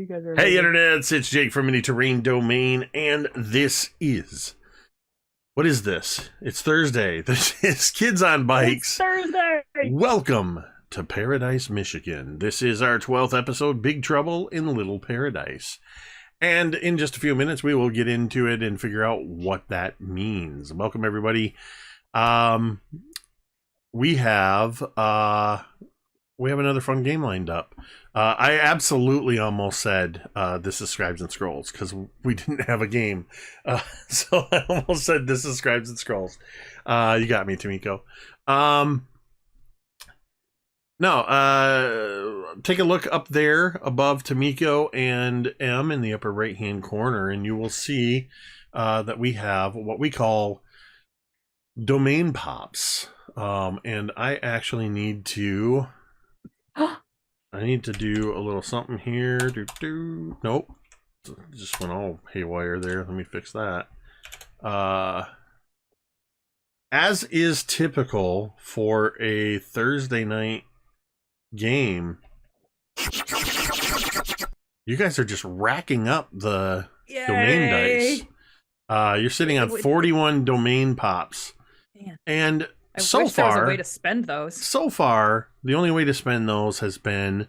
guys are Hey, amazing. internets! It's Jake from Mini Terrain Domain, and this is what is this? It's Thursday. This is Kids on It's Bikes. Thursday. Welcome to Paradise, Michigan. This is our 12th episode, Big Trouble in Little Paradise. And in just a few minutes, we will get into it and figure out what that means. Welcome, everybody. We have another fun game lined up. I absolutely almost said this is Scribes and Scrolls because we didn't have a game. So I almost said this is Scribes and Scrolls. You got me, Tamiko. Take a look up there above Tamiko and M in the upper right-hand corner, and you will see that we have what we call domain pops. And I actually need to... I need to do a little something here. Nope. Just went all haywire there. Let me fix that. As is typical for a Thursday night game, you guys are just racking up the domain dice. You're sitting on 41 domain pops. Man. And I so wish there was far, a way to spend those. So far, the only way to spend those has been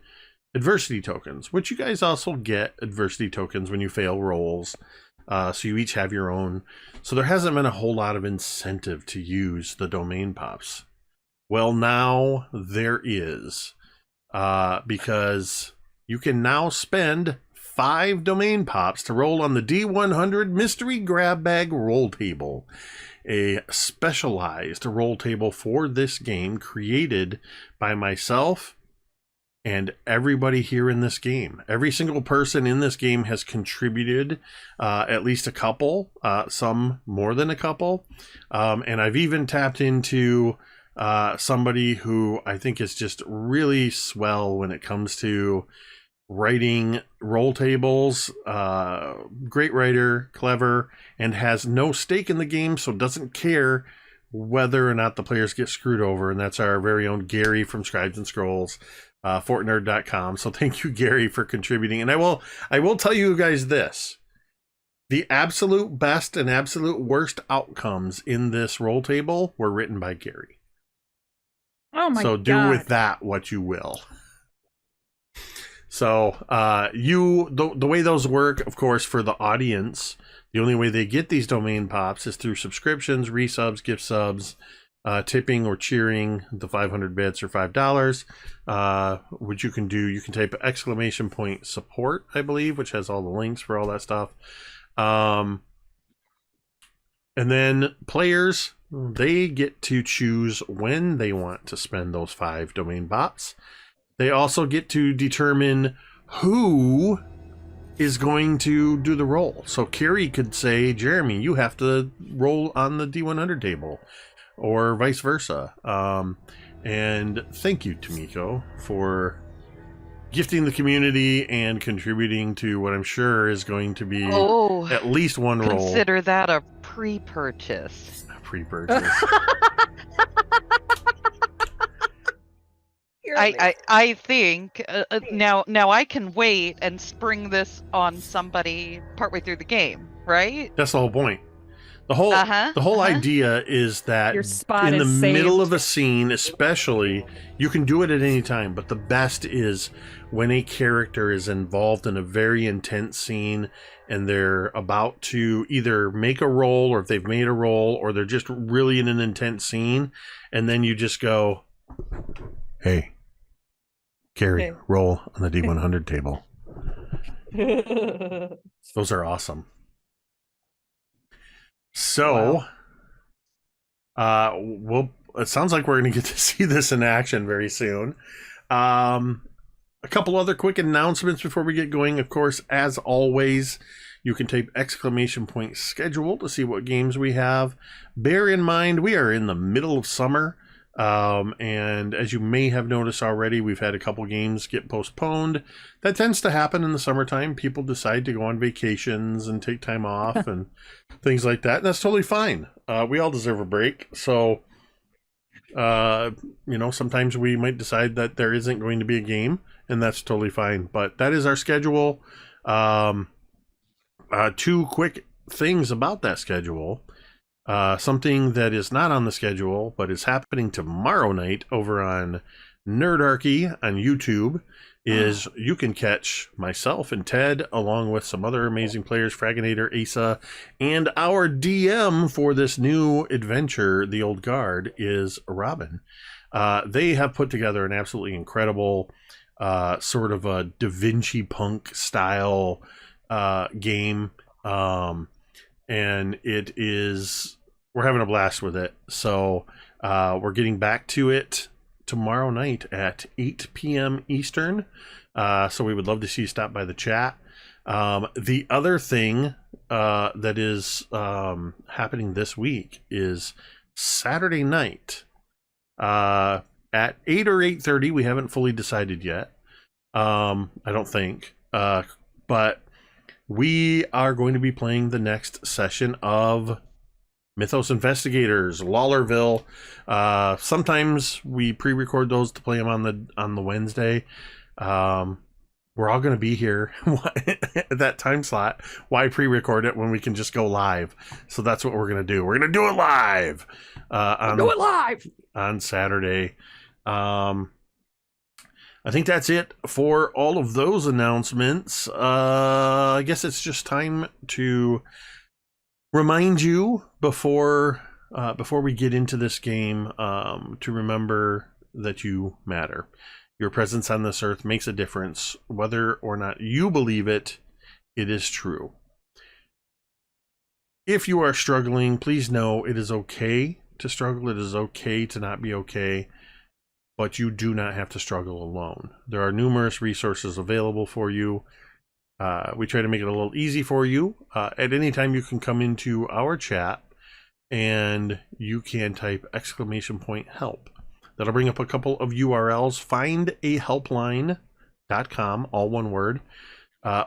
adversity tokens, which you guys also get adversity tokens when you fail rolls. So you each have your own. So there hasn't been a whole lot of incentive to use the domain pops. Well, now there is. Because you can now spend 5 domain pops to roll on the D100 Mystery Grab Bag Roll Table. A specialized roll table for this game created by myself and everybody here in this game. Every single person in this game has contributed at least a couple, some more than a couple. And I've even tapped into somebody who I think is just really swell when it comes to writing roll tables. Great writer, clever, and has no stake in the game, so doesn't care whether or not the players get screwed over. And that's our very own Gary from Scribes and Scrolls, fortnerd.com. So thank you, Gary, for contributing. And I will tell you guys this: the absolute best and absolute worst outcomes in this roll table were written by Gary. Oh my god. So do with that what you will. So the way those work, of course, for the audience, the only way they get these domain pops is through subscriptions, resubs, gift subs, tipping or cheering the 500 bits or $5, which you can do. You can type !support, I believe, which has all the links for all that stuff. And then players, they get to choose when they want to spend those 5 domain pops. They also get to determine who is going to do the roll. So Carrie could say, Jeremy, you have to roll on the D100 table, or vice versa. And thank you, Tamiko, for gifting the community and contributing to what I'm sure is going to be at least one roll. Consider that a pre-purchase. Pre-purchase. I think now I can wait and spring this on somebody partway through the game, right? That's the whole point. The whole idea is that Your spot in the is middle saved. of a scene, especially, you can do it at any time, but the best is when a character is involved in a very intense scene and they're about to either make a roll, or if they've made a roll, or they're just really in an intense scene, and then you just go, hey, Carrie, roll on the D100 table. Those are awesome. So, it sounds like we're going to get to see this in action very soon. A couple other quick announcements before we get going. Of course, as always, you can type !schedule to see what games we have. Bear in mind, we are in the middle of summer. And as you may have noticed already, we've had a couple games get postponed. That tends to happen in the summertime. People decide to go on vacations and take time off and things like that. And that's totally fine. We all deserve a break. So, sometimes we might decide that there isn't going to be a game, and that's totally fine. But that is our schedule. Two quick things about that schedule. Something that is not on the schedule, but is happening tomorrow night over on Nerdarchy on YouTube, is you can catch myself and Ted, along with some other amazing players, Fragginator, Asa, and our DM for this new adventure, The Old Guard, is Robin. They have put together an absolutely incredible sort of a Da Vinci Punk style game. And it is, we're having a blast with it. So we're getting back to it tomorrow night at 8 p.m. Eastern. So we would love to see you stop by the chat. The other thing that is happening this week is Saturday night at 8 or 8:30. We haven't fully decided yet. I don't think. But we are going to be playing the next session of Mythos Investigators, Lawlerville. Sometimes we pre-record those to play them on the Wednesday. We're all going to be here at that time slot. Why pre-record it when we can just go live? So that's what we're going to do. We're going to do it live. On Saturday. I think that's it for all of those announcements. I guess it's just time to remind you before we get into this game to remember that you matter. Your presence on this earth makes a difference. Whether or not you believe it, it is true. If you are struggling, please know it is okay to struggle. It is okay to not be okay. But you do not have to struggle alone. There are numerous resources available for you. We try to make it a little easy for you. At any time, you can come into our chat and you can type !help. That'll bring up a couple of URLs. Findahelpline.com, all one word.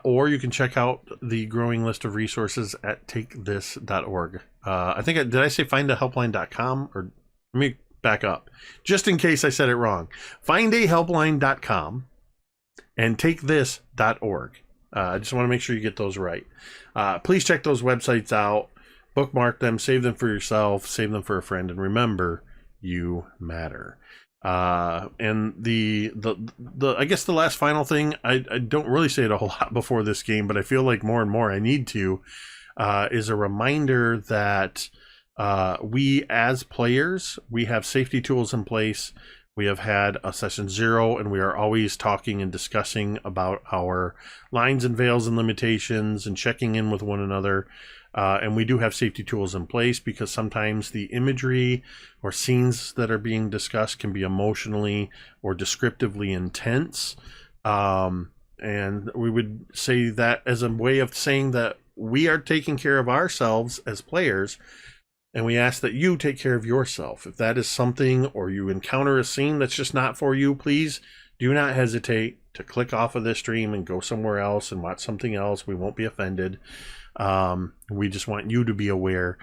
Or you can check out the growing list of resources at takethis.org. Did I say findahelpline.com? Or let me back up, just in case I said it wrong. Findahelpline.com and takethis.org. I just want to make sure you get those right. Please check those websites out, bookmark them, save them for yourself, save them for a friend, and remember, you matter. And the I guess the last final thing, I don't really say it a whole lot before this game, but I feel like more and more I need to, is a reminder that we as players, we have safety tools in place. We have had a session 0, and we are always talking and discussing about our lines and veils and limitations and checking in with one another. And we do have safety tools in place because sometimes the imagery or scenes that are being discussed can be emotionally or descriptively intense. And we would say that as a way of saying that we are taking care of ourselves as players, and we ask that you take care of yourself. If that is something, or you encounter a scene that's just not for you, please do not hesitate to click off of this stream and go somewhere else and watch something else. We won't be offended. We just want you to be aware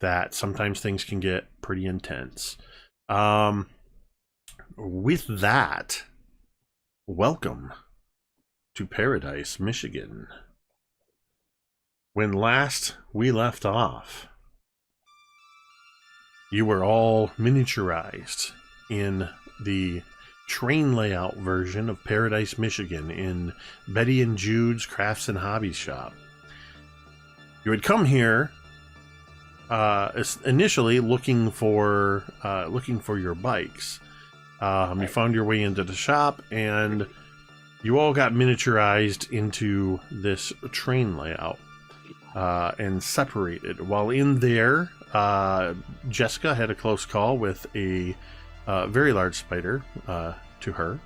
that sometimes things can get pretty intense. With that, welcome to Paradise, Michigan. When last we left off, you were all miniaturized in the train layout version of Paradise, Michigan in Betty and Jude's Crafts and Hobbies shop. You had come here initially looking for your bikes. You found your way into the shop, and you all got miniaturized into this train layout and separated. While in there, Jessica had a close call with a very large spider to her.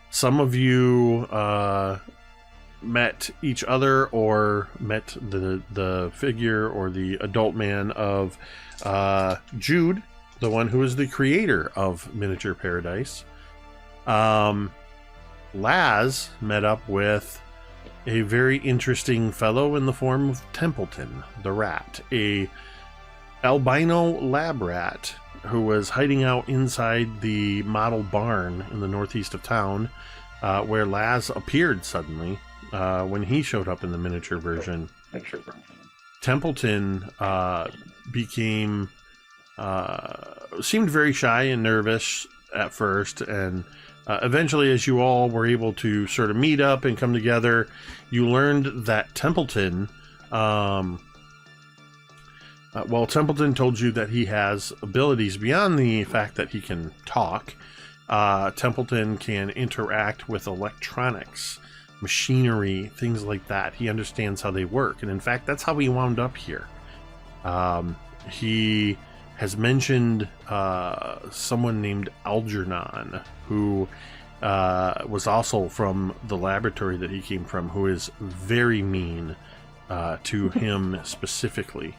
Some of you met each other or met the figure or the adult man of Jude, the one who is the creator of Miniature Paradise. Laz met up with a very interesting fellow in the form of Templeton, the rat, a albino lab rat who was hiding out inside the model barn in the northeast of town, where Laz appeared suddenly when he showed up in the miniature version. Templeton became seemed very shy and nervous at first, and eventually, as you all were able to sort of meet up and come together, you learned that Templeton, Templeton told you that he has abilities beyond the fact that he can talk. Templeton can interact with electronics, machinery, things like that. He understands how they work, and in fact, that's how he wound up here. He has mentioned someone named Algernon, who was also from the laboratory that he came from, who is very mean to him specifically.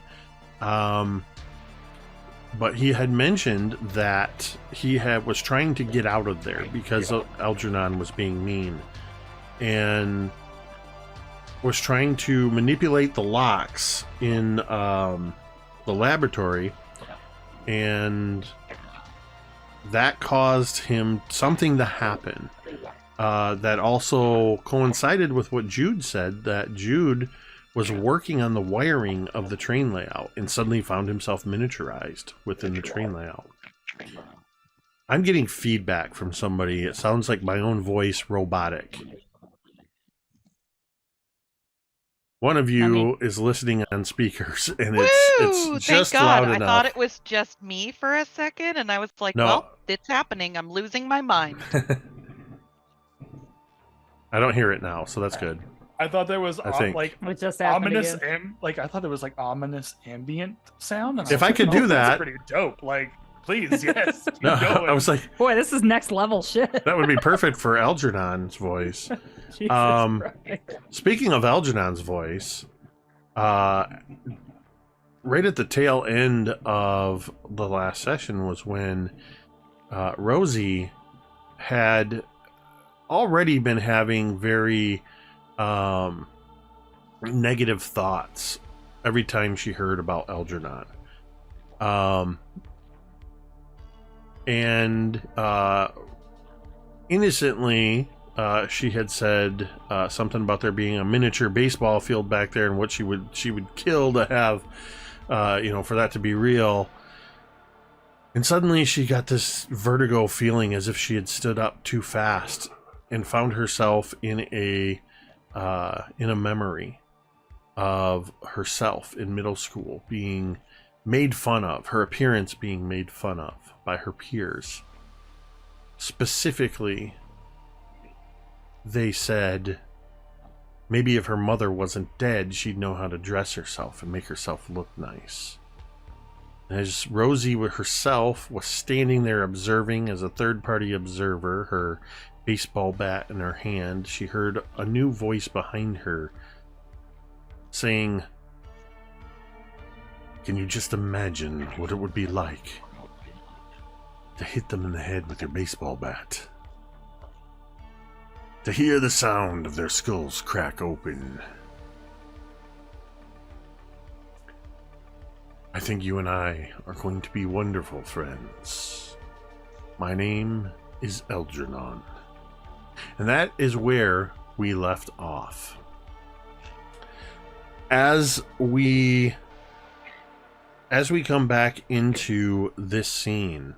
But he had mentioned that he was trying to get out of there because Algernon was being mean, and was trying to manipulate the locks in the laboratory, and that caused him something to happen that also coincided with what Jude said, that Jude was working on the wiring of the train layout and suddenly found himself miniaturized within the train layout. I'm getting feedback from somebody. It sounds like my own voice robotic. One of you is listening on speakers, and it's just thank God. loud enough. I thought it was just me for a second, and I was like, No. well, it's happening. I'm losing my mind. I don't hear it now, so that's good. I thought there was like It just happened ominous again. I thought there was like ominous ambient sound. And If I could do that's that- pretty dope. Like, please, yes. keep No, going. I was like, Boy, this is next level shit. that would be perfect for Algernon's voice. Jesus Um, Christ. Speaking of Algernon's voice, right at the tail end of the last session was when Rosie had already been having very negative thoughts every time she heard about Algernon. And innocently, she had said something about there being a miniature baseball field back there, and what she would kill to have, for that to be real. And suddenly she got this vertigo feeling as if she had stood up too fast and found herself in a memory of herself in middle school being made fun of, her appearance being made fun of by her peers. Specifically, they said maybe if her mother wasn't dead, she'd know how to dress herself and make herself look nice. As Rosie herself was standing there observing as a third-party observer, her baseball bat in her hand, she heard a new voice behind her saying, "Can you just imagine what it would be like to hit them in the head with your baseball bat? To hear the sound of their skulls crack open. I think you and I are going to be wonderful friends. My name is Algernon." And that is where we left off. As we come back into this scene,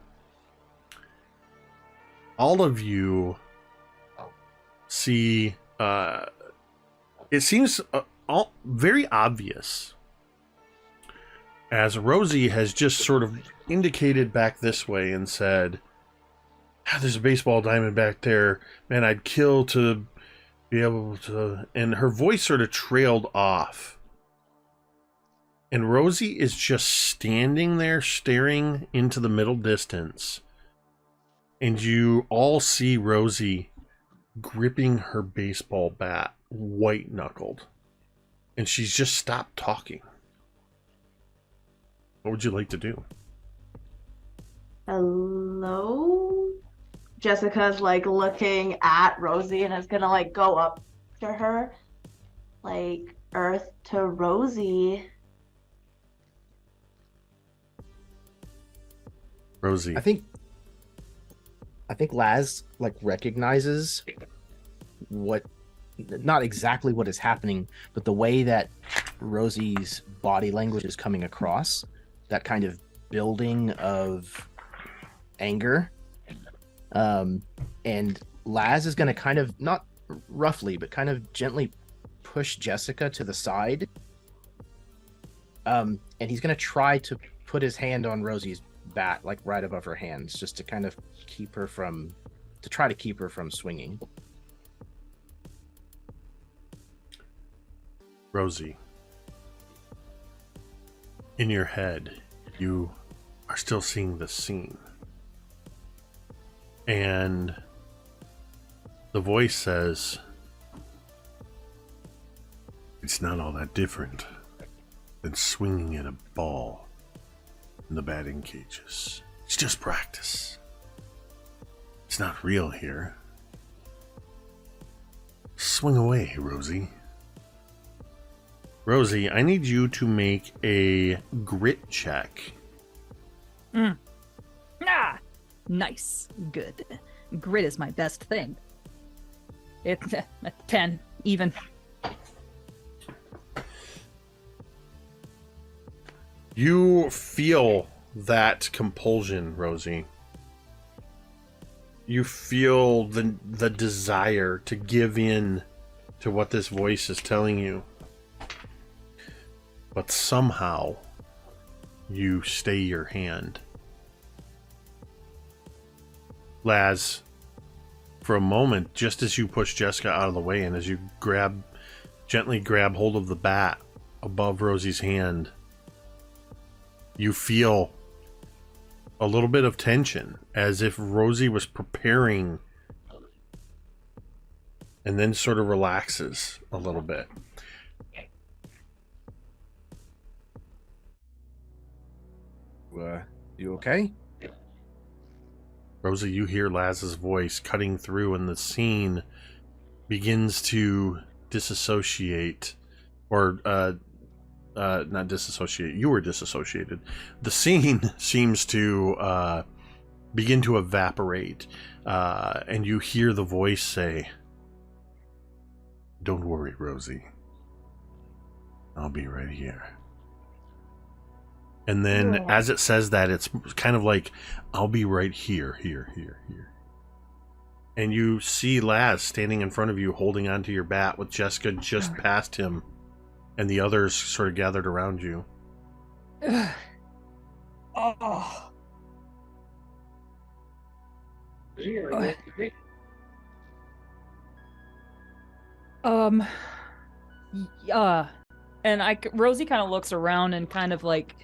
all of you see, it seems very obvious, as Rosie has just sort of indicated back this way and said, "There's a baseball diamond back there. Man, I'd kill to be able to..." And her voice sort of trailed off. And Rosie is just standing there staring into the middle distance. And you all see Rosie gripping her baseball bat, white-knuckled. And she's just stopped talking. What would you like to do? Hello? Jessica's like looking at Rosie and is gonna like go up to her. Like, Earth to Rosie. Rosie. I think Laz like recognizes what, not exactly what is happening, but the way that Rosie's body language is coming across, that kind of building of anger. And Laz is going to kind of, not roughly, but kind of gently push Jessica to the side. And he's going to try to put his hand on Rosie's bat, like right above her hands, just to kind of keep her from, to try to keep her from swinging. Rosie, in your head, you are still seeing the scene. And the voice says, it's not all that different than swinging at a ball in the batting cages. It's just practice. It's not real here. Swing away, Rosie. Rosie, I need you to make a grit check. Ah, nice. Good. Grit is my best thing. It's a 10, even. You feel that compulsion, Rosie. You feel the desire to give in to what this voice is telling you. But somehow, you stay your hand. Laz, for a moment, just as you push Jessica out of the way and as you gently grab hold of the bat above Rosie's hand, you feel a little bit of tension, as if Rosie was preparing, and then sort of relaxes a little bit. You okay? Rosie, you hear Laz's voice cutting through, and the scene begins to disassociate, or not disassociate. You were disassociated. The scene seems to begin to evaporate, and you hear the voice say, "Don't worry, Rosie. I'll be right here." And then as it says that, it's kind of like, "I'll be right here, here. And you see Laz standing in front of you, holding onto your bat with Jessica just past him, and the others sort of gathered around you. Oh. And Rosie kind of looks around and kind of like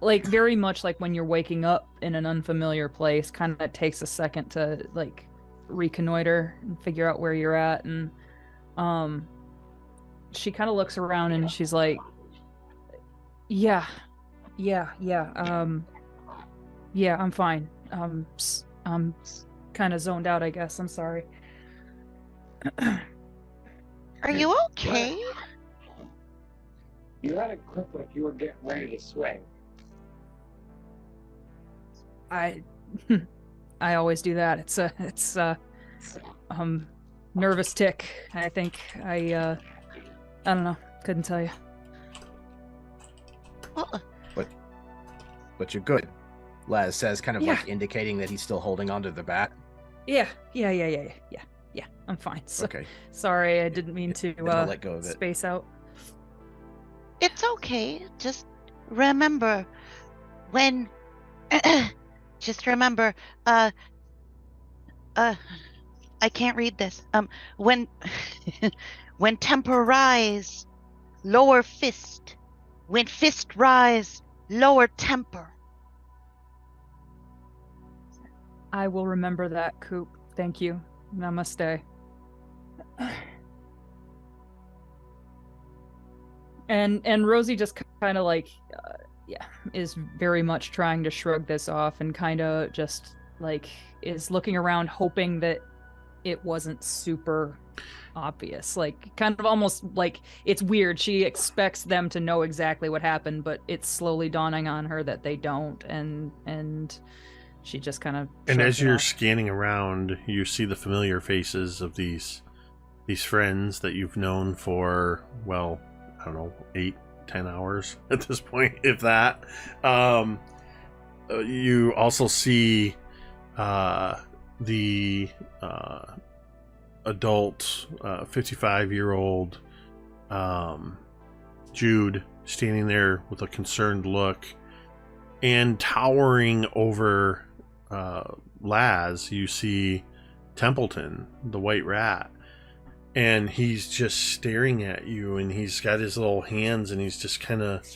very much like when you're waking up in an unfamiliar place, kind of takes a second to like reconnoiter and figure out where you're at. And she kind of looks around and she's like, yeah, I'm fine. I'm kind of zoned out, I guess. I'm sorry. Are you okay? You had a grip like you were getting ready to swing. I always do that. It's nervous tick. I think I don't know. Couldn't tell you. Well, But you're good, Laz says, kind of like indicating that he's still holding onto the bat. Yeah. I'm fine. So, Okay. Sorry, I didn't mean to let go of it. space out. it's okay. Just remember when. Just remember. I can't read this. When when temper rise, lower fist. When fist rise, lower temper. I will remember that, Coop. Thank you. Namaste. And Rosie just kind of like, is very much trying to shrug this off and kind of just like is looking around, hoping that it wasn't super obvious. Like kind of almost like it's weird. She expects them to know exactly what happened, but it's slowly dawning on her that they don't, and she just kind of. And as you're scanning around, you see the familiar faces of these these friends that you've known for, well, I don't know, 8-10 hours at this point, if that. You also see the adult 55-year-old Jude standing there with a concerned look, and towering over Laz, you see Templeton, the white rat, and he's just staring at you, and he's got his little hands, and he's just kind of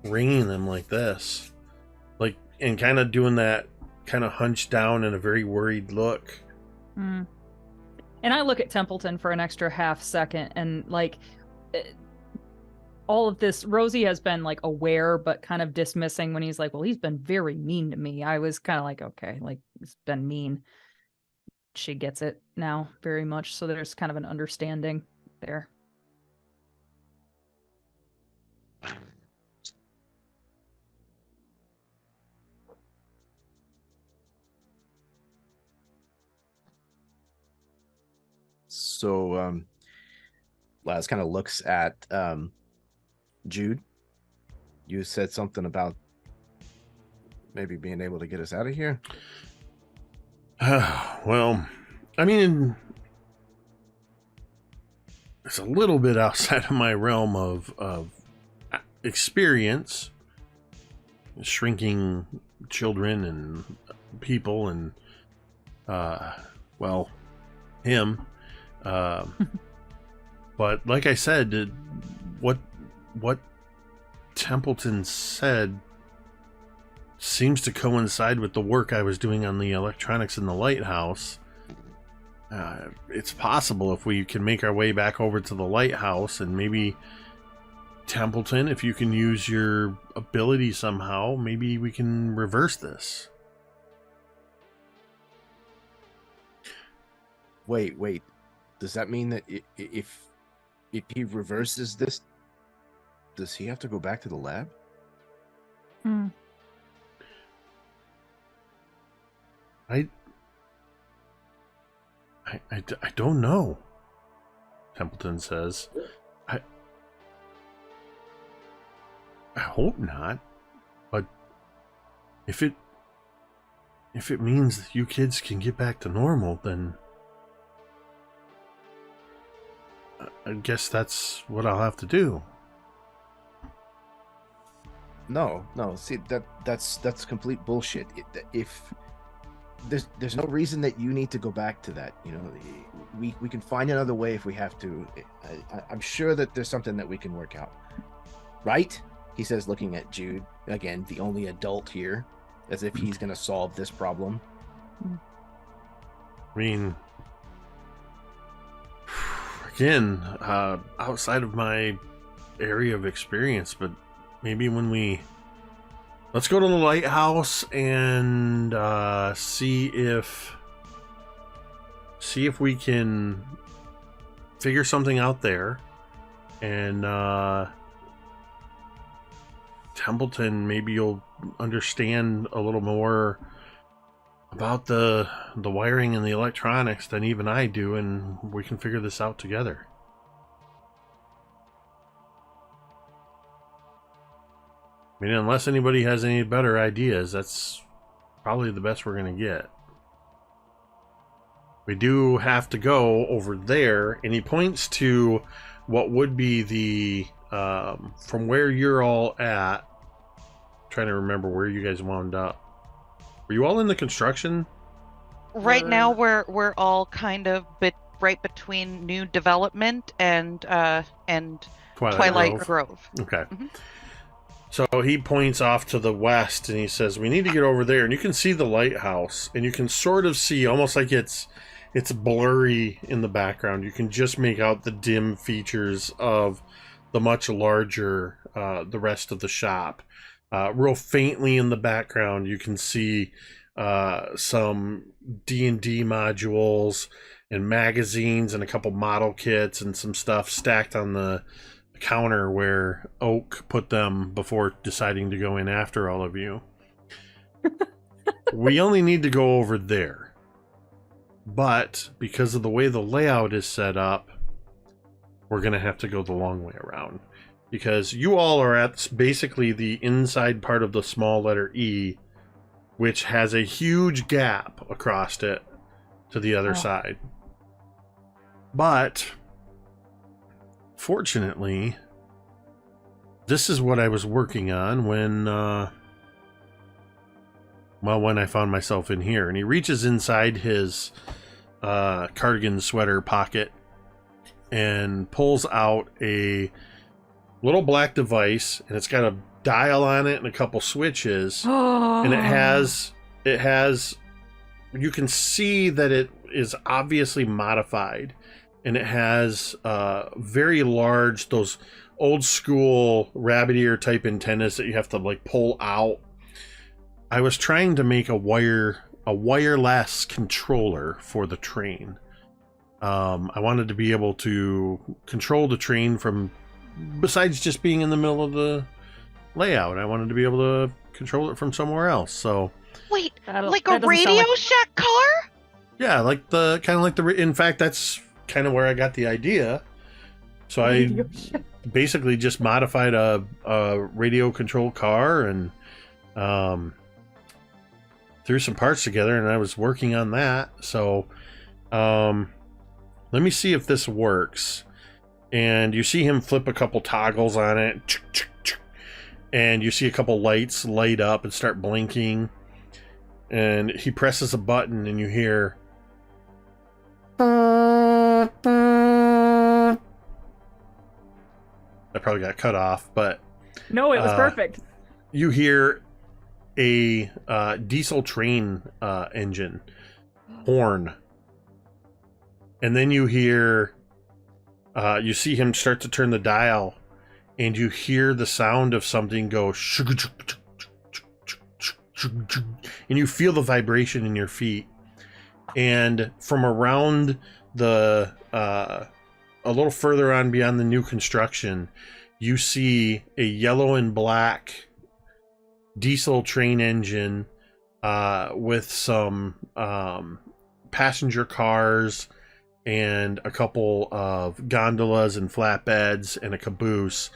wringing them like this, like, and kind of doing that kind of hunched down and a very worried look. And I look at Templeton for an extra half second, and like all of this, Rosie has been like aware but kind of dismissing when he's like, well, he's been very mean to me. I was kind of like, okay, like, he's been mean. She gets it now very much, so there's kind of an understanding there. So Laz kind of looks at Jude. You said something about maybe being able to get us out of here. Well, I mean, it's a little bit outside of my realm of experience, shrinking children and people, and well, him. But like I said, what Templeton said seems to coincide with the work I was doing on the electronics in the lighthouse. It's possible if we can make our way back over to the lighthouse, and maybe Templeton, if you can use your ability somehow, maybe we can reverse this. Wait. Does that mean that if he reverses this, does he have to go back to the lab? I don't know, Templeton says. I hope not, but if it means that you kids can get back to normal, then I guess that's what I'll have to do. No. See, that's complete bullshit. If there's no reason that you need to go back to that, you know, we can find another way if we have to. I'm sure that there's something that we can work out, right? He says, looking at Jude again, the only adult here, as if he's gonna solve this problem. I mean, again, outside of my area of experience, but maybe let's go to the lighthouse and see if we can figure something out there, and Templeton, maybe you'll understand a little more about the wiring and the electronics than even I do, and we can figure this out together. I mean, unless anybody has any better ideas, that's probably the best we're going to get. We do have to go over there, and he points to what would be the, from where you're all at, trying to remember where you guys wound up. Were you all in the construction? Right now, we're all kind of right between new development and Twilight Grove. Okay. Mm-hmm. So he points off to the west, and he says, we need to get over there. And you can see the lighthouse, and you can sort of see, almost like it's blurry in the background. You can just make out the dim features of the much larger, the rest of the shop. Real faintly in the background, you can see some D&D modules and magazines and a couple model kits and some stuff stacked on the counter where Oak put them before deciding to go in after all of you. We only need to go over there. But because of the way the layout is set up, we're going to have to go the long way around. Because you all are at basically the inside part of the small letter E, which has a huge gap across it to the other side. But, fortunately, this is what I was working on when I found myself in here. And he reaches inside his cardigan sweater pocket and pulls out a little black device, and it's got a dial on it and a couple switches. And it has, you can see that it is obviously modified, and it has very large, those old school rabbit ear type antennas that you have to like pull out. I was trying to make a wireless controller for the train. I wanted to be able to control the train from, besides just being in the middle of the layout, I wanted to be able to control it from somewhere else. So wait, like a Radio Shack car? Yeah, like the kind of like the. In fact, that's kind of where I got the idea. So I basically just modified a radio controlled car and threw some parts together, and I was working on that. So let me see if this works. And you see him flip a couple toggles on it, and you see a couple lights light up and start blinking. And he presses a button, and you hear. I probably got cut off, but no, it was perfect. You hear a diesel train engine horn, and then you hear. You see him start to turn the dial, and you hear the sound of something go, and you feel the vibration in your feet. And from around the, a little further on beyond the new construction, you see a yellow and black diesel train engine with some passenger cars and a couple of gondolas and flatbeds and a caboose.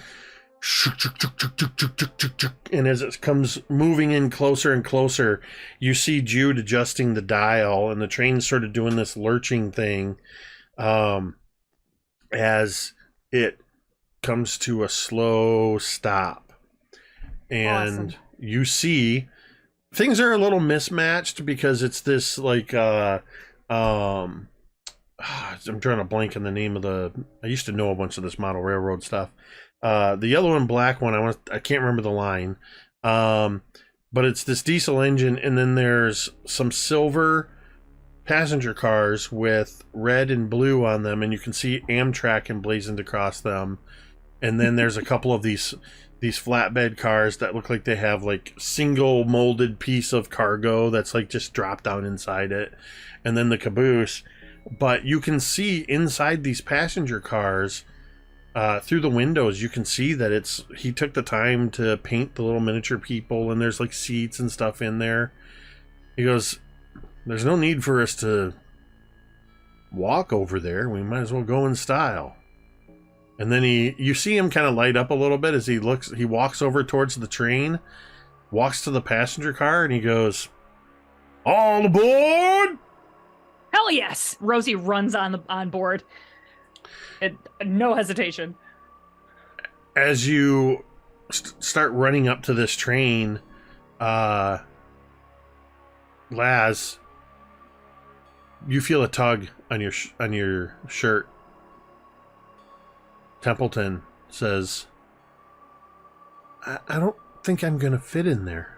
And as it comes moving in closer and closer, you see Jude adjusting the dial, and the train's sort of doing this lurching thing as it comes to a slow stop. And awesome. You see things are a little mismatched because it's this like I'm trying to blank on the name of the. I used to know a bunch of this model railroad stuff. The yellow and black one, I can't remember the line, but it's this diesel engine, and then there's some silver passenger cars with red and blue on them, and you can see Amtrak emblazoned across them. And then there's a couple of these flatbed cars that look like they have like single molded piece of cargo that's like just dropped down inside it, and then the caboose. But you can see inside these passenger cars, through the windows, you can see that he took the time to paint the little miniature people, and there's like seats and stuff in there. He goes, there's no need for us to walk over there. We might as well go in style. And then you see him kind of light up a little bit as he walks over towards the train, walks to the passenger car, and he goes, all aboard! Hell yes! Rosie runs on board. No hesitation. As you start running up to this train, Laz, you feel a tug on your shirt. Templeton says, I don't think I'm gonna fit in there.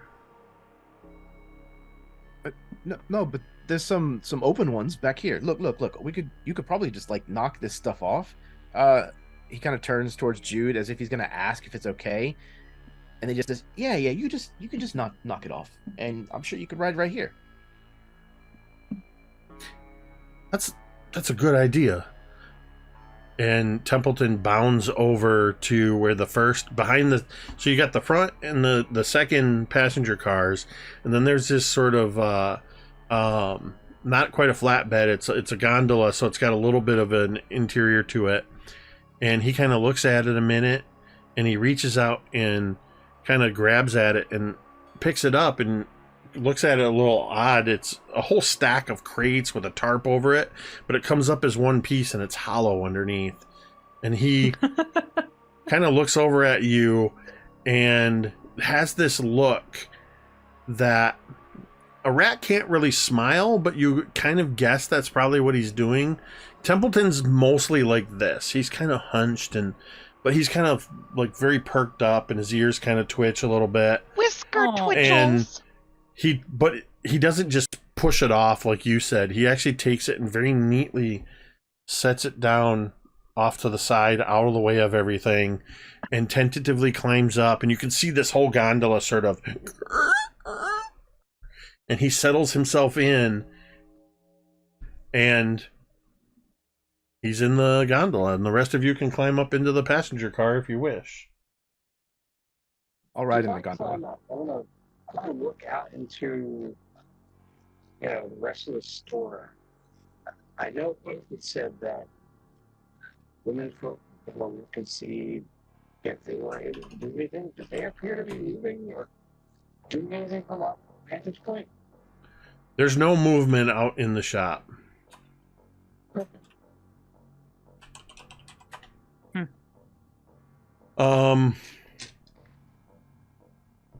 No, but there's some open ones back here. Look. You could probably just like knock this stuff off. He kind of turns towards Jude as if he's gonna ask if it's okay, and they just says, yeah, you can just knock it off, and I'm sure you could ride right here. That's a good idea. And Templeton bounds over to where so you got the front and the second passenger cars, and then there's this sort of not quite a flatbed, it's a gondola, so it's got a little bit of an interior to it. and he kind of looks at it a minute, and he reaches out and kind of grabs at it and picks it up and looks at it a little odd. It's a whole stack of crates with a tarp over it, but it comes up as one piece and it's hollow underneath. And he kind of looks over at you and has this look that a rat can't really smile, but you kind of guess that's probably what he's doing. Templeton's mostly like this. He's kind of hunched, but he's kind of like very perked up, and his ears kind of twitch a little bit. Whisker twitchles. And he doesn't just push it off like you said. He actually takes it and very neatly sets it down off to the side, out of the way of everything, and tentatively climbs up. And you can see this whole gondola sort of... And he settles himself in, and he's in the gondola, and the rest of you can climb up into the passenger car if you wish. I'll ride in the gondola. I want to look out into, the rest of the store. I know it said that women folk can see if they were able to do anything. Did they appear to be moving or doing anything from a vantage point? There's no movement out in the shop.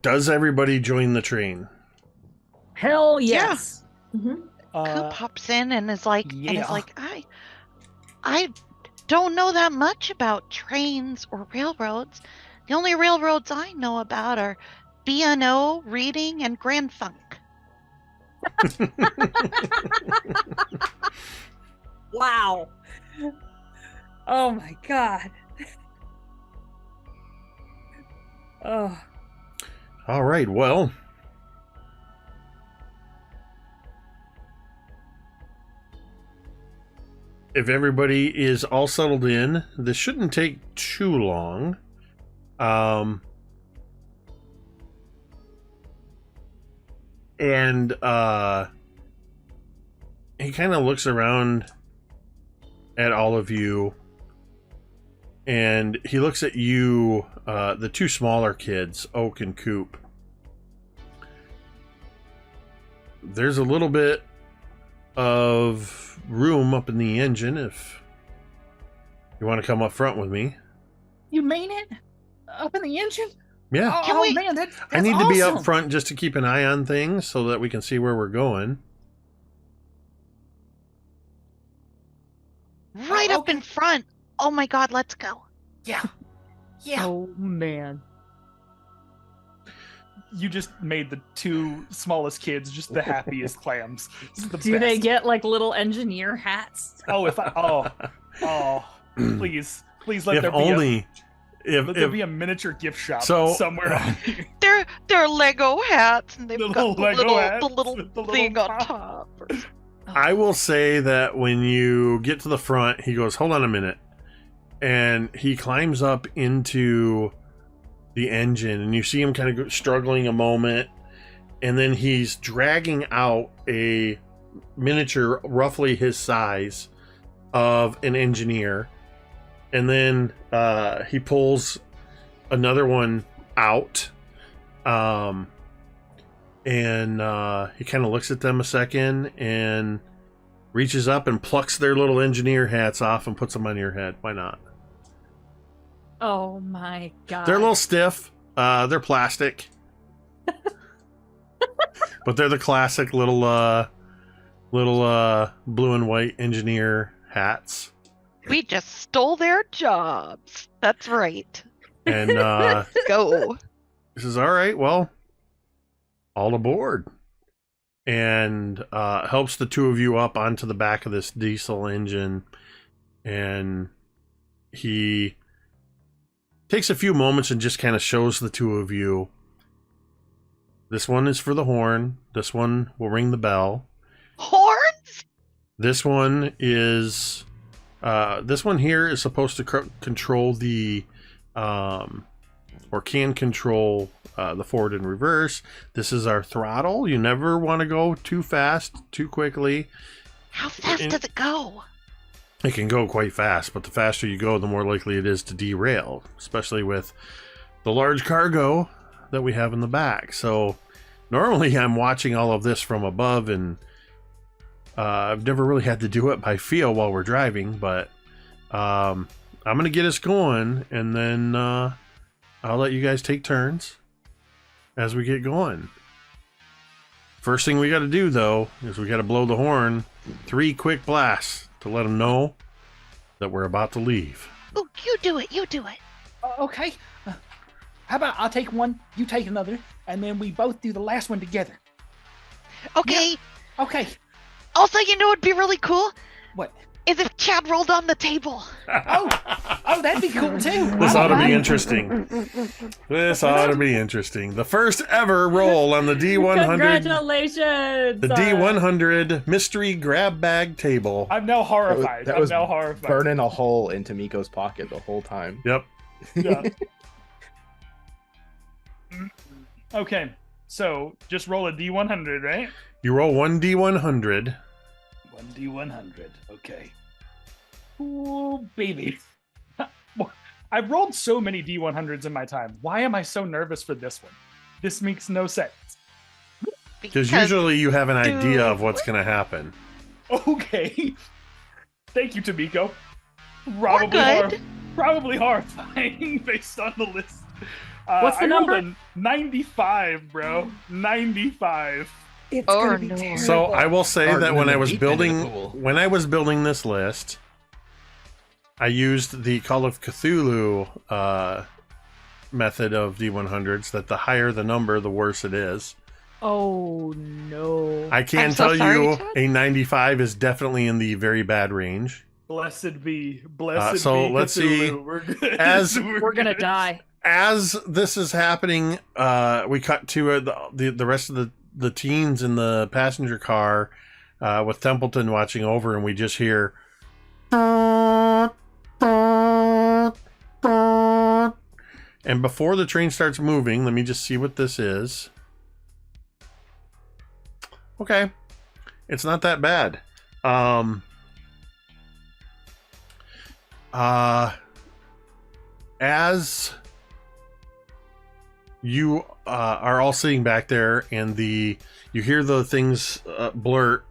Does everybody join the train? Hell yes. Yeah. Mm-hmm. Coop hops in and is like, I don't know that much about trains or railroads. The only railroads I know about are B&O, Reading, and Grand Funk. Wow. Oh my god. Oh. All right, well. If everybody is all settled in, this shouldn't take too long. And he kind of looks around at all of you, and he looks at you, the two smaller kids, Oak and Coop. There's a little bit of room up in the engine if you want to come up front with me. You mean it? Up in the engine? Yeah. Oh man, that's I need to be up awesome. front just to keep an eye on things so that we can see where we're going. Right up in front. Oh my god, let's go. Yeah. Oh man. You just made the two smallest kids just the happiest clams. Do they get like little engineer hats? Please let If there only... Let there be a miniature gift shop So- somewhere on here. They're Lego hats, and they've The got little hats the little with the little thing on top. top. I will say that when you get to the front, he goes, hold on a minute. And he climbs up into the engine, and you see him kind of struggling a moment. And then he's dragging out a miniature, roughly his size, of an engineer. And then he pulls another one out. And he kind of looks at them a second and reaches up and plucks their little engineer hats off and puts them on your head. Why not? Oh my god. They're a little stiff. They're plastic. But they're the classic little blue and white engineer hats. We just stole their jobs. That's right. And Go. he says, all right, well, all aboard. And helps the two of you up onto the back of this diesel engine. And he takes a few moments and just kind of shows the two of you. This one is for the horn. This one will ring the bell. Horns? This one is... this one here is supposed to control the... or can control the forward and reverse. This is our throttle. You never want to go too fast, too quickly. How fast does it go? it can go quite fast, but the faster you go, the more likely it is to derail, especially with the large cargo that we have in the back. So normally I'm watching all of this from above, and I've never really had to do it by feel while we're driving, but I'm going to get us going, and then I'll let you guys take turns as we get going. First thing we got to do, though, is we got to blow the horn 3 quick blasts to let them know that we're about to leave. Oh, you do it. You do it. Okay. How about I'll take one, you take another, and then we both do the last one together. Okay. Yeah. Okay. Also, you know what'd be really cool? What? Is if Chad rolled on the table. Oh, that'd be cool too. This ought to be interesting. This ought to be interesting. The first ever roll on the D100. Congratulations! The D100 mystery grab bag table. I'm now horrified. That was I'm now horrified. burning a hole into Miko's pocket the whole time. Yep. Yeah. Okay, so just roll a D100, right? You roll 1 D100. 1 D100. Okay. Ooh, baby. I've rolled so many D100s in my time. Why am I so nervous for this one? This makes no sense. Because usually you have an idea of what's going to happen. Okay. Thank you, Tamiko. Probably horrifying based on the list. What's the I rolled number? a 95, bro. 95. It's gonna be terrible. So I will say Harder that when than I a was deep end of the building pool. when I was building this list, I used the Call of Cthulhu method of D100s, that the higher the number, the worse it is. Oh no. I can I'm so tell sorry, you Chad. a 95 is definitely in the very bad range. Blessed be. Blessed so be. let's see. Cthulhu. We're good. As- We're gonna good. die. As this is happening, we cut to the rest of the teens in the passenger car with Templeton watching over, and we just hear. And before the train starts moving, let me just see what this is. Okay, it's not that bad. As you are all sitting back there, and you hear the things blast.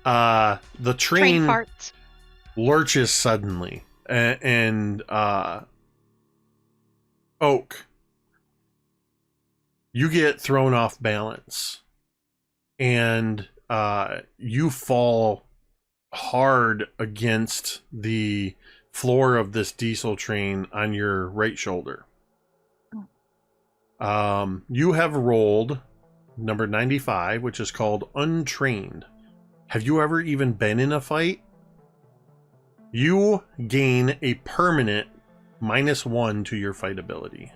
The Train train farts. lurches suddenly, and Oak, you get thrown off balance, and you fall hard against the floor of this diesel train on your right shoulder. You have rolled number 95, which is called Untrained. Have you ever even been in a fight? You gain a permanent -1 to your fight ability.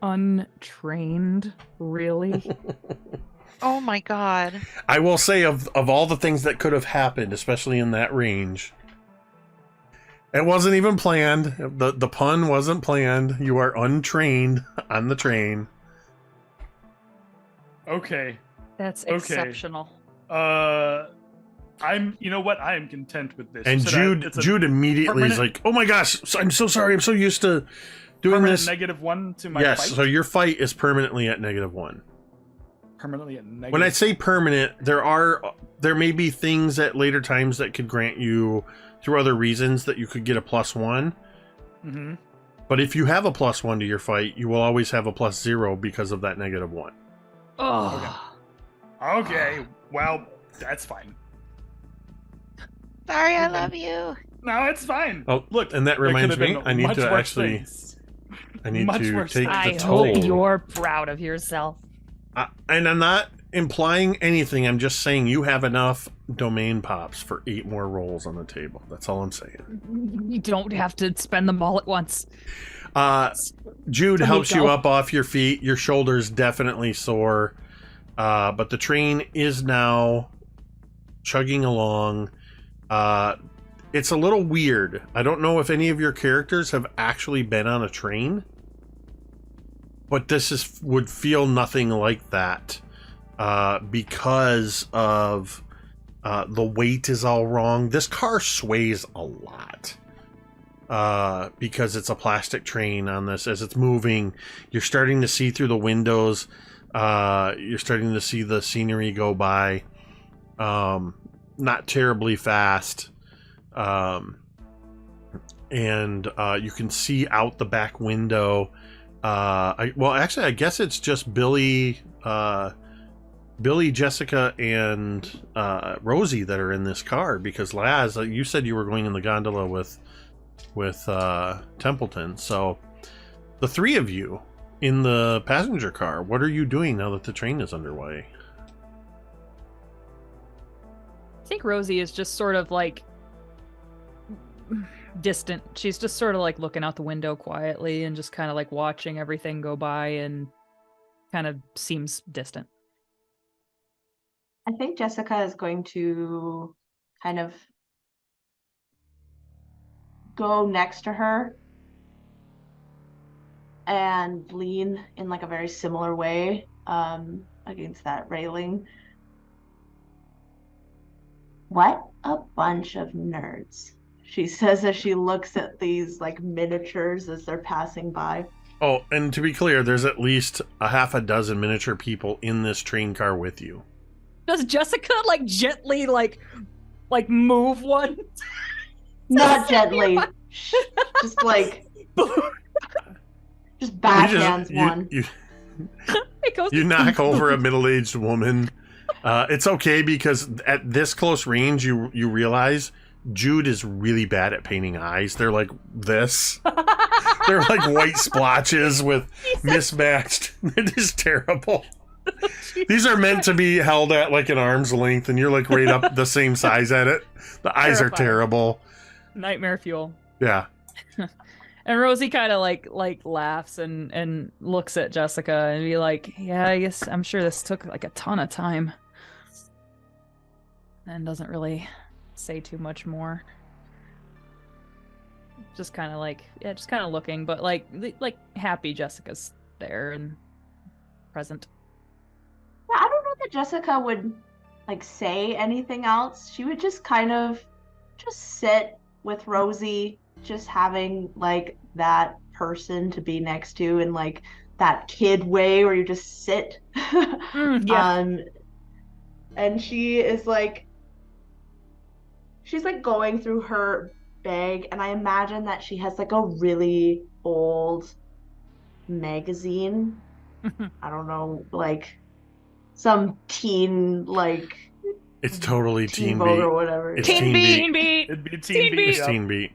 Untrained? Really? Oh my god. I will say, of all the things that could have happened, especially in that range, it wasn't even planned. The pun wasn't planned. You are untrained on the train. Okay. That's Okay. exceptional. You know what? I am content with this. And You said it's a Jude immediately is permanent- like, "Oh my gosh, I'm so sorry. I'm so used to doing permanent this." -1 to my Yes, fight. so your fight is permanently at -1. Permanently at negative. When I say permanent, there may be things at later times that could grant you, through other reasons, that you could get a +1. Mhm. But if you have a +1 to your fight, you will always have a +0 because of that -1. Oh. Okay. Well, that's fine. Sorry, I love you. No, it's fine. Oh, Look, and that there reminds could have me, been I need much to worse actually, things. I need Much to worse take things. the I toll. hope you're proud of yourself. And I'm not implying anything. I'm just saying you have enough domain pops for 8 more rolls on the table. That's all I'm saying. You don't have to spend them all at once. Jude helps you go. up off your feet. Your shoulders definitely sore. But the train is now chugging along. It's a little weird. I don't know if any of your characters have actually been on a train, but this would feel nothing like that, because of The weight is all wrong. This car sways a lot. Because it's a plastic train on this. As it's moving, you're starting to see through the windows. You're starting to see the scenery go by. Not terribly fast. And you can see out the back window. I guess it's just Billy, Jessica, and Rosie that are in this car, because Laz, you said you were going in the gondola with Templeton. So the three of you in the passenger car, what are you doing now that the train is underway? I think Rosie is just sort of like distant. She's just sort of like looking out the window quietly and just kind of like watching everything go by, and kind of seems distant. I think Jessica is going to kind of go next to her and lean in like a very similar way against that railing. What a bunch of nerds, she says as she looks at these like miniatures as they're passing by. Oh, and to be clear, there's at least a half a dozen miniature people in this train car with you. Does Jessica like gently like move one? Not gently. Just like just backhands one. You knock over a middle-aged woman. It's okay, because at this close range you realize Jude is really bad at painting eyes. They're like this. They're like white splotches with mismatched. They're just terrible. These are meant to be held at like an arm's length, and you're like right up the same size at it. The eyes are terrible. Nightmare fuel. Yeah. And Rosie kind of like laughs and looks at Jessica and be like, yeah, I guess I'm sure this took like a ton of time. And doesn't really say too much more. Just kind of like, yeah, just kind of looking, but like happy Jessica's there and present. Yeah, I don't know that Jessica would like say anything else. She would just kind of just sit with Rosie, just having like that person to be next to, in like that kid way where you just sit. Yeah. And she's like going through her bag, and I imagine that she has like a really old magazine. I don't know, like some teen, like it's totally Teen Vogue Beat or whatever. It's Teen Teen Beat. It'd be Teen Beat. It's Teen Beat.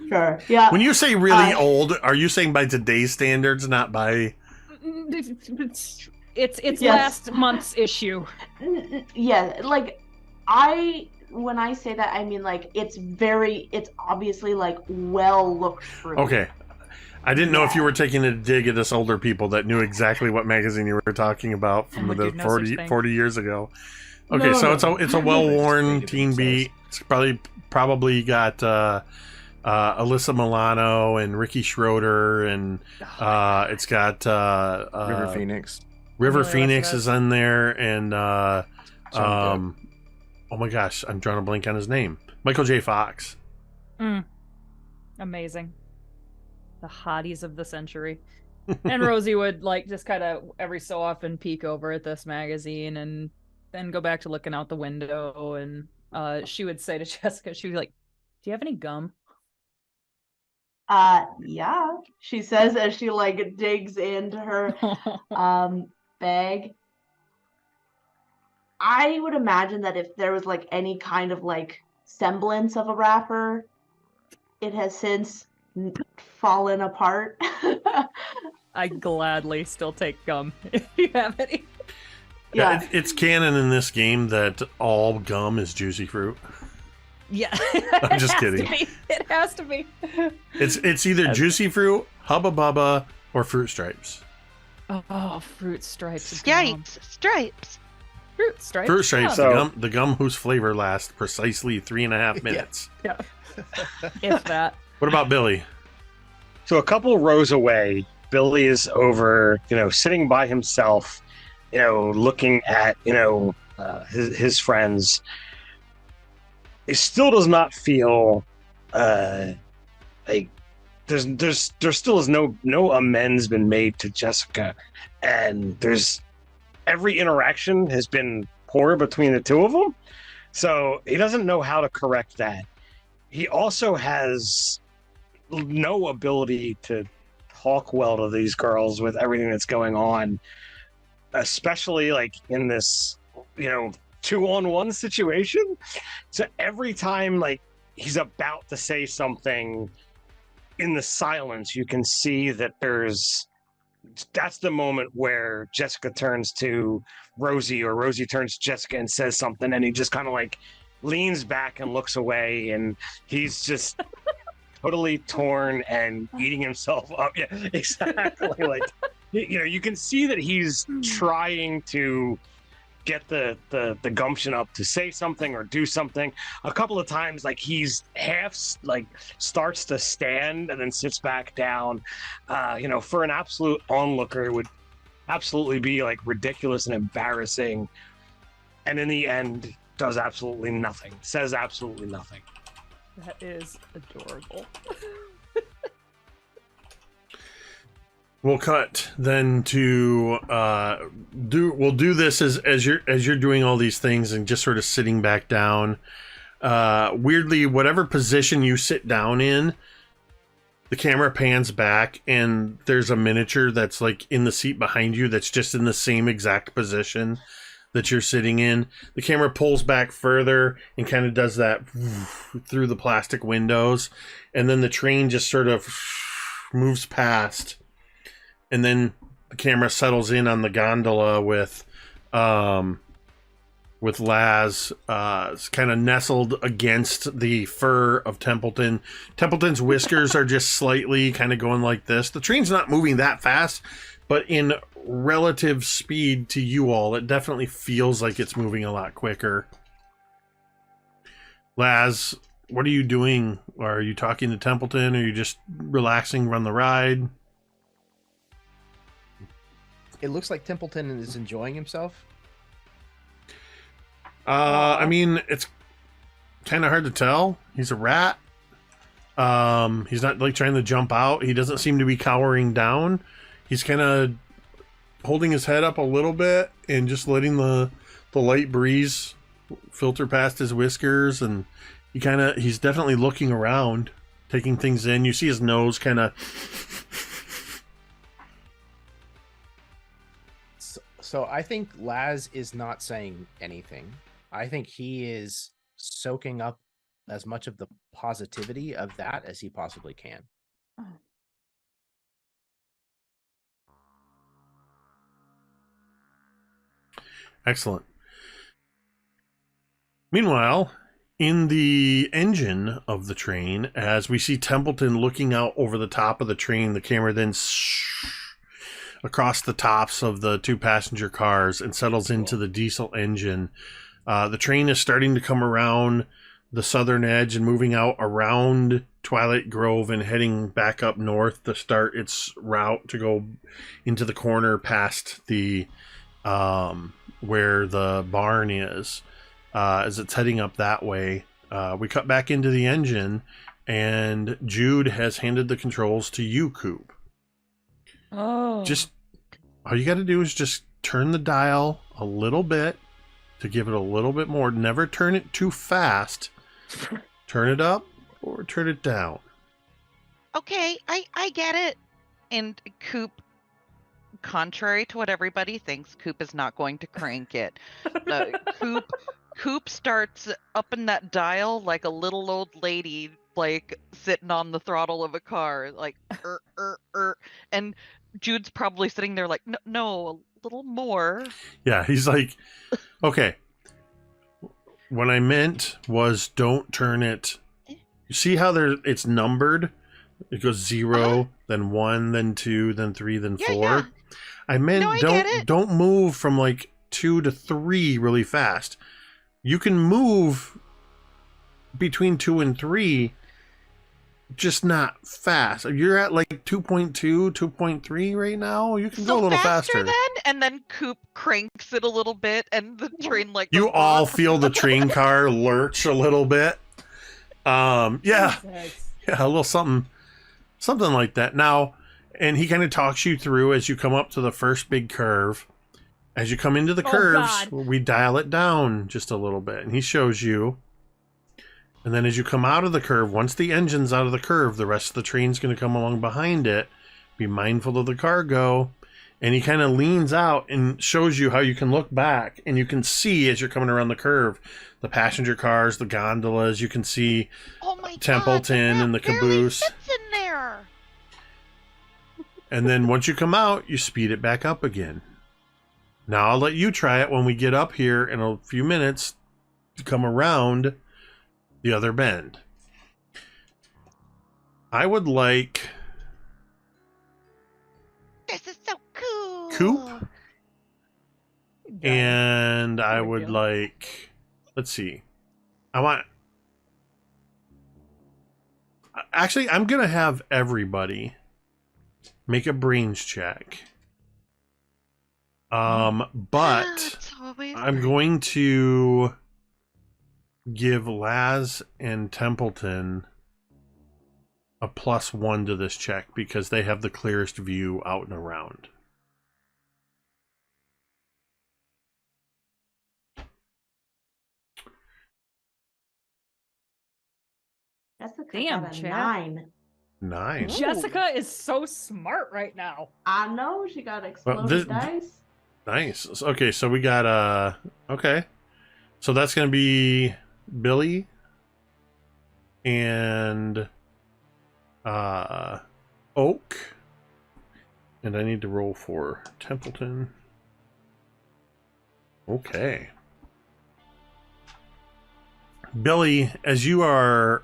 Sure. Yeah. When you say really old, are you saying by today's standards, not by? It's Yes. last month's issue. Yeah, like when I say that, I mean like it's obviously like well looked through. Okay. I didn't know if you were taking a dig at us older people that knew exactly what magazine you were talking about from the 40 years ago. Okay, so it's a well-worn Teen Beat. It's probably got Alyssa Milano and Ricky Schroeder, and it's got River Phoenix. River Phoenix is in there, and oh my gosh, I'm drawing a blank on his name. Michael J. Fox. Amazing. The hotties of the century. And Rosie would like just kind of every so often peek over at this magazine and then go back to looking out the window, and she would say to Jessica, she'd be like, do you have any gum? Yeah, she says as she like digs into her bag. I would imagine that if there was like any kind of like semblance of a wrapper, it has since fallen apart. I gladly still take gum if you have any. Yeah, it's canon in this game that all gum is juicy fruit. Yeah. I'm just kidding. It has to be. It's either juicy fruit, Hubba Bubba, or Fruit Stripes. Oh, Fruit Stripes. Stripes. Fruit Stripes. Fruit Stripes, So- the gum whose flavor lasts precisely 3.5 minutes. Yeah. If that. What about Billy? So a couple rows away, Billy is over, sitting by himself, looking at, his friends, it still does not feel like there still is no amends been made to Jessica, and there's every interaction has been poor between the two of them, so he doesn't know how to correct that. He also has no ability to talk well to these girls with everything that's going on, especially like in this, 2-on-1 situation. So every time like he's about to say something, in the silence you can see that that's the moment where Jessica turns to Rosie, or Rosie turns to Jessica and says something, and he just kind of like leans back and looks away, and he's just totally torn and eating himself up. Yeah, exactly. Like, you can see that he's trying to get the gumption up to say something or do something. A couple of times, like he's half like starts to stand and then sits back down. For an absolute onlooker, it would absolutely be like ridiculous and embarrassing. And in the end, does absolutely nothing. Says absolutely nothing. That is adorable. We'll cut then to we'll do this as you're doing all these things and just sort of sitting back down. Weirdly, whatever position you sit down in, the camera pans back and there's a miniature that's like in the seat behind you that's just in the same exact position that you're sitting in. The camera pulls back further and kind of does that through the plastic windows, and then the train just sort of moves past. And then the camera settles in on the gondola with Laz kind of nestled against the fur of Templeton. Templeton's whiskers are just slightly kind of going like this. The train's not moving that fast, but in relative speed to you all, it definitely feels like it's moving a lot quicker. Laz, what are you doing? Are you talking to Templeton? Or are you just relaxing, run the ride? It looks like Templeton is enjoying himself. I mean, it's kind of hard to tell. He's a rat. He's not like trying to jump out. He doesn't seem to be cowering down. He's kind of holding his head up a little bit and just letting the light breeze filter past his whiskers, and he's definitely looking around, taking things in. You see his nose kind of. So I think Laz is not saying anything. I think he is soaking up as much of the positivity of that as he possibly can. Excellent. Meanwhile, in the engine of the train, as we see Templeton looking out over the top of the train, the camera then across the tops of the two passenger cars and settles into the diesel engine. The train is starting to come around the southern edge and moving out around Twilight Grove and heading back up north to start its route to go into the corner past the where the barn is. As it's heading up that way, we cut back into the engine, and Jude has handed the controls to you, Coop. Oh. Just all you got to do is just turn the dial a little bit to give it a little bit more. Never turn it too fast. Turn it up or turn it down. Okay, I get it. And Coop, contrary to what everybody thinks, Coop is not going to crank it. Coop starts upping that dial like a little old lady, like sitting on the throttle of a car, like and Jude's probably sitting there like, no, a little more. Yeah, he's like, okay. What I meant was don't turn it. You see how it's numbered? It goes 0, then 1, then 2, then 3, then 4. Yeah. I meant don't move from like 2 to 3 really fast. You can move between 2 and 3 just not fast. You're at like 2.2, 2.3 right now. You can go a little faster. Then, and then Coop cranks it a little bit, and the train like You goes, all feel the train car lurch a little bit. Yeah, a little something like that. Now, and he kind of talks you through as you come up to the first big curve. As you come into the curves, we dial it down just a little bit, and he shows you. And then as you come out of the curve, once the engine's out of the curve, the rest of the train's going to come along behind it. Be mindful of the cargo. And he kind of leans out and shows you how you can look back, and you can see as you're coming around the curve, the passenger cars, the gondolas. You can see Templeton and the caboose. Fits in there. And then once you come out, you speed it back up again. Now I'll let you try it when we get up here in a few minutes to come around the other bend. I would like... This is so cool. Coop. And I would like... Let's see. Actually, I'm going to have everybody make a brains check. But I'm going to give Laz and Templeton a +1 to this check because they have the clearest view out and around. Jessica Damn, got a Chad. 9. 9. Jessica is so smart right now. I know, she got exploded dice. Nice. Okay, so we got okay. So that's gonna be Billy and Oak. And I need to roll for Templeton. Okay. Billy, as you are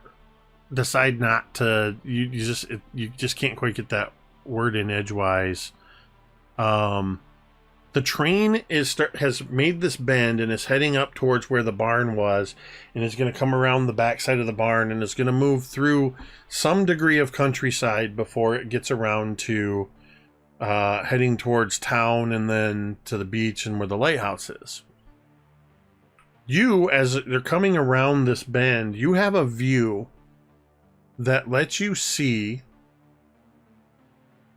decide not to you just can't quite get that word in edgewise. The train has made this bend and is heading up towards where the barn was, and is going to come around the backside of the barn and is going to move through some degree of countryside before it gets around to heading towards town and then to the beach and where the lighthouse is. You, as they're coming around this bend, you have a view that lets you see,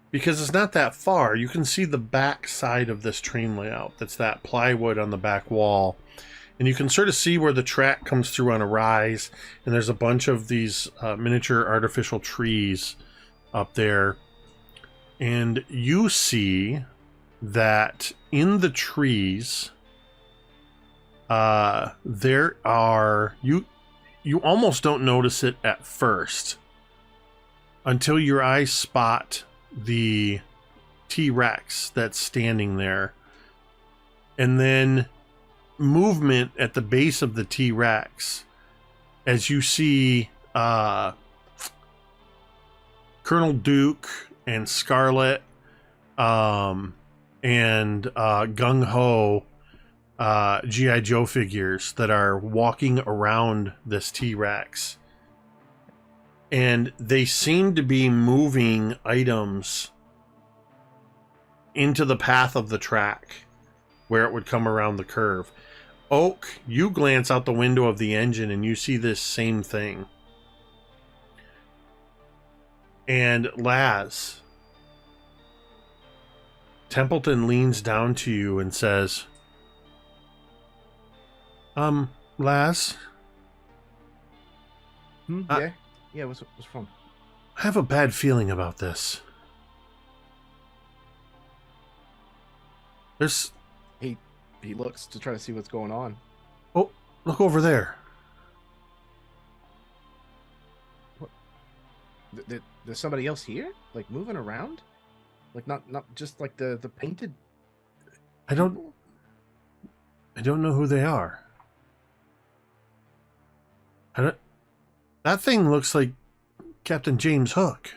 because it's not that far, you can see the back side of this train layout. That's that plywood on the back wall. And you can sort of see where the track comes through on a rise. And there's a bunch of these miniature artificial trees up there. And you see that in the trees, there are... You almost don't notice it at first until your eyes spot the T-Rex that's standing there, and then movement at the base of the T-Rex as you see Colonel Duke and Scarlet and Gung Ho G.I. Joe figures that are walking around this T-Rex. And they seem to be moving items into the path of the track where it would come around the curve. Oak, you glance out the window of the engine and you see this same thing. And Laz, Templeton leans down to you and says, Laz? Yeah? Yeah, what's wrong? I have a bad feeling about this. There's... He looks to try to see what's going on. Oh, look over there. What? There's somebody else here? Like, moving around? Like, not just like the painted... I don't know who they are. That thing looks like Captain James Hook.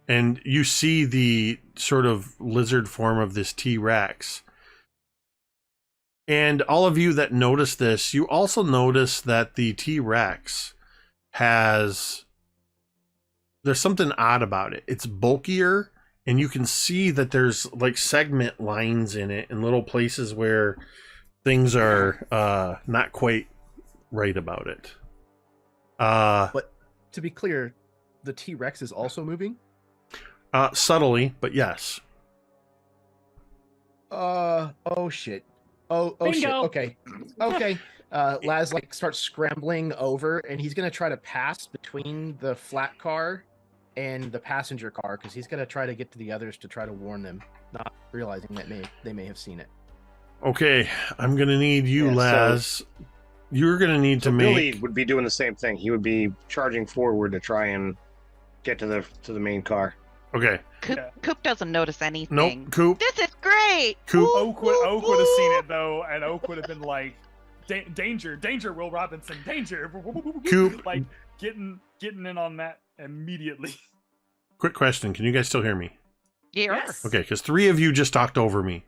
And you see the sort of lizard form of this T-Rex. And all of you that notice this, you also notice that the T-Rex there's something odd about it. It's bulkier, and you can see that there's like segment lines in it and little places where things are not quite right about it. But to be clear, the T-Rex is also moving? Subtly, but yes. Oh shit. Oh shit. Bingo. Okay. Laz like starts scrambling over, and he's gonna try to pass between the flat car and the passenger car because he's gonna try to get to the others to try to warn them, not realizing that they may have seen it. Okay, I'm gonna need you, Laz. You're gonna need to make. Billy would be doing the same thing. He would be charging forward to try and get to the main car. Okay. Coop doesn't notice anything. Nope. Coop. This is great. Coop. Oak would have seen it though, and Oak would have been like, "Danger, Will Robinson, danger!" Coop. Like getting in on that immediately. Quick question: can you guys still hear me? Yeah. Yes. Okay, because 3 of you just talked over me.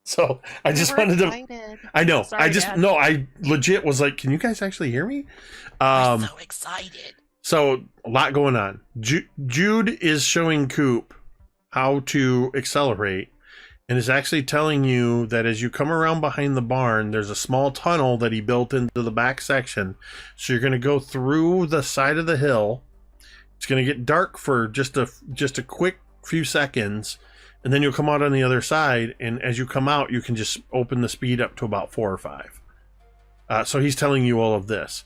So I just wanted to. I know. Sorry, I legit was like, can you guys actually hear me? I'm so excited. So a lot going on. Jude is showing Coop how to accelerate, and is actually telling you that as you come around behind the barn, there's a small tunnel that he built into the back section. So you're going to go through the side of the hill. It's going to get dark for just a quick few seconds, and then you'll come out on the other side. And as you come out, you can just open the speed up to about 4 or 5. So he's telling you all of this.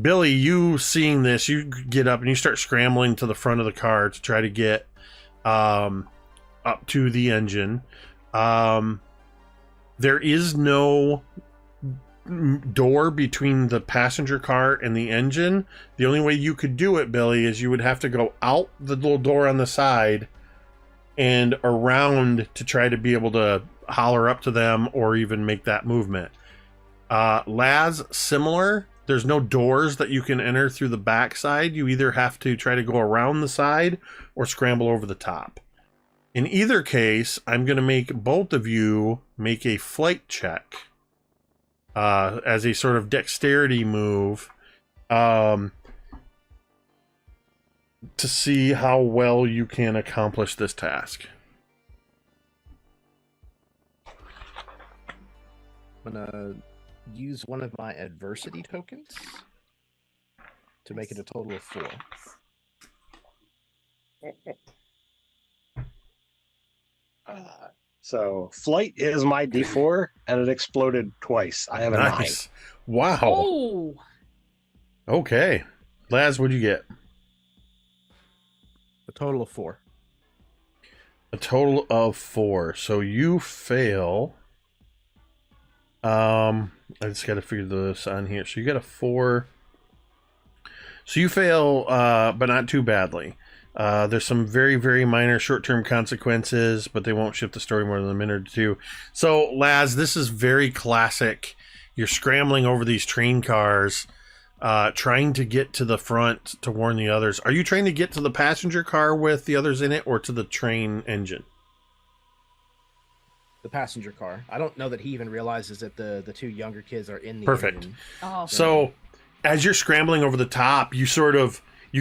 Billy, you seeing this, you get up and you start scrambling to the front of the car to try to get up to the engine. There is no door between the passenger car and the engine. The only way you could do it, Billy, is you would have to go out the little door on the side and around to try to be able to holler up to them or even make that movement. Laz, similar. There's no doors that you can enter through the backside. You either have to try to go around the side or scramble over the top. In either case, I'm going to make both of you make a flight check as a sort of dexterity move to see how well you can accomplish this task. I'm gonna use one of my adversity tokens to make it a total of 4. So flight is my D4, and it exploded twice. I have a 9. Wow. Oh. Okay. Laz, what'd you get? A total of 4. A total of 4. So you fail. I just got to figure this on here. So you got a 4. So you fail, but not too badly. There's some very, very minor short-term consequences, but they won't shift the story more than a minute or 2. So, Laz, this is very classic. You're scrambling over these train cars, trying to get to the front to warn the others. Are you trying to get to the passenger car with the others in it, or to the train engine? The passenger car. I don't know that he even realizes that the 2 younger kids are in the Perfect. engine. Oh. So, as you're scrambling over the top, you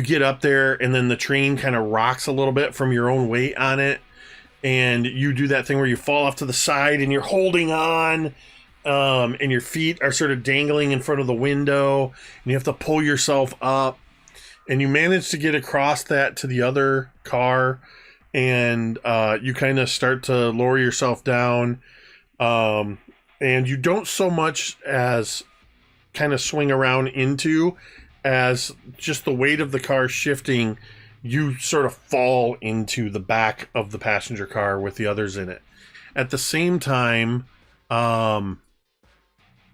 get up there, and then the train kind of rocks a little bit from your own weight on it, and you do that thing where you fall off to the side and you're holding on, and your feet are sort of dangling in front of the window, and you have to pull yourself up, and you manage to get across that to the other car, and you kind of start to lower yourself down, and you don't so much as kind of swing around into, as just the weight of the car shifting, you sort of fall into the back of the passenger car with the others in it. At the same time, that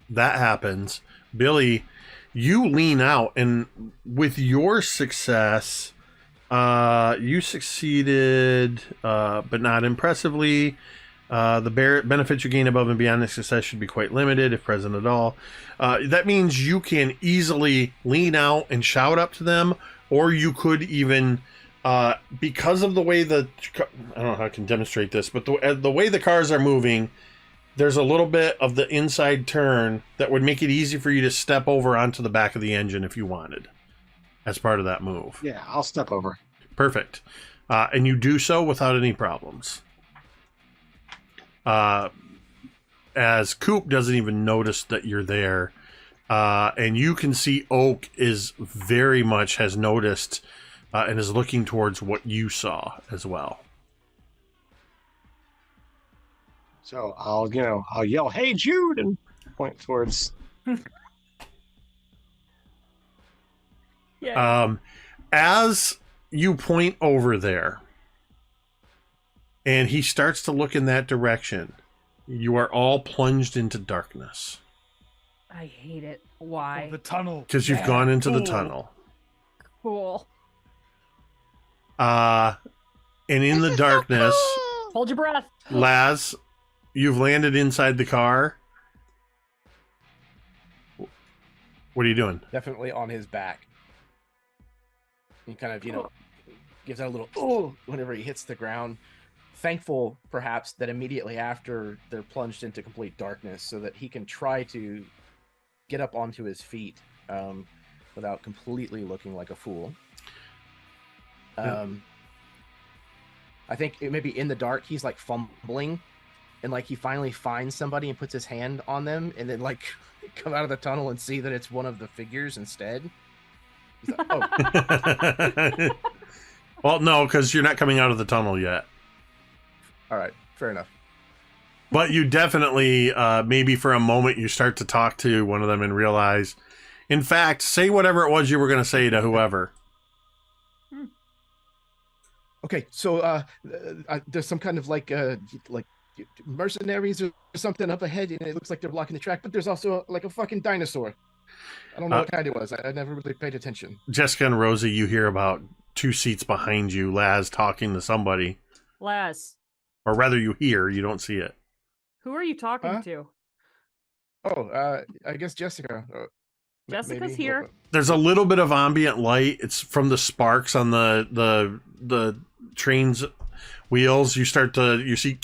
happens. Billy, you lean out, and with your success, you succeeded, but not impressively. The benefits you gain above and beyond this success should be quite limited, if present at all. That means you can easily lean out and shout up to them, or you could even, because of the way I don't know how I can demonstrate this, but the way the cars are moving, there's a little bit of the inside turn that would make it easy for you to step over onto the back of the engine if you wanted. as part of that move. Yeah, I'll step over. Perfect. And you do so without any problems. As Coop doesn't even notice that you're there. And you can see Oak is very much has noticed and is looking towards what you saw as well. So I'll yell, "Hey, Jude!" and point towards. Yeah. As you point over there, and he starts to look in that direction, you are all plunged into darkness. I hate it. Why? Oh, the tunnel. Because you've gone into the tunnel. Cool. And in the darkness, Hold your breath. Laz, you've landed inside the car. What are you doing? Definitely on his back. He kind of, gives out a little "oh" whenever he hits the ground. Thankful, perhaps, that immediately after they're plunged into complete darkness, so that he can try to get up onto his feet without completely looking like a fool. I think maybe in the dark he's like fumbling, and like he finally finds somebody and puts his hand on them, and then like come out of the tunnel and see that it's one of the figures instead. He's like, oh. Well, no, because you're not coming out of the tunnel yet. All right, fair enough. But you definitely, maybe for a moment, you start to talk to one of them and realize, in fact, say whatever it was you were going to say to whoever. Okay, so there's some kind of like mercenaries or something up ahead, and it looks like they're blocking the track. But there's also like a fucking dinosaur. I don't know what kind it was. I never really paid attention. Jessica and Rosie, you hear about 2 seats behind you, Laz talking to somebody. Laz, Or rather, you hear, you don't see it. who are you talking to? Oh, I guess Jessica. Jessica's maybe. here. There's a little bit of ambient light. It's from the sparks on the train's wheels. You see,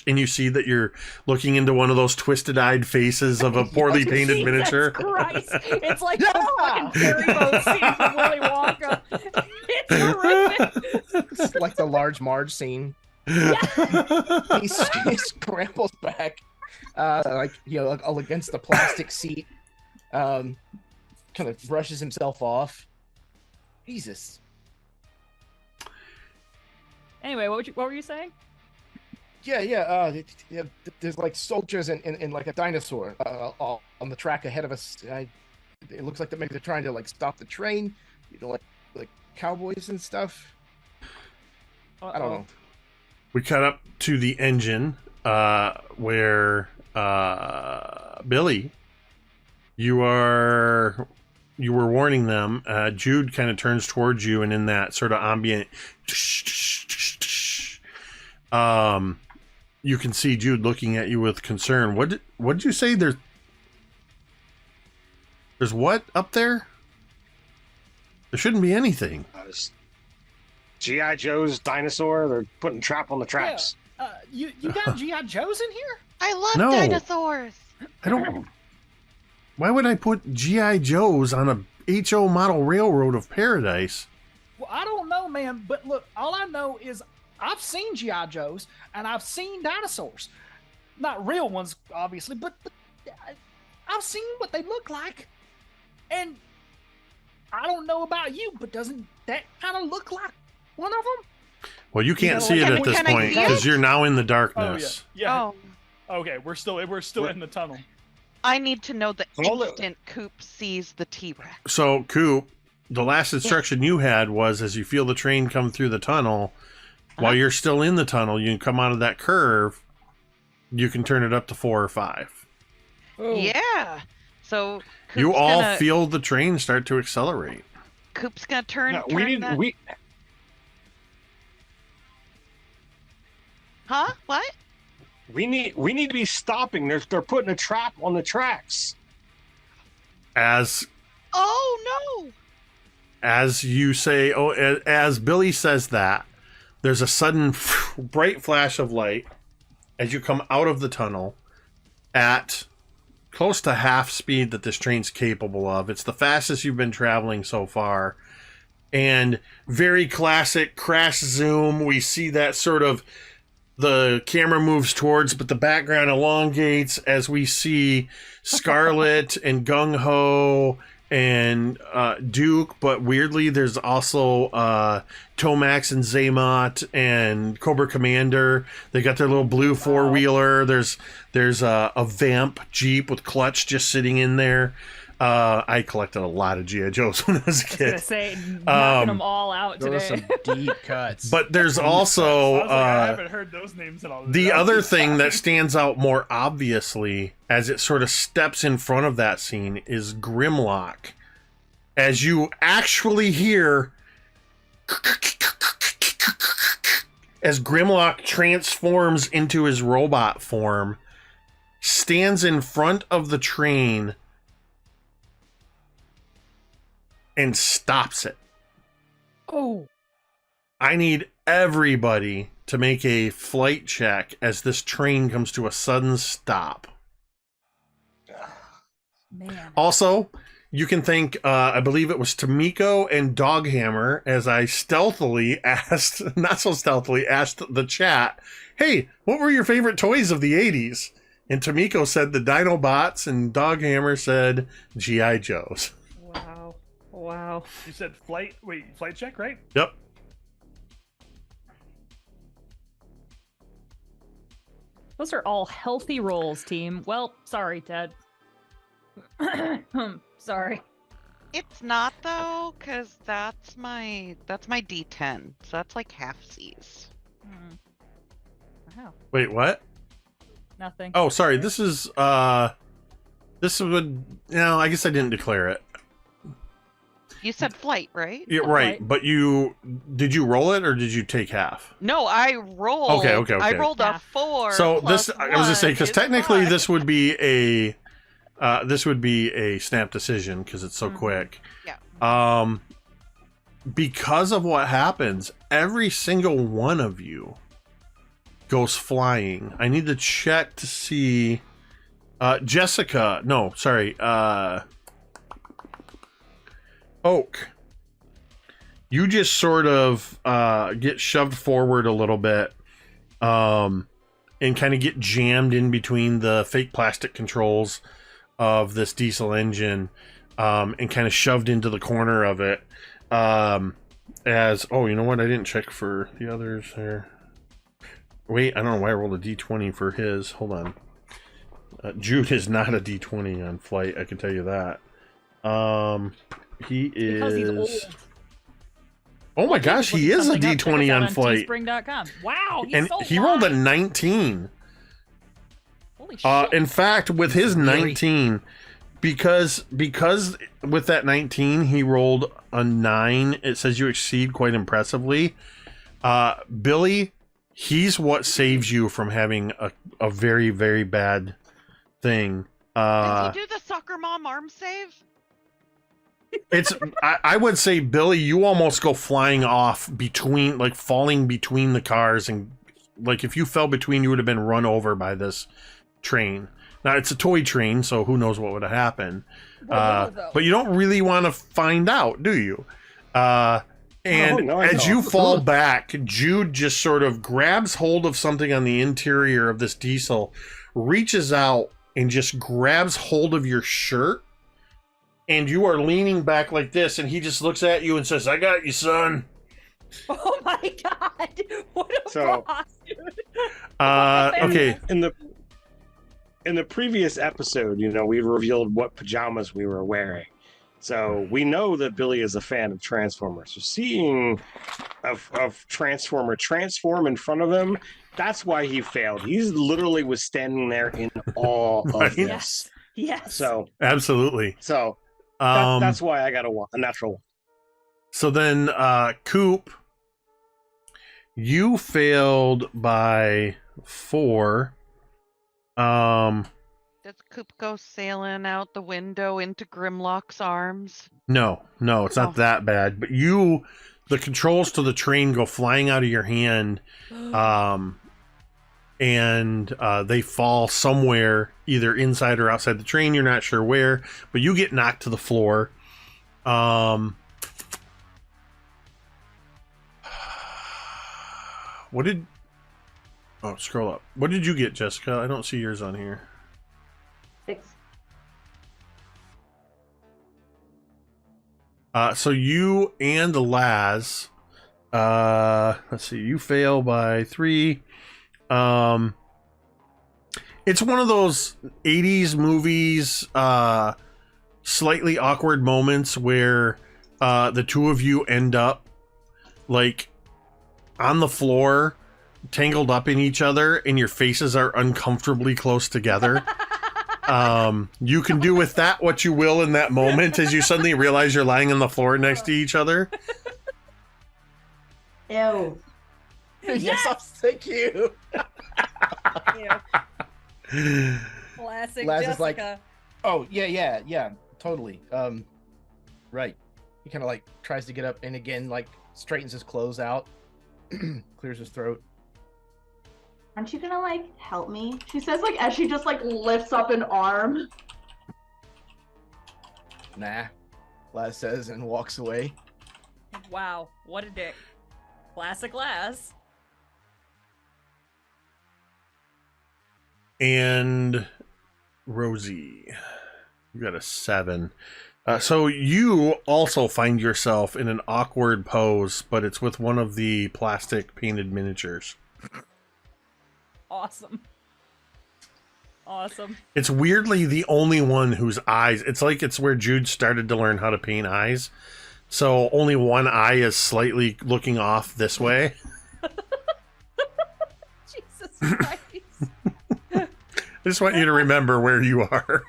and you see that you're looking into one of those twisted-eyed faces of a poorly painted Jesus miniature. Christ. It's like that fucking fairy boat scene from Willy Wonka. It's horrific. It's like the Large Marge scene. He scrambles back, all against the plastic seat. Kind of brushes himself off. Jesus. Anyway, what were you saying? Yeah. There's like soldiers and like a dinosaur on the track ahead of us. It looks like maybe they're trying to like stop the train. Like cowboys and stuff. I don't know. We cut up to the engine, where Billy, you were warning them. Jude kind of turns towards you, and in that sort of ambient, you can see Jude looking at you with concern. What did you say? There's what up there? There shouldn't be anything. G.I. Joe's dinosaur. They're putting trap on the tracks. You got G.I. Joes in here? I love No. dinosaurs. I don't. Why would I put G.I. Joes on a HO model railroad of paradise? Well, I don't know, man. But look, all I know is I've seen G.I. Joes and I've seen dinosaurs. Not real ones, obviously, but I've seen what they look like. And I don't know about you, but doesn't that kind of look like one of them? Well, you can't see it can- at this can I point see it? because you're now in the Oh darkness. yeah. Oh, Okay, we're still in the tunnel. I need to know the Hold it. instant Coop sees the T-Rex. So, Coop, the last instruction you had was as you feel the train come through the tunnel, while you're still in the tunnel, you can come out of that curve, you can turn it up to 4 or 5. Oh. Yeah. So Coop's You all gonna, feel the train start to accelerate. Coop's gonna turn. No, turn that... Huh? What? we need to be stopping. They're putting a trap on the tracks. As Oh no! as you say, as Billy says that, there's a sudden bright flash of light as you come out of the tunnel at close to half speed that this train's capable of. It's the fastest you've been traveling so far. And very classic crash zoom. We see that sort of the camera moves towards, but the background elongates as we see Scarlet and Gung Ho and Duke, but weirdly there's also Tomax and Zaymot and Cobra Commander. They got their little blue four-wheeler. There's a Vamp Jeep with Clutch just sitting in there. I collected a lot of G.I. Joes when I was a kid. I was gonna say, knocking them all out Those today. are some deep cuts. But there's also I haven't heard those names in all this. the other thing that stands out more obviously as it sort of steps in front of that scene is Grimlock. As you actually hear as Grimlock transforms into his robot form, stands in front of the train and stops it. Oh. I need everybody to make a flight check as this train comes to a sudden stop. Man. Also, you can thank, I believe it was Tomiko and Doghammer, as I stealthily asked, not so stealthily, asked the chat, hey, what were your favorite toys of the 80s? And Tomiko said the Dinobots, and Doghammer said G.I. Joes. Wow. Wow. You said flight check, right? Yep. Those are all healthy rolls, team. Well, sorry, Ted. Sorry. It's not though, because that's my D10. So that's like half C's. Wow. Wait, what? Nothing. Oh, sorry. This is, this would, no, I guess I didn't declare it. You said flight, right? Yeah, right. But did you roll it or did you take half? No, I rolled. Okay. I rolled a 4. So plus this, I was gonna say, because 1 is technically 5. this would be a snap decision because it's so quick. Yeah. Because of what happens, every single one of you goes flying. I need to check to see. Jessica, no, sorry. Oak, you just sort of get shoved forward a little bit and kind of get jammed in between the fake plastic controls of this diesel engine and kind of shoved into the corner of it as, oh, you know what? I didn't check for the others there. Wait, I don't know why I rolled a D20 for his. Hold on. Jude is not a D20 on flight, I can tell you that. He is. Because he's old. Oh my gosh, he is a D20 on flight. Teespring.com. Wow, he's And so he rolled a wise. 19. Holy shit. In fact, with his 19, because with that 19, he rolled a 9. It says you exceed quite impressively. Billy, he's what saves you from having a very, very bad thing. Did you do the soccer mom arm save? It's I would say, Billy, you almost go flying off between, like falling between the cars, and like if you fell between, you would have been run over by this train. Now it's a toy train, so who knows what would have happened. But you don't really want to find out, do you? As you fall back, Jude just sort of grabs hold of something on the interior of this diesel, reaches out and just grabs hold of your shirt. And you are leaning back like this, and he just looks at you and says, I got you, son. Oh my god. What a boss, dude. Okay. In the previous episode, we revealed what pajamas we were wearing. So we know that Billy is a fan of Transformers. So seeing a Transformer transform in front of him, that's why he failed. He literally was standing there in awe of this. Yes. So absolutely. So that's why I got a natural one. So then, Coop, you failed by 4. Does Coop go sailing out the window into Grimlock's arms? No, it's not that bad. But the controls to the train go flying out of your hand, and they fall somewhere, either inside or outside the train. You're not sure where, but you get knocked to the floor. What did... Oh, scroll up. What did you get, Jessica? I don't see yours on here. 6. So you and Laz, let's see, you fail by 3. It's one of those 80s movies, slightly awkward moments where the two of you end up like on the floor, tangled up in each other, and your faces are uncomfortably close together. You can do with that what you will in that moment as you suddenly realize you're lying on the floor next to each other. Ew. Yes, thank you. Classic Laz Jessica. is like, oh yeah, totally. Right. He kind of like tries to get up and again like straightens his clothes out, clears his throat. Aren't you gonna like help me? She says like as she just like lifts up an arm. Nah, Laz says and walks away. Wow, what a dick. Classic Laz. And Rosie, you got a 7. So you also find yourself in an awkward pose, but it's with one of the plastic painted miniatures. Awesome. Awesome. It's weirdly the only one whose eyes, it's like it's where Jude started to learn how to paint eyes. So only one eye is slightly looking off this way. Jesus Christ. I just want you to remember where you are.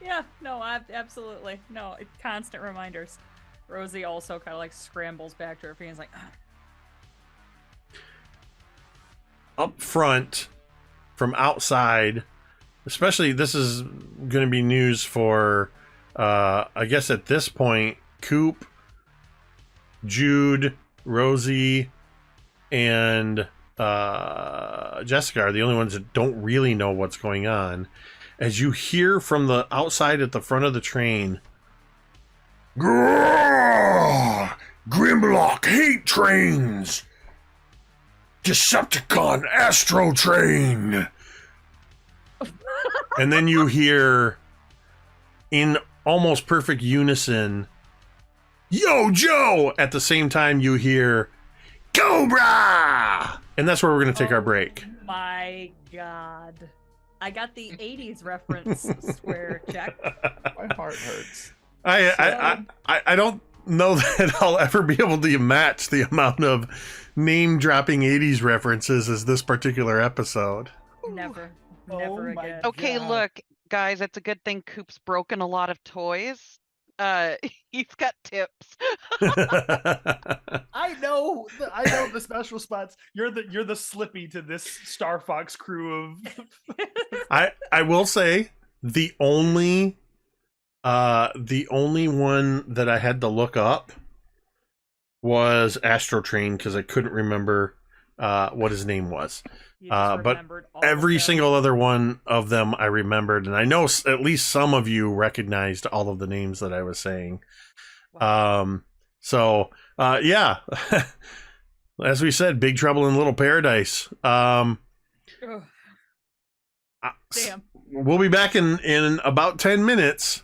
Yeah, no, absolutely. No, it's constant reminders. Rosie also kind of like scrambles back to her feet and is like, Up front, from outside, especially this is going to be news for, I guess at this point, Coop, Jude, Rosie, and Jessica are the only ones that don't really know what's going on. As you hear from the outside at the front of the train, Grrrr! Grimlock hate trains! Decepticon Astro Train! And then you hear, in almost perfect unison, Yo, Joe! At the same time you hear, Cobra! And that's where we're going to take our break. my God. I got the 80s reference square check. My heart hurts. I don't know that I'll ever be able to match the amount of name-dropping 80s references as this particular episode. Never. Oh Never my again. Okay, God. look, guys, it's a good thing Coop's broken a lot of toys. He's got tips. I know the special spots. You're the Slippy to this Star Fox crew of. I will say the only one that I had to look up was Astro Train because I couldn't remember what his name was. You just But remembered all of every them. single other one of them I remembered, and I know at least some of you recognized all of the names that I was saying. Wow. Yeah, as we said, Big Trouble in Little Paradise. Ugh, Uh, damn. We'll be back in about 10 minutes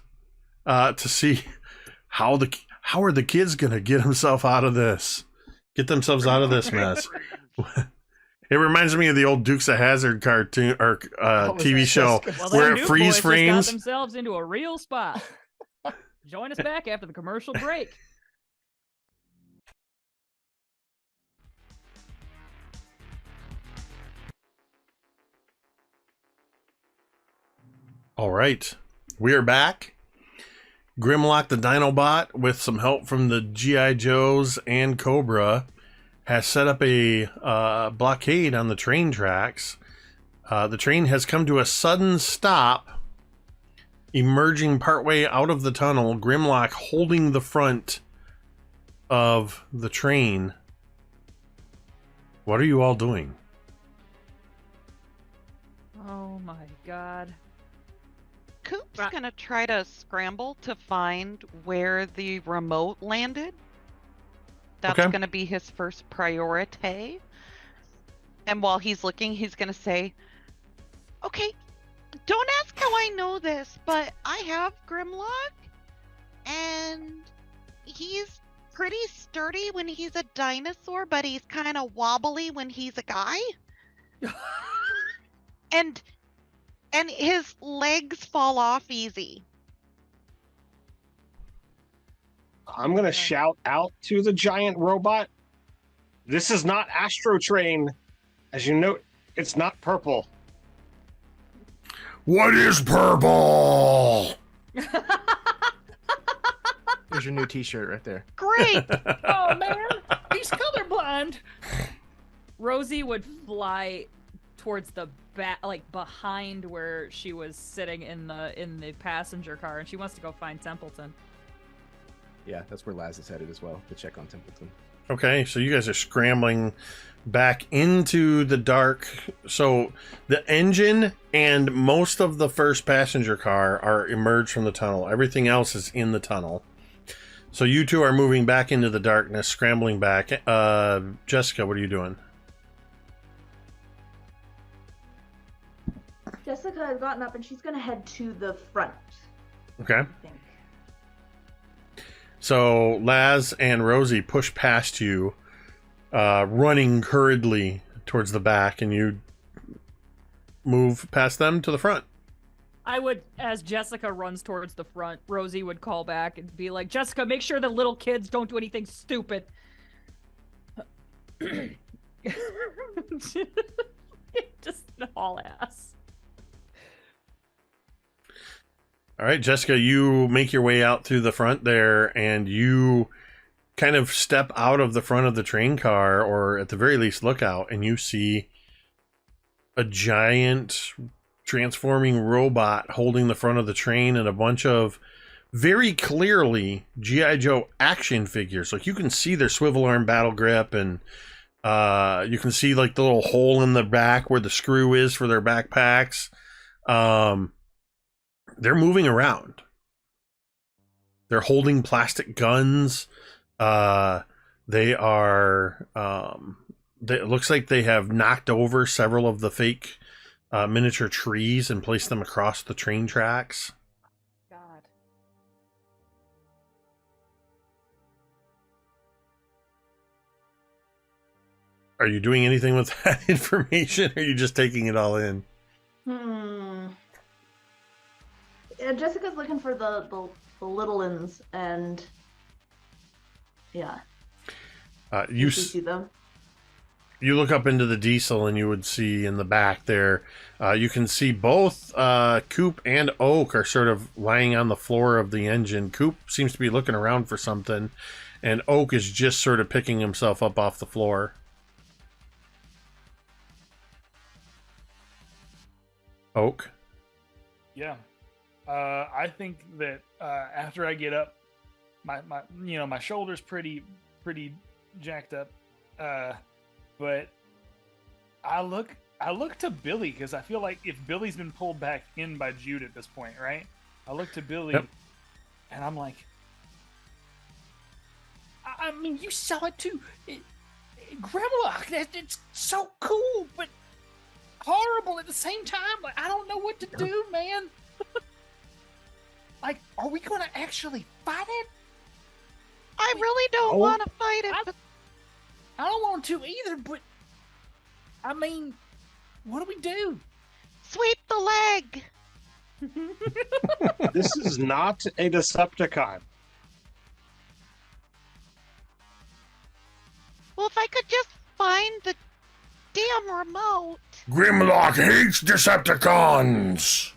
to see how are the kids gonna get themselves out of this, get themselves out of this mess. It reminds me of the old Dukes of Hazzard cartoon or TV show Well, where them it Duke freeze boys just frames. got themselves into a real spot. Join us back after the commercial break. All right, we are back. Grimlock the Dinobot, with some help from the G.I. Joes and Cobra, has set up a blockade on the train tracks. The train has come to a sudden stop, emerging partway out of the tunnel, Grimlock holding the front of the train. What are you all doing? Oh my god. Coop's Right. gonna try to scramble to find where the remote landed. That's Okay. gonna be his first priority. And while he's looking, he's gonna say, "Okay, don't ask how I know this, but I have Grimlock, and he's pretty sturdy when he's a dinosaur, but he's kind of wobbly when he's a guy. and his legs fall off easy." I'm gonna shout out to the giant robot. This is not Astro Train. As you note, it's not purple. What is purple? There's your new T-shirt right there. Great. Oh man, he's colorblind. Rosie would fly towards the back, like behind where she was sitting in the passenger car, and she wants to go find Templeton. Yeah, that's where Laz is headed as well, to check on Templeton. Okay, so you guys are scrambling back into the dark. So the engine and most of the first passenger car are emerged from the tunnel. Everything else is in the tunnel. So you two are moving back into the darkness, scrambling back. Jessica, what are you doing? Jessica has gotten up and she's gonna head to the front. Okay. I think. So Laz and Rosie push past you, running hurriedly towards the back, and you move past them to the front. I would, as Jessica runs towards the front, Rosie would call back and be like, "Jessica, make sure the little kids don't do anything stupid." Just all ass. All right, Jessica, you make your way out through the front there, and you kind of step out of the front of the train car, or at the very least look out, and you see a giant transforming robot holding the front of the train and a bunch of very clearly G.I. Joe action figures. Like, you can see their swivel arm battle grip, and you can see like the little hole in the back where the screw is for their backpacks. They're moving around. They're holding plastic guns. They are. It looks like they have knocked over several of the fake miniature trees and placed them across the train tracks. God. Are you doing anything with that information, or are you just taking it all in? Yeah, Jessica's looking for the little ones, and yeah. You see them. You look up into the diesel, and you would see in the back there, you can see both Coop and Oak are sort of lying on the floor of the engine. Coop seems to be looking around for something, and Oak is just sort of picking himself up off the floor. Oak? Yeah. I think that after I get up, my shoulder's pretty jacked up. But I look to Billy, because I feel like if Billy's been pulled back in by Jude at this point, right? I look to Billy, Yep. and I'm like, I mean, you saw it too. Grimlock, it's so cool, but horrible at the same time. Like, I don't know what to do, man. Like, are we gonna actually fight it? I really don't want to fight it, but I don't want to either, but I mean, what do we do? sweep the leg. This is not a Decepticon. Well, if I could just find the damn remote. Grimlock hates Decepticons!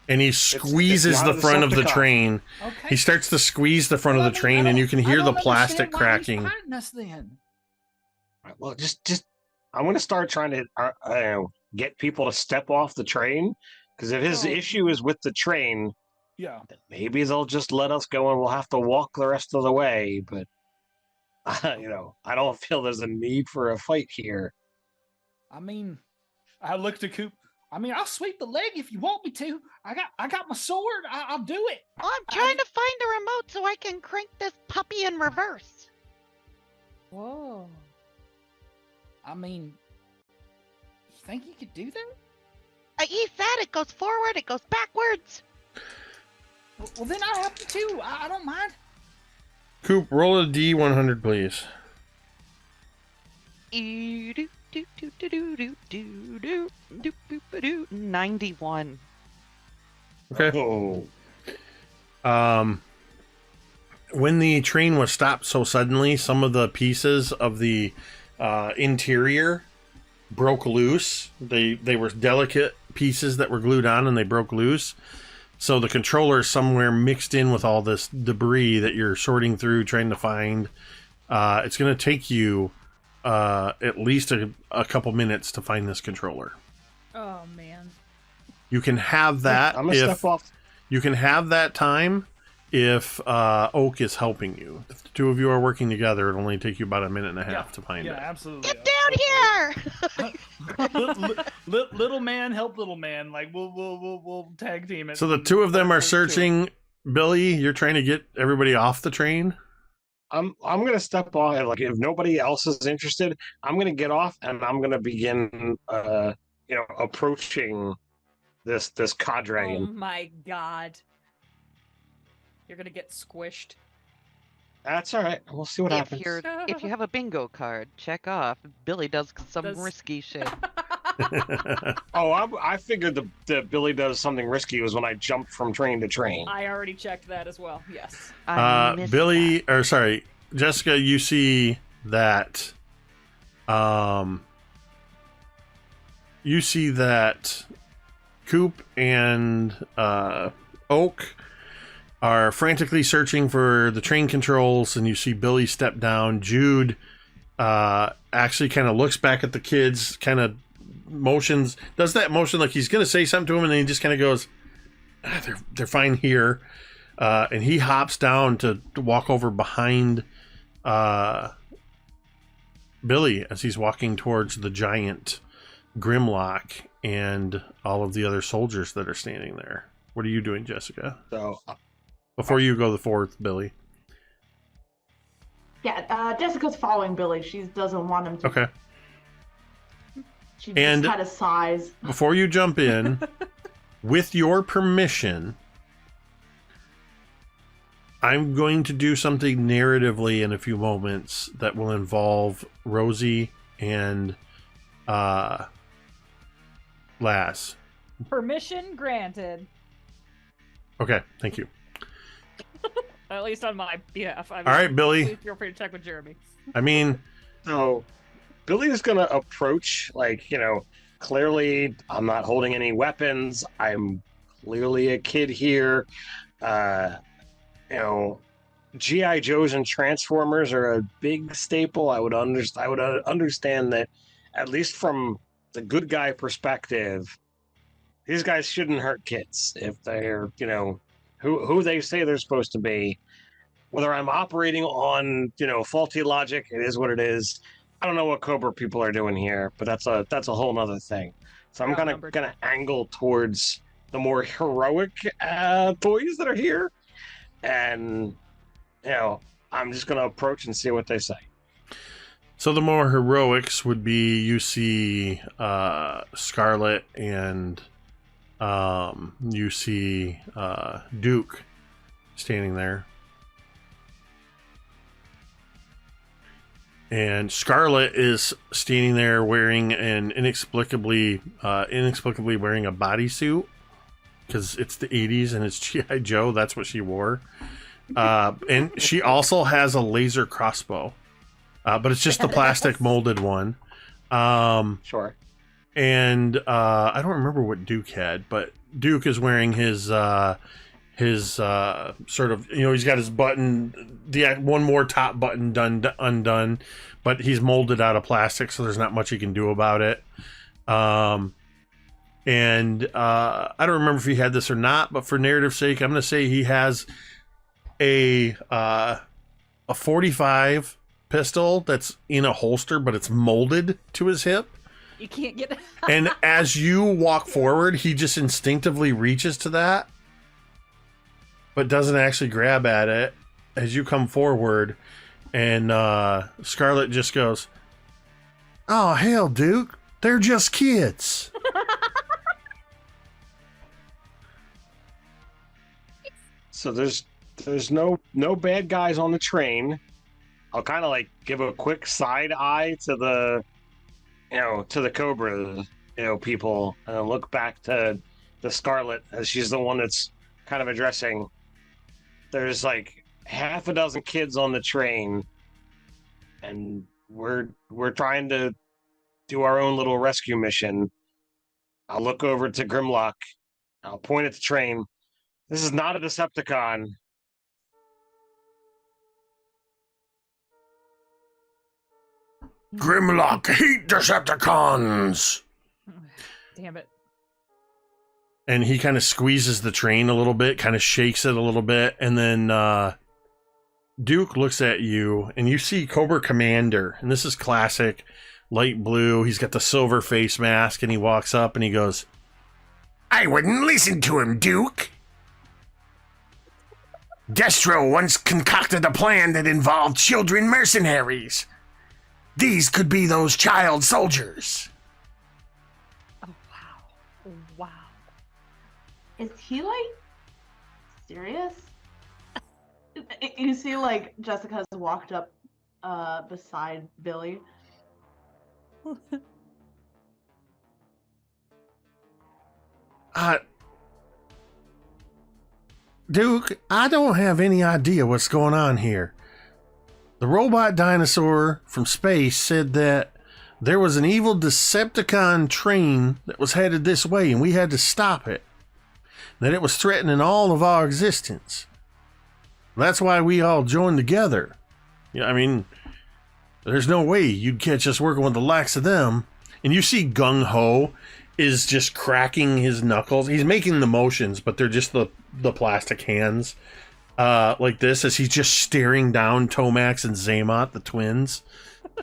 And he squeezes not the a front of the Decepticon. train. Okay. He starts to squeeze the front of the train, and you can hear the plastic cracking. Why he's fighting us then? Right, well, just I'm going to start trying to get people to step off the train, because if his issue is with the train, Yeah. then maybe they'll just let us go and we'll have to walk the rest of the way. But I don't feel there's a need for a fight here. I mean, I look to Coop. I mean, I'll sweep the leg if you want me to. I got my sword. I'll do it. I'm trying to find a remote so I can crank this puppy in reverse. Whoa. I mean, you think you could do that? He said it goes forward, it goes backwards. Well, then I'll help you too. I don't mind. Coop, roll a D100, please. 91. Okay. Oh, When the train was stopped so suddenly, some of the pieces of the interior broke loose. They were delicate pieces that were glued on, and they broke loose. So the controller is somewhere mixed in with all this debris that you're sorting through, trying to find. It's going to take you at least a couple minutes to find this controller. Oh man. You can have that. I'm gonna step off. You can have that time if Oak is helping you. If the two of you are working together, it'll only take you about a minute and a half to find Yeah, it. absolutely. Get down here! Little man, help little man. Like we'll tag team it. So the two of them are searching. Billy, you're trying to get everybody off the train. I'm gonna step off, and like if nobody else is interested, I'm gonna get off and I'm gonna begin approaching this cadre. Oh my god. You're gonna get squished. That's all right. We'll see what happens. If you have a bingo card, check off. Billy does some risky shit. Oh, I figured the Billy does something risky was when I jumped from train to train. I already checked that as well. Yes. Billy, or sorry, Jessica, you see that. You see that Coop and Oak are frantically searching for the train controls, and you see Billy step down. Jude actually kind of looks back at the kids, kind of motions, does that motion like he's going to say something to him, and then he just kind of goes, they're fine here. And he hops down to walk over behind Billy as he's walking towards the giant Grimlock and all of the other soldiers that are standing there. What are you doing, Jessica? So Before you go the fourth, Billy. Yeah, Jessica's following Billy. She doesn't want him to. Okay. She And- just kind of sighs. Before you jump in, with your permission, I'm going to do something narratively in a few moments that will involve Rosie and Lass. Permission granted. Okay, thank you. At least on my behalf. All right, Billy. Please feel free to check with Jeremy. I mean, So Billy's gonna approach, clearly I'm not holding any weapons. I'm clearly a kid here. G.I. Joes and Transformers are a big staple. I would understand that, at least from the good guy perspective, these guys shouldn't hurt kids if they're, who they say they're supposed to be. Whether I'm operating on, faulty logic, it is what it is. I don't know what Cobra people are doing here, but that's a whole nother thing. So I'm gonna angle towards the more heroic toys that are here, and I'm just gonna approach and see what they say. so the more heroics would be, you see Scarlet and you see Duke standing there. And Scarlet is standing there wearing an inexplicably wearing a bodysuit, because it's the 80s and it's G.I. Joe. That's what she wore. And she also has a laser crossbow, but it's just the plastic molded one. Sure. And I don't remember what Duke had, but Duke is wearing his sort of, he's got his button, the one more top button undone, but he's molded out of plastic, so there's not much he can do about it. And I don't remember if he had this or not, but for narrative's sake, I'm going to say he has a 45 pistol that's in a holster, but it's molded to his hip. You can't get. And as you walk forward, he just instinctively reaches to that, but doesn't actually grab at it as you come forward. And Scarlet just goes, "Oh, hell, Duke. They're just kids." So there's no bad guys on the train. I'll kind of like give a quick side eye to the Cobra, people, and then look back to the Scarlet as she's the one that's kind of addressing. There's like half a dozen kids on the train, and we're trying to do our own little rescue mission. I'll look over to Grimlock. I'll point at the train. This is not a Decepticon. Grimlock hate Decepticons. Damn it. And he kind of squeezes the train a little bit, kind of shakes it a little bit, and then Duke looks at you, and you see Cobra Commander, and this is classic, light blue. He's got the silver face mask, and he walks up and he goes, "I wouldn't listen to him, Duke. Destro once concocted a plan that involved children mercenaries. These could be those child soldiers." Oh, wow. Oh, wow. Is he like serious? You see, like Jessica's walked up beside Billy. Duke, I don't have any idea what's going on here. The robot dinosaur from space said that there was an evil Decepticon train that was headed this way and we had to stop it. That it was threatening all of our existence. That's why we all joined together. Yeah, I mean, there's no way you'd catch us working with the likes of them. And you see Gung Ho is just cracking his knuckles. He's making the motions, but they're just the plastic hands. Like this, as he's just staring down Tomax and Zaymot, the twins,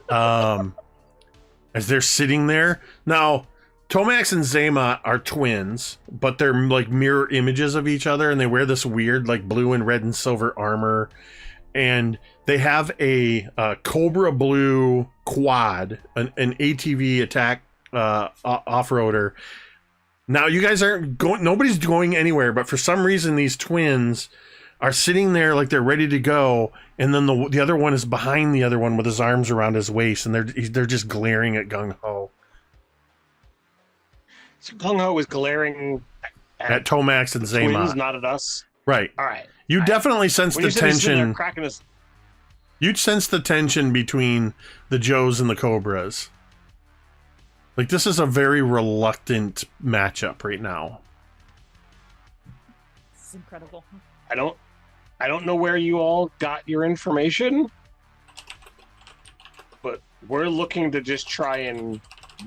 as they're sitting there. Now, Tomax and Zaymot are twins, but they're like mirror images of each other, and they wear this weird like blue and red and silver armor, and they have a Cobra Blue quad, an ATV attack off-roader. Now, you guys aren't going, nobody's going anywhere, but for some reason these twins are sitting there like they're ready to go, and then the other one is behind the other one with his arms around his waist, and they're just glaring at Gung Ho. So Gung Ho is glaring at Tomax and Zaymot. Twins, not at us. Right. All right. You definitely sense the tension. His... You'd sense the tension between the Joes and the Cobras. Like, this is a very reluctant matchup right now. This is incredible. I don't know where you all got your information, but we're looking to just try and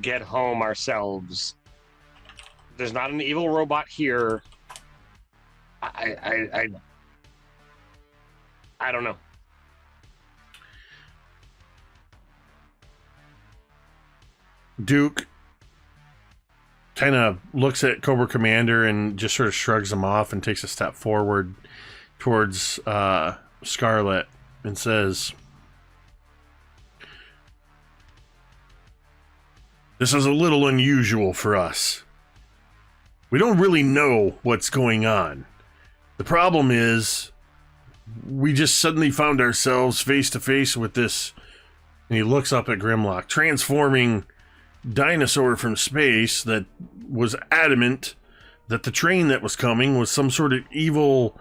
get home ourselves. There's not an evil robot here. I don't know. Duke kind of looks at Cobra Commander and just sort of shrugs him off and takes a step forward towards Scarlet and says, "This is a little unusual for us. We don't really know what's going on. The problem is we just suddenly found ourselves face to face with this," and he looks up at Grimlock, "transforming dinosaur from space that was adamant that the train that was coming was some sort of evil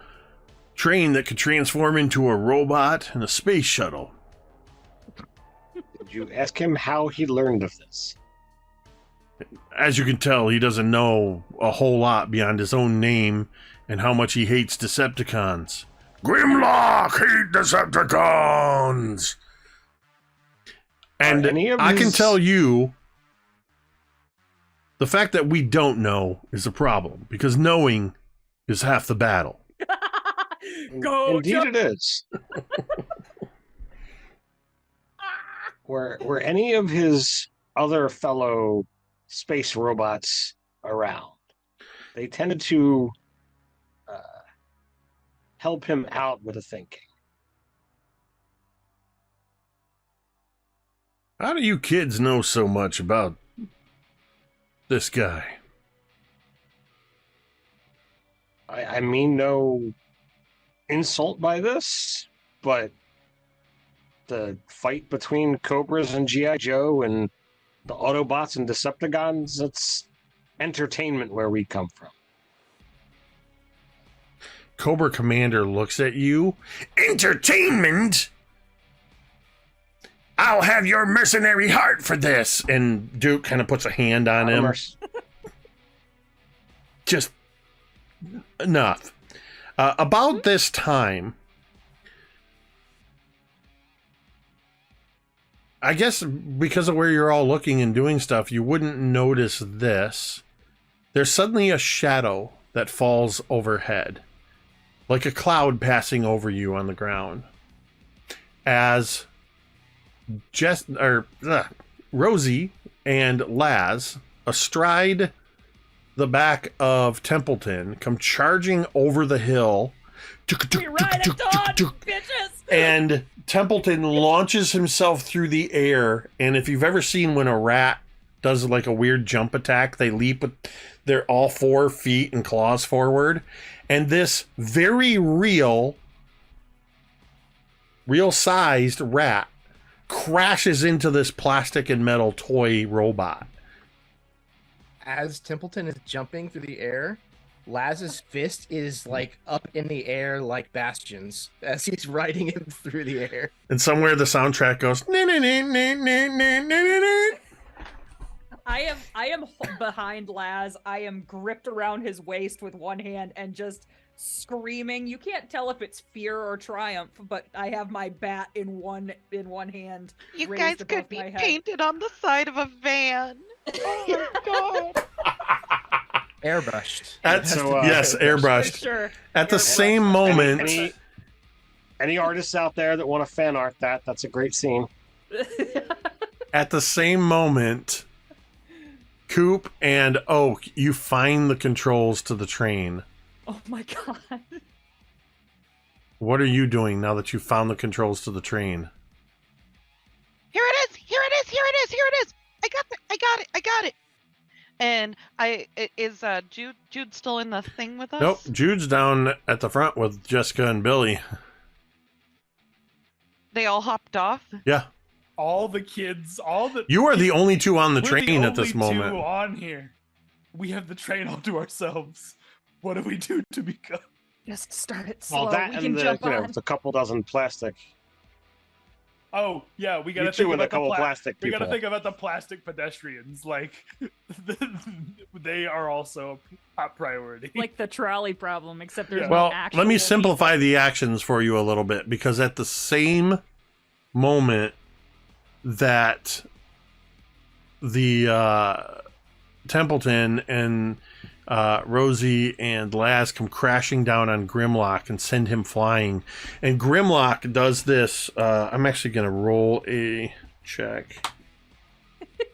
train that could transform into a robot and a space shuttle." Did you ask him how he learned of this? As you can tell, he doesn't know a whole lot beyond his own name and how much he hates Decepticons. Grimlock hate Decepticons! And I can tell you, the fact that we don't know is a problem, because knowing is half the battle. Go, Indeed it is. Were any of his other fellow space robots around. They tended to help him out with the thinking. How do you kids know so much about this guy? I mean no insult by this, but the fight between Cobras and G.I. Joe and the Autobots and Decepticons, it's entertainment where we come from. Cobra Commander looks at you. Entertainment? I'll have your mercenary heart for this. And Duke kind of puts a hand on him. Just enough. About this time, I guess because of where you're all looking and doing stuff, you wouldn't notice this. There's suddenly a shadow that falls overhead, like a cloud passing over you on the ground. As Rosie and Laz, astride the back of Templeton, come charging over the hill. We ride at dawn, bitches! And Templeton launches himself through the air. And if you've ever seen when a rat does like a weird jump attack, they leap with their all 4 feet and claws forward. And this very real-sized rat crashes into this plastic and metal toy robot. As Templeton is jumping through the air, Laz's fist is like up in the air like bastions as he's riding him through the air. And somewhere the soundtrack goes. I am behind Laz. I am gripped around his waist with one hand and just screaming. You can't tell if it's fear or triumph, but I have my bat in one hand. You raised guys above could be my head. painted on the side of a van. Oh my god. Airbrushed. Yes, airbrushed. Sure. At the same moment, Any artists out there that want to fan art that's a great scene. at the same moment, Coop and Oak, you find the controls to the train. Oh my god. What are you doing now that you found the controls to the train? Here it is! Here it is! Here it is! Here it is! I got it! And is Jude still in the thing with us? Nope, Jude's down at the front with Jessica and Billy. They all hopped off? Yeah. All the kids, You are the only two on the we're train the at this only moment. two on here. We have the train all to ourselves. What do we do to become? Just start it slow. Well, that we and can jump on. the couple dozen plastic. Oh yeah, we gotta You think two and a about couple the plastic we gotta people. think about the plastic pedestrians. Like they are also a top priority. Like the trolley problem, except there's Yeah. no Well, actual let me simplify the actions for you a little bit, because at the same moment that the Templeton and Rosie and Laz come crashing down on Grimlock and send him flying. And Grimlock does this. I'm actually going to roll a check.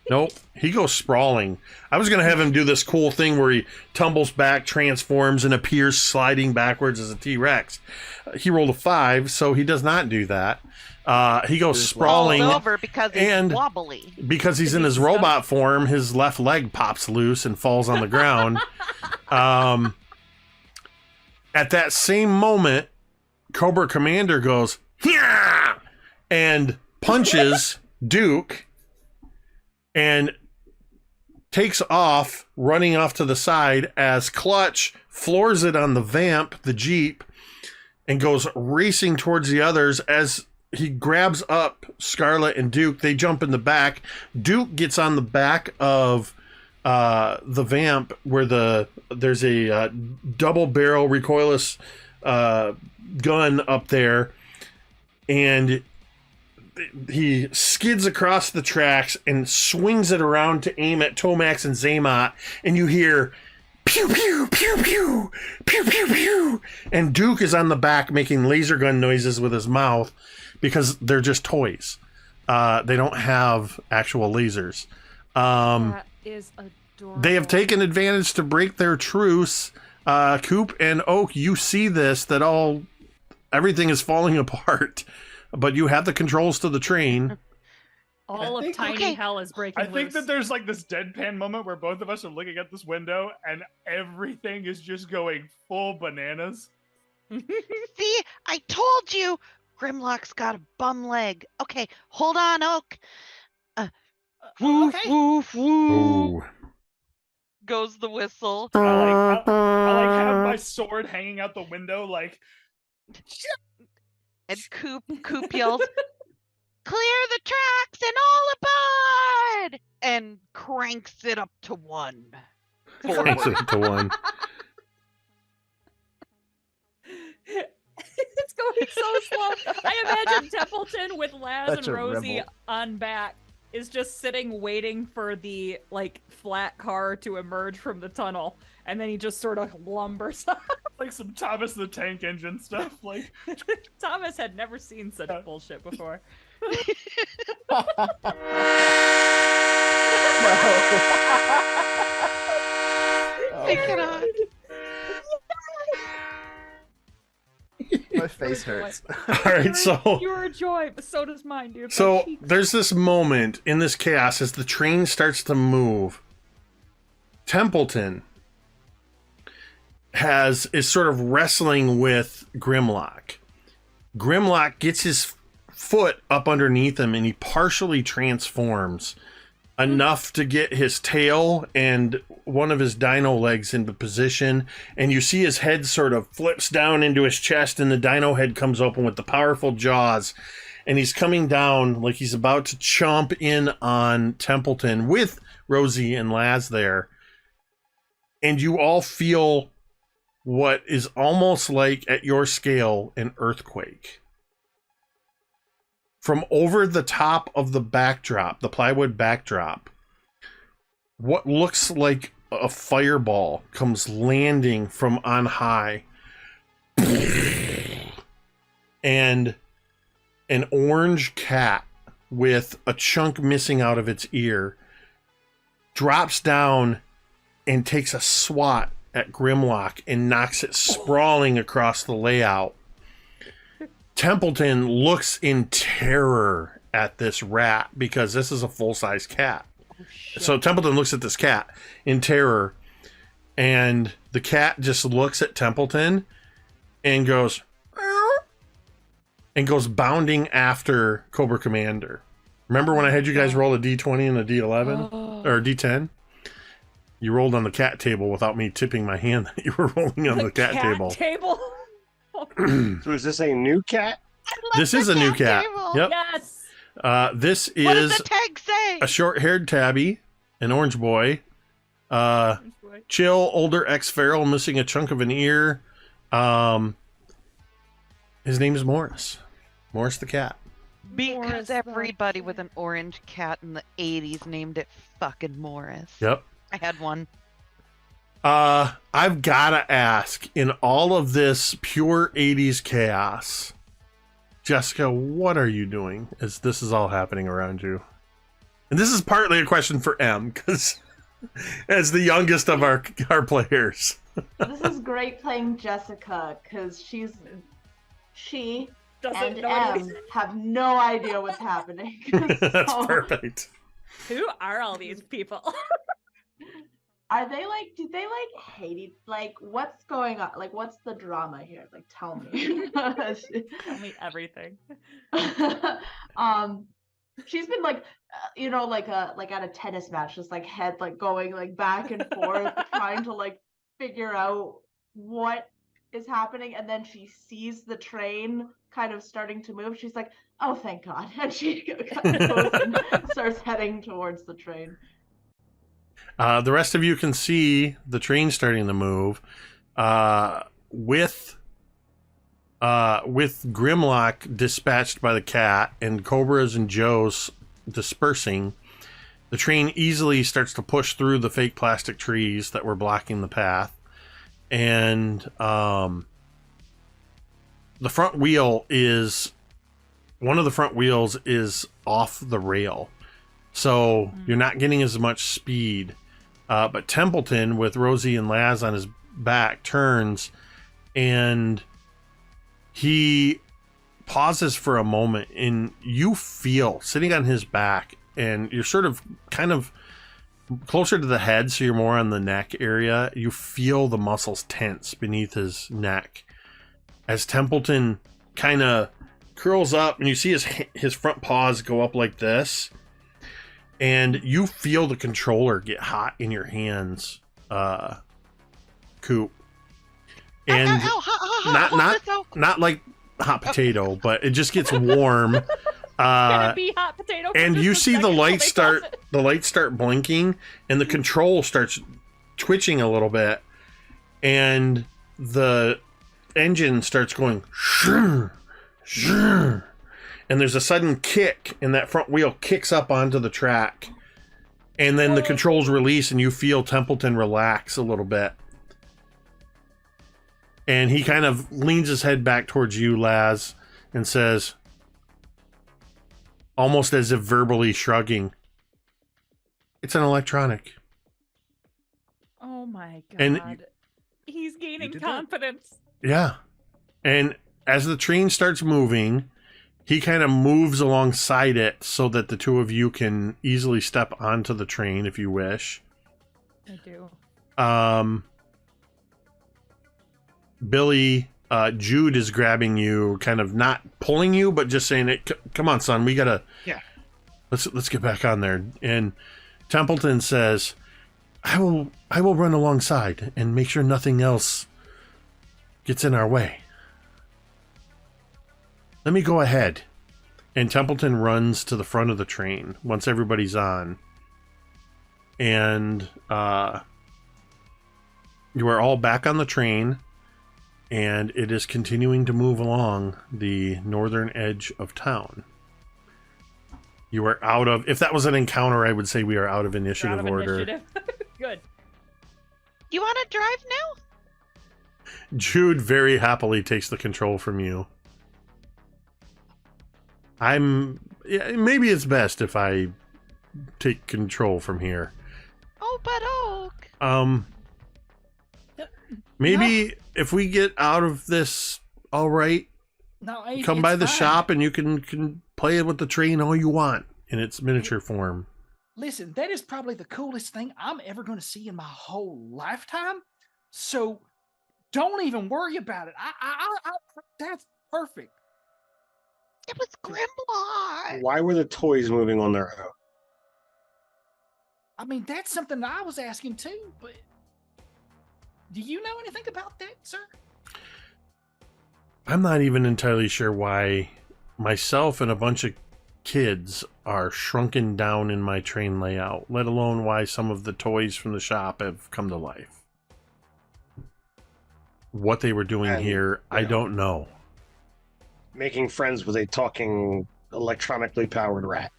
Nope. He goes sprawling. I was going to have him do this cool thing where he tumbles back, transforms, and appears sliding backwards as a T-Rex. He rolled a 5, so he does not do that. He goes sprawling. Falls over because he's and wobbly. because he's in his robot form, his left leg pops loose and falls on the ground. At that same moment, Cobra Commander goes, "Yeah!" and punches Duke and takes off, running off to the side as Clutch floors it on the Vamp, the Jeep, and goes racing towards the others. As he grabs up Scarlet and Duke, they jump in the back. Duke gets on the back of the Vamp, where there's a double barrel recoilless gun up there, and he skids across the tracks and swings it around to aim at Tomax and Zaymot, and you hear pew pew pew pew pew pew pew, and Duke is on the back making laser gun noises with his mouth because they're just toys. They don't have actual lasers. is adorable. They have taken advantage to break their truce. Coop and Oak, you see this, that everything is falling apart, but you have the controls to the train. All of tiny hell is breaking I think loose. that there's like this deadpan moment where both of us are looking at this window and everything is just going full bananas. See, I told you, Grimlock's got a bum leg. Okay, hold on, Oak. Woof, okay. woof, woof. Ooh. Goes the whistle. I have my sword hanging out the window, like. And Coop yells, "Clear the tracks and all aboard!" And cranks it up to 1. Cranks it to 1. It's going so slow. I imagine Templeton with Laz Such and a Rosie rebel. on back is just sitting waiting for the flat car to emerge from the tunnel, and then he just sort of lumbers up. Like some Thomas the Tank Engine stuff. Like Thomas had never seen such bullshit before. I cannot. My face hurts. All right, so You're a joy, but so does mine, dude. so there's this moment in this chaos as the train starts to move. Templeton is sort of wrestling with Grimlock. Grimlock gets his foot up underneath him and he partially transforms enough to get his tail and one of his dino legs into position, and you see his head sort of flips down into his chest and the dino head comes open with the powerful jaws, and he's coming down like he's about to chomp in on Templeton with Rosie and Laz there, and you all feel what is almost like, at your scale, an earthquake. From over the top of the backdrop, the plywood backdrop, what looks like a fireball comes landing from on high. And an orange cat with a chunk missing out of its ear drops down and takes a swat at Grimlock and knocks it sprawling across the layout. Templeton looks in terror at this rat because this is a full-size cat. So Templeton looks at this cat in terror, and the cat just looks at Templeton and goes bounding after Cobra Commander. Remember when I had you guys roll a D20 and a D11 or a D10? You rolled on the cat table without me tipping my hand that you were rolling on the cat table. So is this a new cat? This is a new cat. Yep. Yes. This What does is the tag say? a short-haired tabby, an orange boy, chill, older ex-feral, missing a chunk of an ear. His name is Morris. Morris the cat. Because everybody with an orange cat in the 80s named it fucking Morris. Yep. I had one. I've gotta ask, in all of this pure 80s chaos, Jessica, what are you doing as this is all happening around you? And this is partly a question for M, because as the youngest of our players. This is great playing Jessica, because she Doesn't and know M anything. have no idea what's happening. That's So, perfect. Who are all these people? are they like? Do they like hate each? Like, what's going on? Like, what's the drama here? Like, tell me. Tell me everything. She's been like, like at a tennis match, just like head like going like back and forth, trying to like figure out what is happening, and then she sees the train kind of starting to move. She's like, "Oh, thank God!" And she kind of goes and starts heading towards the train. The rest of you can see the train starting to move. With Grimlock dispatched by the cat and Cobras and Joes dispersing, the train easily starts to push through the fake plastic trees that were blocking the path. And one of the front wheels is off the rail. So you're not getting as much speed. But Templeton, with Rosie and Laz on his back, turns and he pauses for a moment, and you feel sitting on his back, and you're sort of kind of closer to the head, so you're more on the neck area. You feel the muscles tense beneath his neck as Templeton kind of curls up, and you see his front paws go up like this, and you feel the controller get hot in your hands, Coop. And not like hot potato, but it just gets warm. Can it be hot potato? And you see the lights start blinking, and the control starts twitching a little bit, and the engine starts going shoo, shoo, and there's a sudden kick, and that front wheel kicks up onto the track, and then the controls release, and you feel Templeton relax a little bit. And he kind of leans his head back towards you, Laz, and says, almost as if verbally shrugging, "It's an electronic." Oh my god. And he's gaining confidence. Yeah. And as the train starts moving, he kind of moves alongside it so that the two of you can easily step onto the train if you wish. I do. Billy, Jude is grabbing you, kind of not pulling you, but just saying, "Come on, son, we gotta, let's get back on there." And Templeton says, I will run alongside and make sure nothing else gets in our way. Let me go ahead." And Templeton runs to the front of the train once everybody's on. And you are all back on the train, and it is continuing to move along the northern edge of town. You are out of, if that was an encounter, I would say we are out of initiative order. Good. You want to drive now? Jude very happily takes the control from you. Maybe it's best if I take control from here. Oh, but Oak. Maybe if we get out of this, all right. No, come by the shop and you can play with the train all you want in its miniature form. Listen, that is probably the coolest thing I'm ever going to see in my whole lifetime. So don't even worry about it. That's perfect. It was Grimlock. Why were the toys moving on their own? I mean, that's something that I was asking too, but do you know anything about that, sir? I'm not even entirely sure why myself and a bunch of kids are shrunken down in my train layout, let alone why some of the toys from the shop have come to life. What they were doing here, I don't know. Making friends with a talking, electronically powered rat.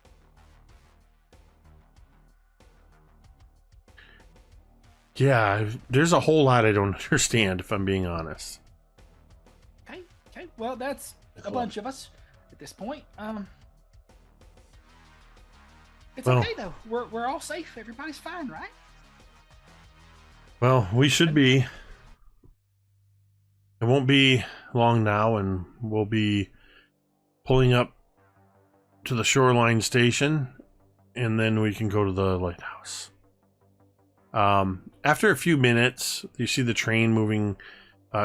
Yeah, there's a whole lot I don't understand, if I'm being honest. Okay. Well, that's a bunch of us at this point. It's okay though. We're all safe. Everybody's fine, right? Well, we should be. It won't be long now, and we'll be pulling up to the shoreline station, and then we can go to the lighthouse. After a few minutes, you see the train moving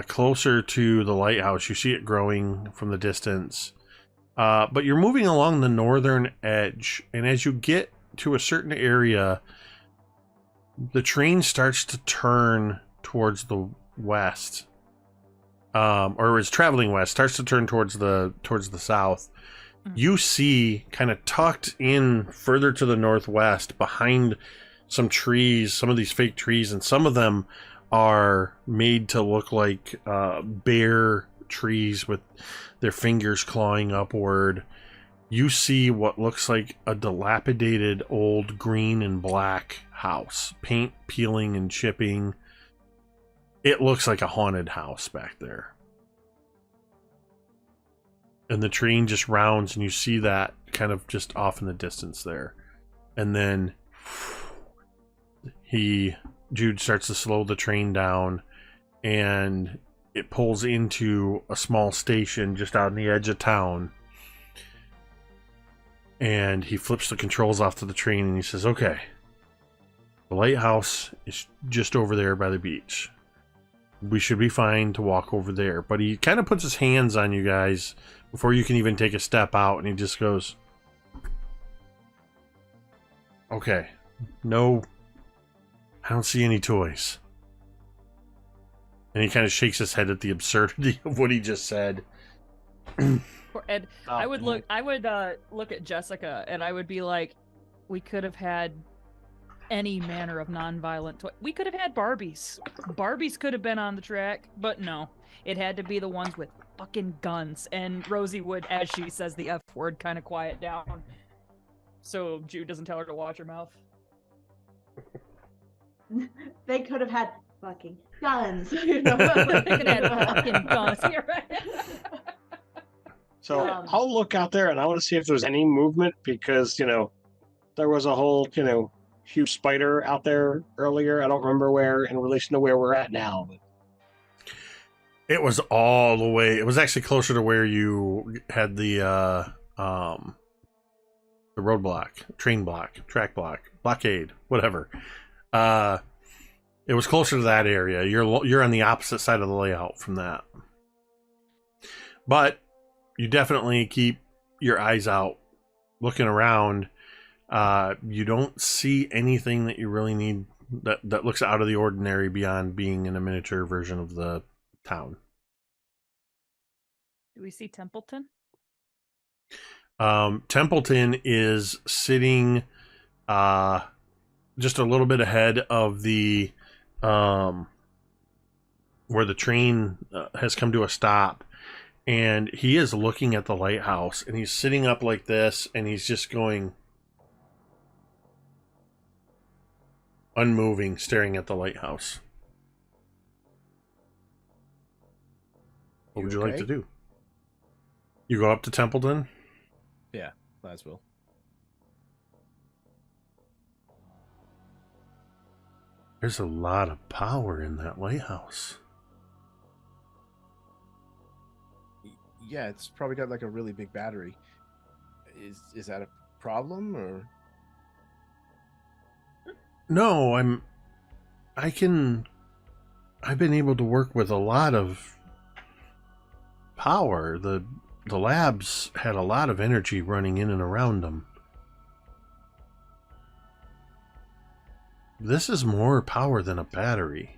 closer to the lighthouse. You see it growing from the distance. But you're moving along the northern edge, and as you get to a certain area, the train starts to turn towards the west. Or is traveling west, starts to turn towards the south. You see, kind of tucked in further to the northwest, behind some trees, some of these fake trees, and some of them are made to look like bare trees with their fingers clawing upward. You see what looks like a dilapidated old green and black house, paint peeling and chipping. It looks like a haunted house back there. And the train just rounds, and you see that kind of just off in the distance there. and then Jude starts to slow the train down, and it pulls into a small station just out on the edge of town. And he flips the controls off to the train and he says, okay, the lighthouse is just over there by the beach. We should be fine to walk over there. But he kind of puts his hands on you guys before you can even take a step out, and he just goes, okay, no, I don't see any toys. And he kind of shakes his head at the absurdity of what he just said. And I would look at Jessica and I would be like, we could have had any manner of non-violent toy. We could have had Barbies. Barbies could have been on the track, but no. It had to be the ones with fucking guns. And Rosie would, as she says the F word, kind of quiet down. So Jude doesn't tell her to watch her mouth. They could have had fucking guns. You know? They could have had fucking guns. You're right. So I'll look out there and I want to see if there's any movement because, there was a whole, huge spider out there earlier. I don't remember where in relation to where we're at now. But... It was all the way. It was actually closer to where you had the roadblock, train block, track block, blockade, whatever. It was closer to that area. You're on the opposite side of the layout from that. But you definitely keep your eyes out, looking around. You don't see anything that you really need that looks out of the ordinary beyond being in a miniature version of the town. Do we see Templeton? Templeton is sitting just a little bit ahead of the where the train has come to a stop. And he is looking at the lighthouse, and he's sitting up like this, and he's just going unmoving, staring at the lighthouse. What would you like to do? You go up to Templeton? Yeah, Laswell. There's a lot of power in that lighthouse. Yeah, it's probably got like a really big battery. Is that a problem or? No, I've been able to work with a lot of power. The labs had a lot of energy running in and around them. This is more power than a battery.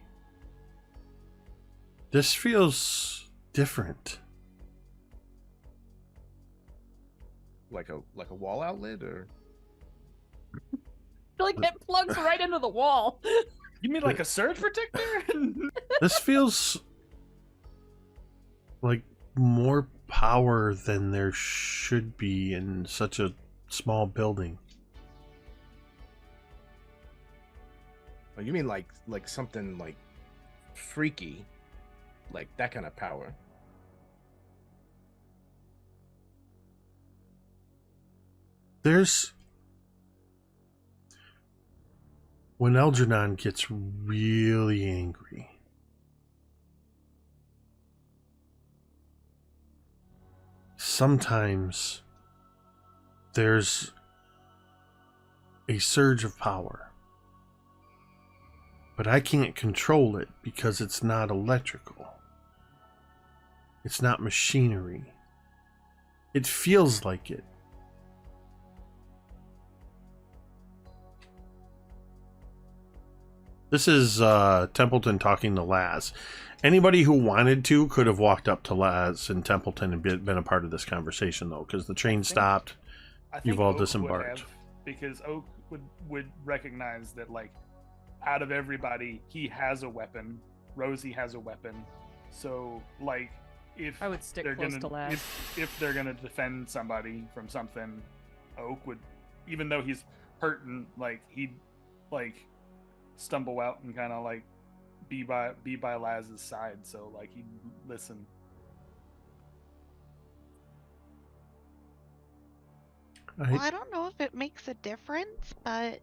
This feels different. Like a wall outlet or? Like it plugs right into the wall. You mean like a surge protector? This feels like more power than there should be in such a small building. Oh, you mean like something like freaky, like that kind of power? When Algernon gets really angry, sometimes there's a surge of power. But I can't control it because it's not electrical. It's not machinery. It feels like it. This is Templeton talking to Laz. Anybody who wanted to could have walked up to Laz and Templeton and been a part of this conversation, though, because the train stopped. You've all Oak disembarked. would have, because Oak would recognize that, like, out of everybody, he has a weapon. Rosie has a weapon. So, like, if I would stick they're close gonna, to Laz. if they're gonna defend somebody from something, Oak would, even though he's hurting, like, he'd like stumble out and kind of like be by Laz's side, so like he'd listen. Well, I don't know if it makes a difference, but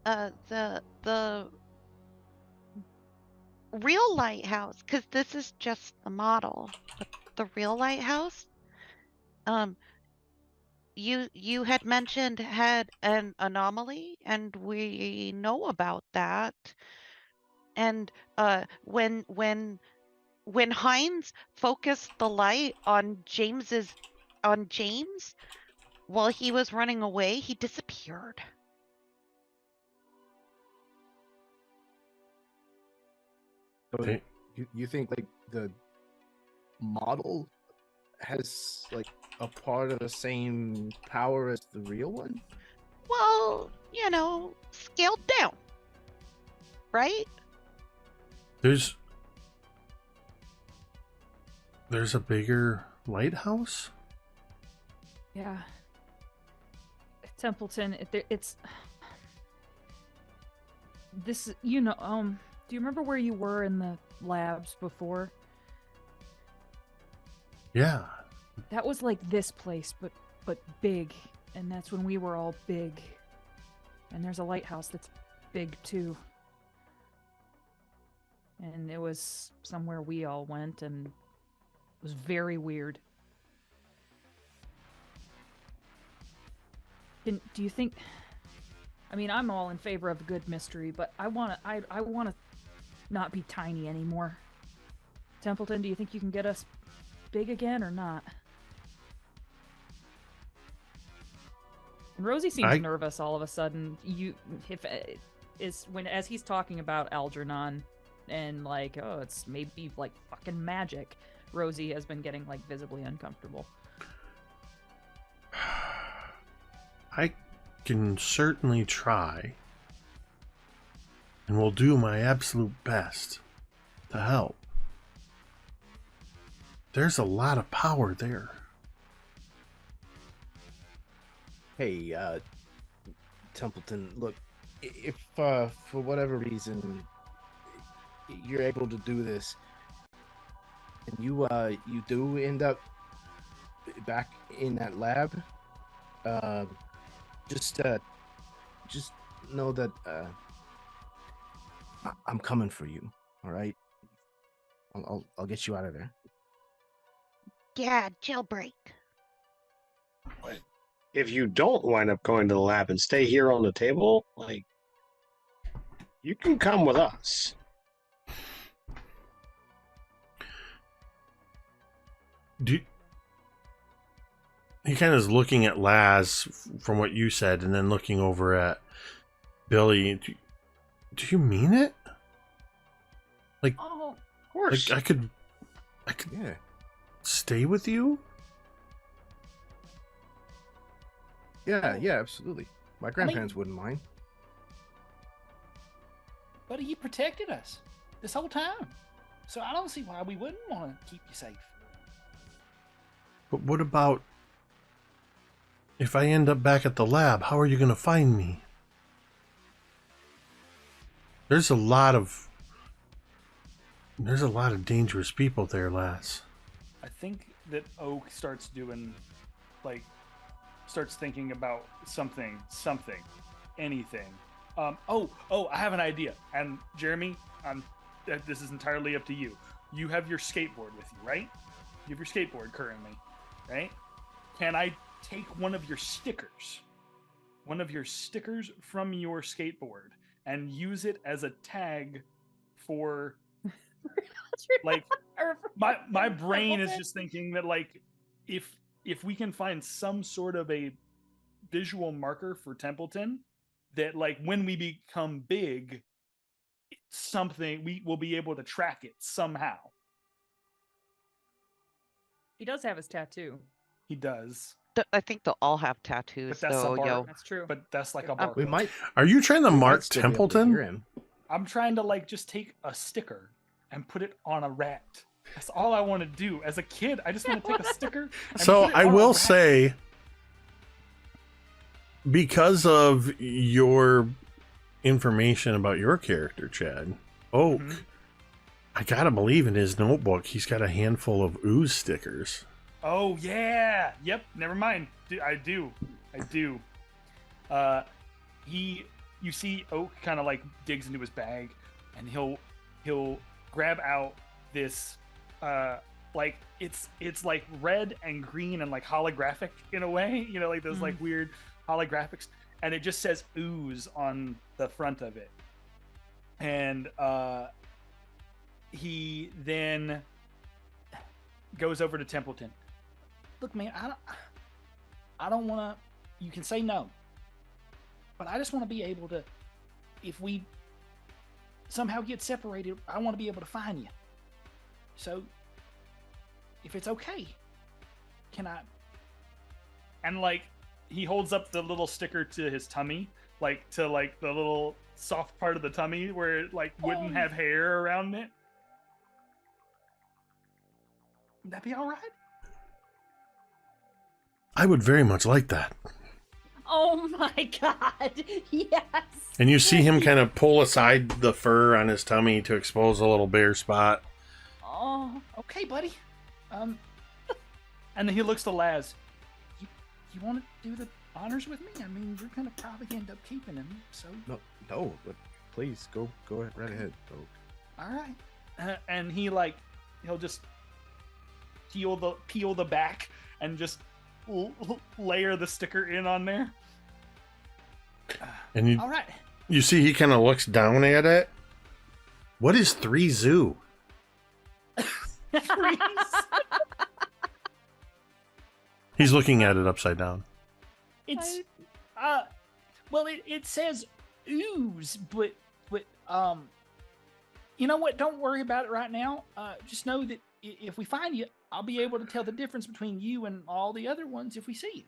the real lighthouse, because this is just the model, but the real lighthouse, you had mentioned had an anomaly, and we know about that. And when Hines focused the light on James while he was running away, he disappeared. So Okay. you think like the model has like a part of the same power as the real one? Well, scaled down, right? There's a bigger lighthouse? Yeah. Templeton, it's this, do you remember where you were in the labs before? Yeah. That was like this place, but big, and that's when we were all big. And there's a lighthouse that's big too. And it was somewhere we all went, and it was very weird. Do you think? I mean, I'm all in favor of a good mystery, but I wanna not be tiny anymore. Templeton, do you think you can get us big again or not? And Rosie seems nervous all of a sudden. As he's talking about Algernon and like, oh, it's maybe like fucking magic. Rosie has been getting like visibly uncomfortable. I can certainly try. And will do my absolute best to help. There's a lot of power there. Hey, Templeton, look, if for whatever reason you're able to do this, and you do end up back in that lab, just know that I'm coming for you. All right, I'll get you out of there. Yeah, jailbreak. If you don't wind up going to the lab and stay here on the table, like, you can come with us. He kind of is looking at Laz from what you said, and then looking over at Billy. Do you mean it? Like, Oh, of course. like I could Yeah. stay with you? Yeah, absolutely. My grandparents wouldn't mind. Buddy, you protected us this whole time. So I don't see why we wouldn't want to keep you safe. But what about if I end up back at the lab? How are you going to find me? There's a lot of dangerous people there, lass. I think that Oak starts thinking about something, anything. I have an idea. And Jeremy, this is entirely up to you. You have your skateboard with you, right? You have your skateboard currently, right? Can I take one of your stickers from your skateboard and use it as a tag for like my brain is just thinking that like if we can find some sort of a visual marker for Templeton that like when we become big, something we will be able to track it somehow. He does have his tattoo. He does. I think they'll all have tattoos, But that's though, a bar. yo. That's true. But that's like a barcode. We might. Are you trying to we mark might still be able to hear Templeton? him. I'm trying to like just take a sticker and put it on a rat. That's all I want to do. As a kid, I just want to take a sticker. And So put it I on a will rat. say, because of your information about your character, Chad, Oak, Mhm. I gotta believe in his notebook he's got a handful of ooze stickers. Oh yeah. Yep. Never mind. I do. You see Oak kind of like digs into his bag, and he'll grab out this like it's like red and green and like holographic in a way, like those like weird holographics, and it just says ooze on the front of it. And he then goes over to Templeton. Look, man, I don't want to. You can say no, but I just want to be able to. If we somehow get separated, I want to be able to find you. So, if it's okay, can I? And like, he holds up the little sticker to his tummy, like to like the little soft part of the tummy where it like wouldn't have hair around it. Would that be all right? I would very much like that. Oh my god, yes. And you see him kind of pull aside the fur on his tummy to expose a little bare spot. Oh, okay, buddy. And then he looks to Laz. You want to do the honors with me? I mean, you're gonna probably end up keeping him, so. No, but please go right ahead, Oak. All right. And he'll just peel the back and just layer the sticker in on there. And all right. You see he kind of looks down at it. What is 3 zoo? He's looking at it upside down. It's well, it says ooze, but you know what? Don't worry about it right now. Just know that if we find you, I'll be able to tell the difference between you and all the other ones if we see you.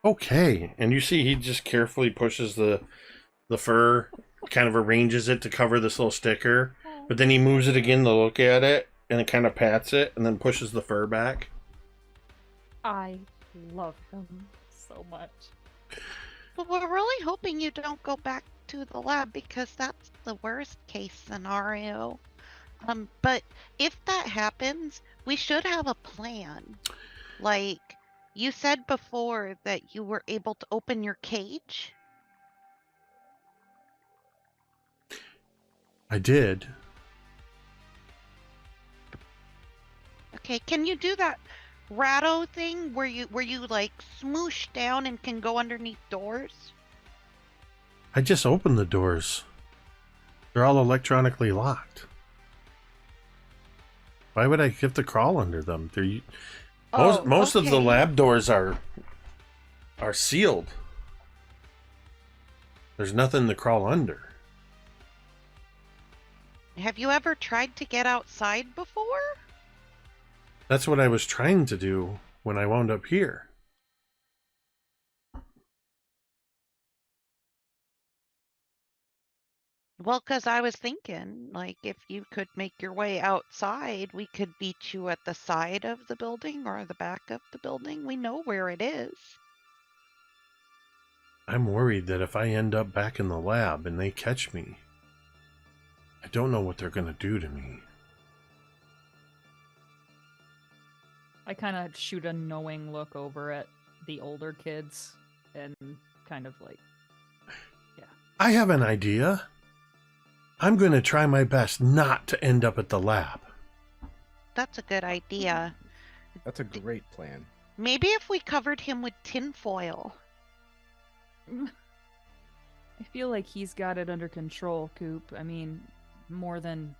Okay. And you see he just carefully pushes the fur, kind of arranges it to cover this little sticker, but then he moves it again to look at it, and it kind of pats it, and then pushes the fur back. I love him so much. But we're really hoping you don't go back to the lab because that's the worst case scenario. But if that happens, we should have a plan. Like, you said before that you were able to open your cage. I did. Okay, can you do that ratto thing where you like smoosh down and can go underneath doors? I just opened the doors. They're all electronically locked. Why would I have to crawl under them? Most of the lab doors are sealed. There's nothing to crawl under. Have you ever tried to get outside before? That's what I was trying to do when I wound up here. Well, because I was thinking, like, if you could make your way outside, we could meet you at the side of the building or the back of the building. We know where it is. I'm worried that if I end up back in the lab and they catch me, I don't know what they're going to do to me. I kind of shoot a knowing look over at the older kids and kind of like, yeah. I have an idea. I'm going to try my best not to end up at the lab. That's a good idea. That's a great plan. Maybe if we covered him with tinfoil. I feel like he's got it under control, Coop. I mean, more than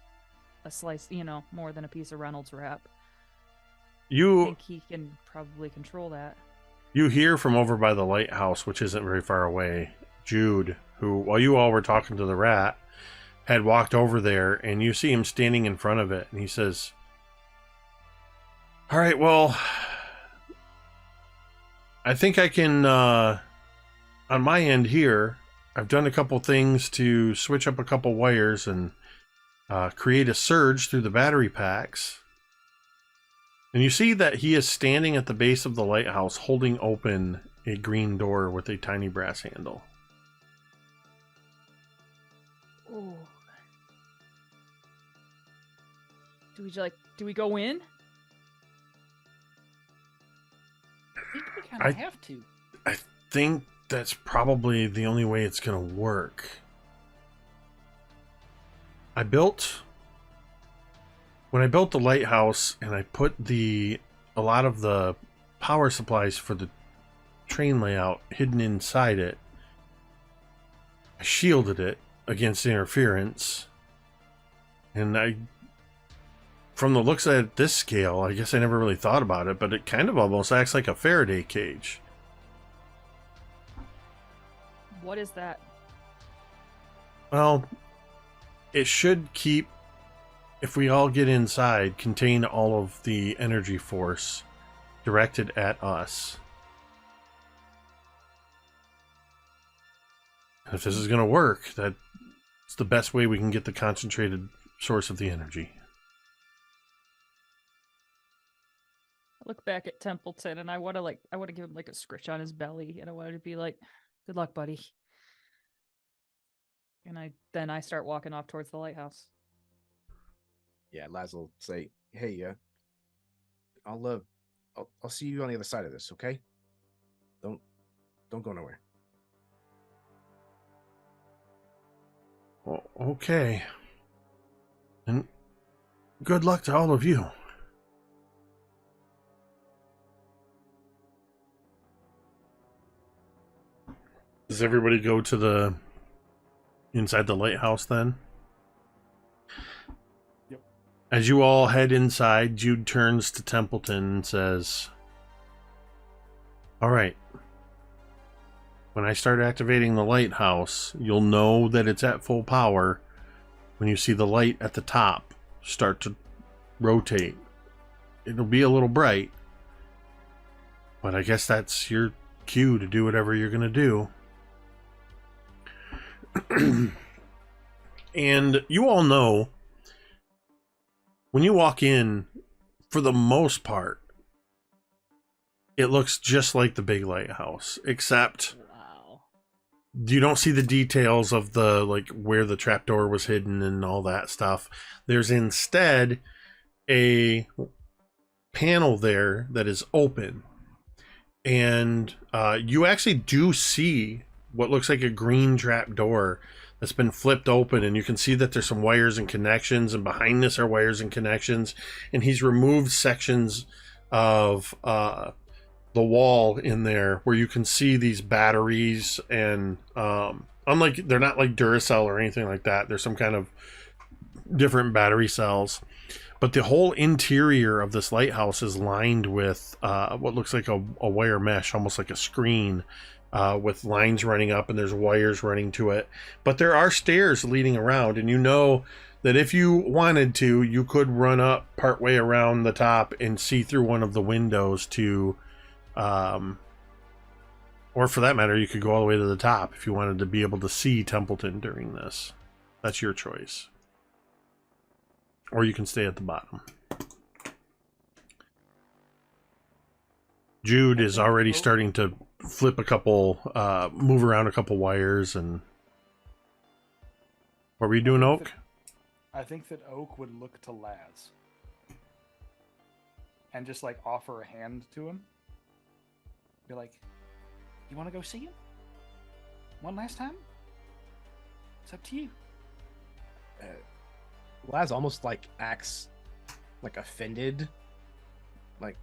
a slice, more than a piece of Reynolds wrap. I think he can probably control that. You hear from over by the lighthouse, which isn't very far away, Jude, who, while you all were talking to the rat, had walked over there, and you see him standing in front of it, and he says, all right, well, I think I can, on my end here, I've done a couple things to switch up a couple wires and create a surge through the battery packs. And you see that he is standing at the base of the lighthouse holding open a green door with a tiny brass handle. Ooh. Do we go in? I think we kind of have to. I think that's probably the only way it's going to work. When I built the lighthouse and I put a lot of the power supplies for the train layout hidden inside it, I shielded it against interference. And from the looks at this scale, I guess I never really thought about it, but it kind of almost acts like a Faraday cage. What is that? Well, it should keep, if we all get inside, contain all of the energy force directed at us. And if this is going to work, that's the best way we can get the concentrated source of the energy. I look back at Templeton and I want to give him like a scritch on his belly, and I want to be like, "Good luck, buddy." And then I start walking off towards the lighthouse. Yeah, Laz will say, "Hey, I'll see you on the other side of this, okay? Don't go nowhere." Well, okay. And good luck to all of you. Does everybody go to inside the lighthouse then? Yep. As you all head inside, Jude turns to Templeton and says, "All right. When I start activating the lighthouse, you'll know that it's at full power when you see the light at the top start to rotate. It'll be a little bright, but I guess that's your cue to do whatever you're going to do." And you all know, when you walk in, for the most part, it looks just like the big lighthouse, except you don't see the details of the, like, where the trapdoor was hidden and all that stuff. There's instead a panel there that is open, and you actually do see what looks like a green trapdoor that's been flipped open, and you can see that there's some wires and connections, and behind this are wires and connections, and he's removed sections of the wall in there where you can see these batteries, and unlike, they're not like Duracell or anything like that, there's some kind of different battery cells, but the whole interior of this lighthouse is lined with what looks like a wire mesh, almost like a screen, with lines running up, and there's wires running to it, but there are stairs leading around, and you know that if you wanted to, you could run up partway around the top and see through one of the windows to or for that matter, you could go all the way to the top if you wanted to be able to see Templeton during this. That's your choice. Or you can stay at the bottom. Jude is already starting to flip a couple, move around a couple wires, and what were you doing, Oak? I think that Oak would look to Laz and just like offer a hand to him. Be like, "You want to go see him one last time? It's up to you." Laz almost like acts like offended, like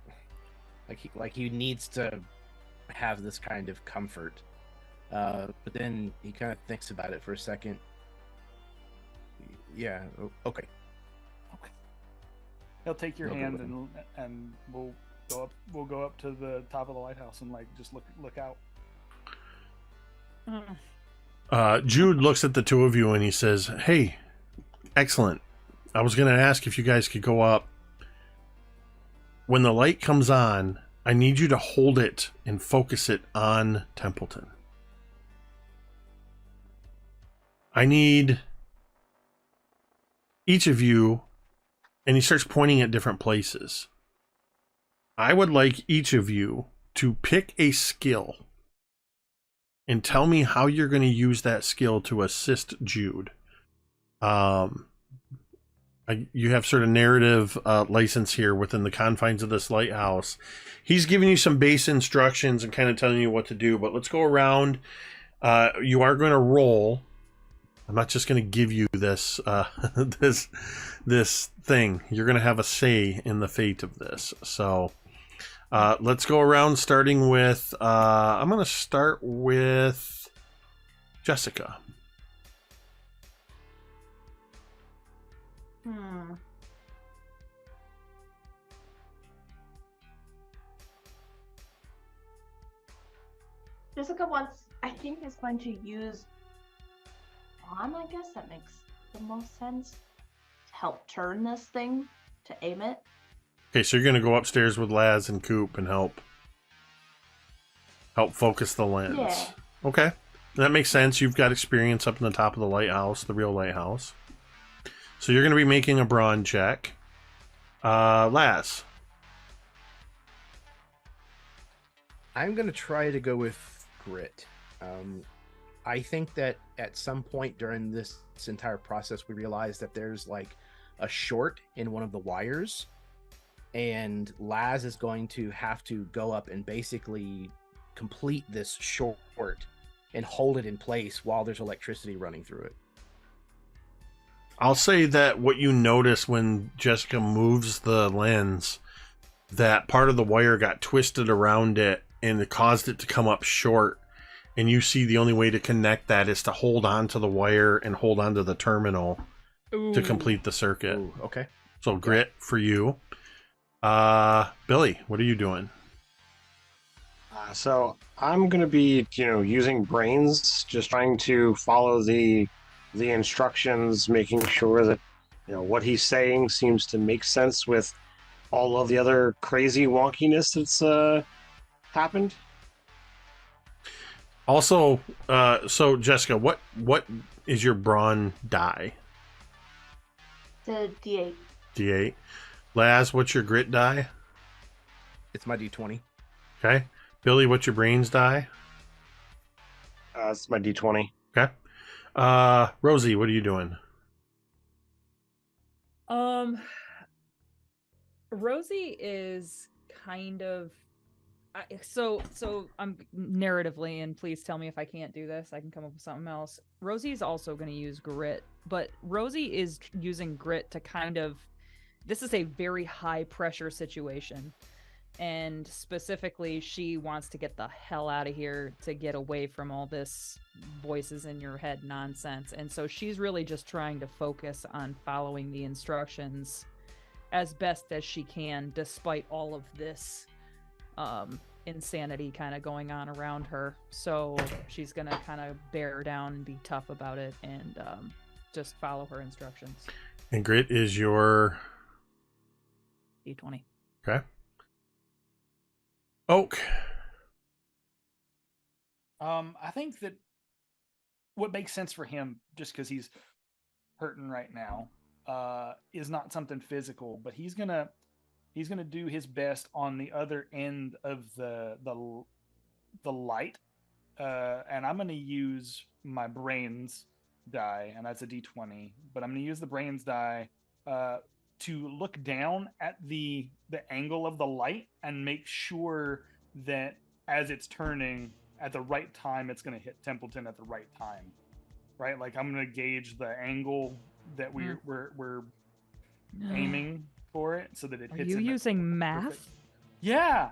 he needs to have this kind of comfort, but then he kind of thinks about it for a second. Yeah, okay. He'll take your hand and we'll go up to the top of the lighthouse and like just look out. Jude looks at the two of you and he says, "Hey, excellent. I was going to ask if you guys could go up. When the light comes on, I need you to hold it and focus it on Templeton. I need each of you," and he starts pointing at different places. "I would like each of you to pick a skill and tell me how you're going to use that skill to assist Jude. you have sort of narrative license here within the confines of this lighthouse. He's giving you some base instructions and kind of telling you what to do, but let's go around. You are going to roll. I'm not just going to give you this this thing. You're going to have a say in the fate of this. So let's go around, starting with I'm going to start with Jessica. Jessica I think, is going to use on, I guess that makes the most sense, to help turn this thing, to aim it. Okay, so you're going to go upstairs with Laz and Coop and help focus the lens. Yeah. Okay, that makes sense. You've got experience up in the top of the lighthouse, the real lighthouse. So you're going to be making a brawn check. Laz. I'm going to try to go with grit. I think that at some point during this entire process, we realized that there's like a short in one of the wires, and Laz is going to have to go up and basically complete this short and hold it in place while there's electricity running through it. I'll say that what you notice when Jessica moves the lens, that part of the wire got twisted around it and it caused it to come up short. And you see the only way to connect that is to hold on to the wire and hold on to the terminal to complete the circuit. Ooh, okay. So grit for you. Billy, what are you doing? So I'm going to be, using brains, just trying to follow the instructions, making sure that, what he's saying seems to make sense with all of the other crazy wonkiness that's happened. Also, so Jessica, what is your brawn die? The D8. D8. Laz, what's your grit die? It's my D20. Okay. Billy, what's your brains die? It's my D20. Okay. Rosie, what are you doing? Rosie is kind of so I'm narratively, and please tell me if I can't do this. I can come up with something else. Rosie's also going to use grit, but Rosie is using grit to kind of, this is a very high pressure situation, and specifically she wants to get the hell out of here to get away from all this voices in your head nonsense. And so she's really just trying to focus on following the instructions as best as she can, despite all of this insanity kind of going on around her. So she's gonna kind of bear down and be tough about it, and just follow her instructions. And grit is your D20. Okay. Oak. I think that what makes sense for him, just because he's hurting right now, is not something physical, but he's gonna do his best on the other end of the light, and I'm gonna use my brains die, and that's a D20. But I'm gonna use the brains die to look down at the angle of the light and make sure that as it's turning at the right time, it's gonna hit Templeton at the right time, right? Like I'm gonna gauge the angle that we're aiming for it so that it hits. Are you using math? Perfect. Yeah,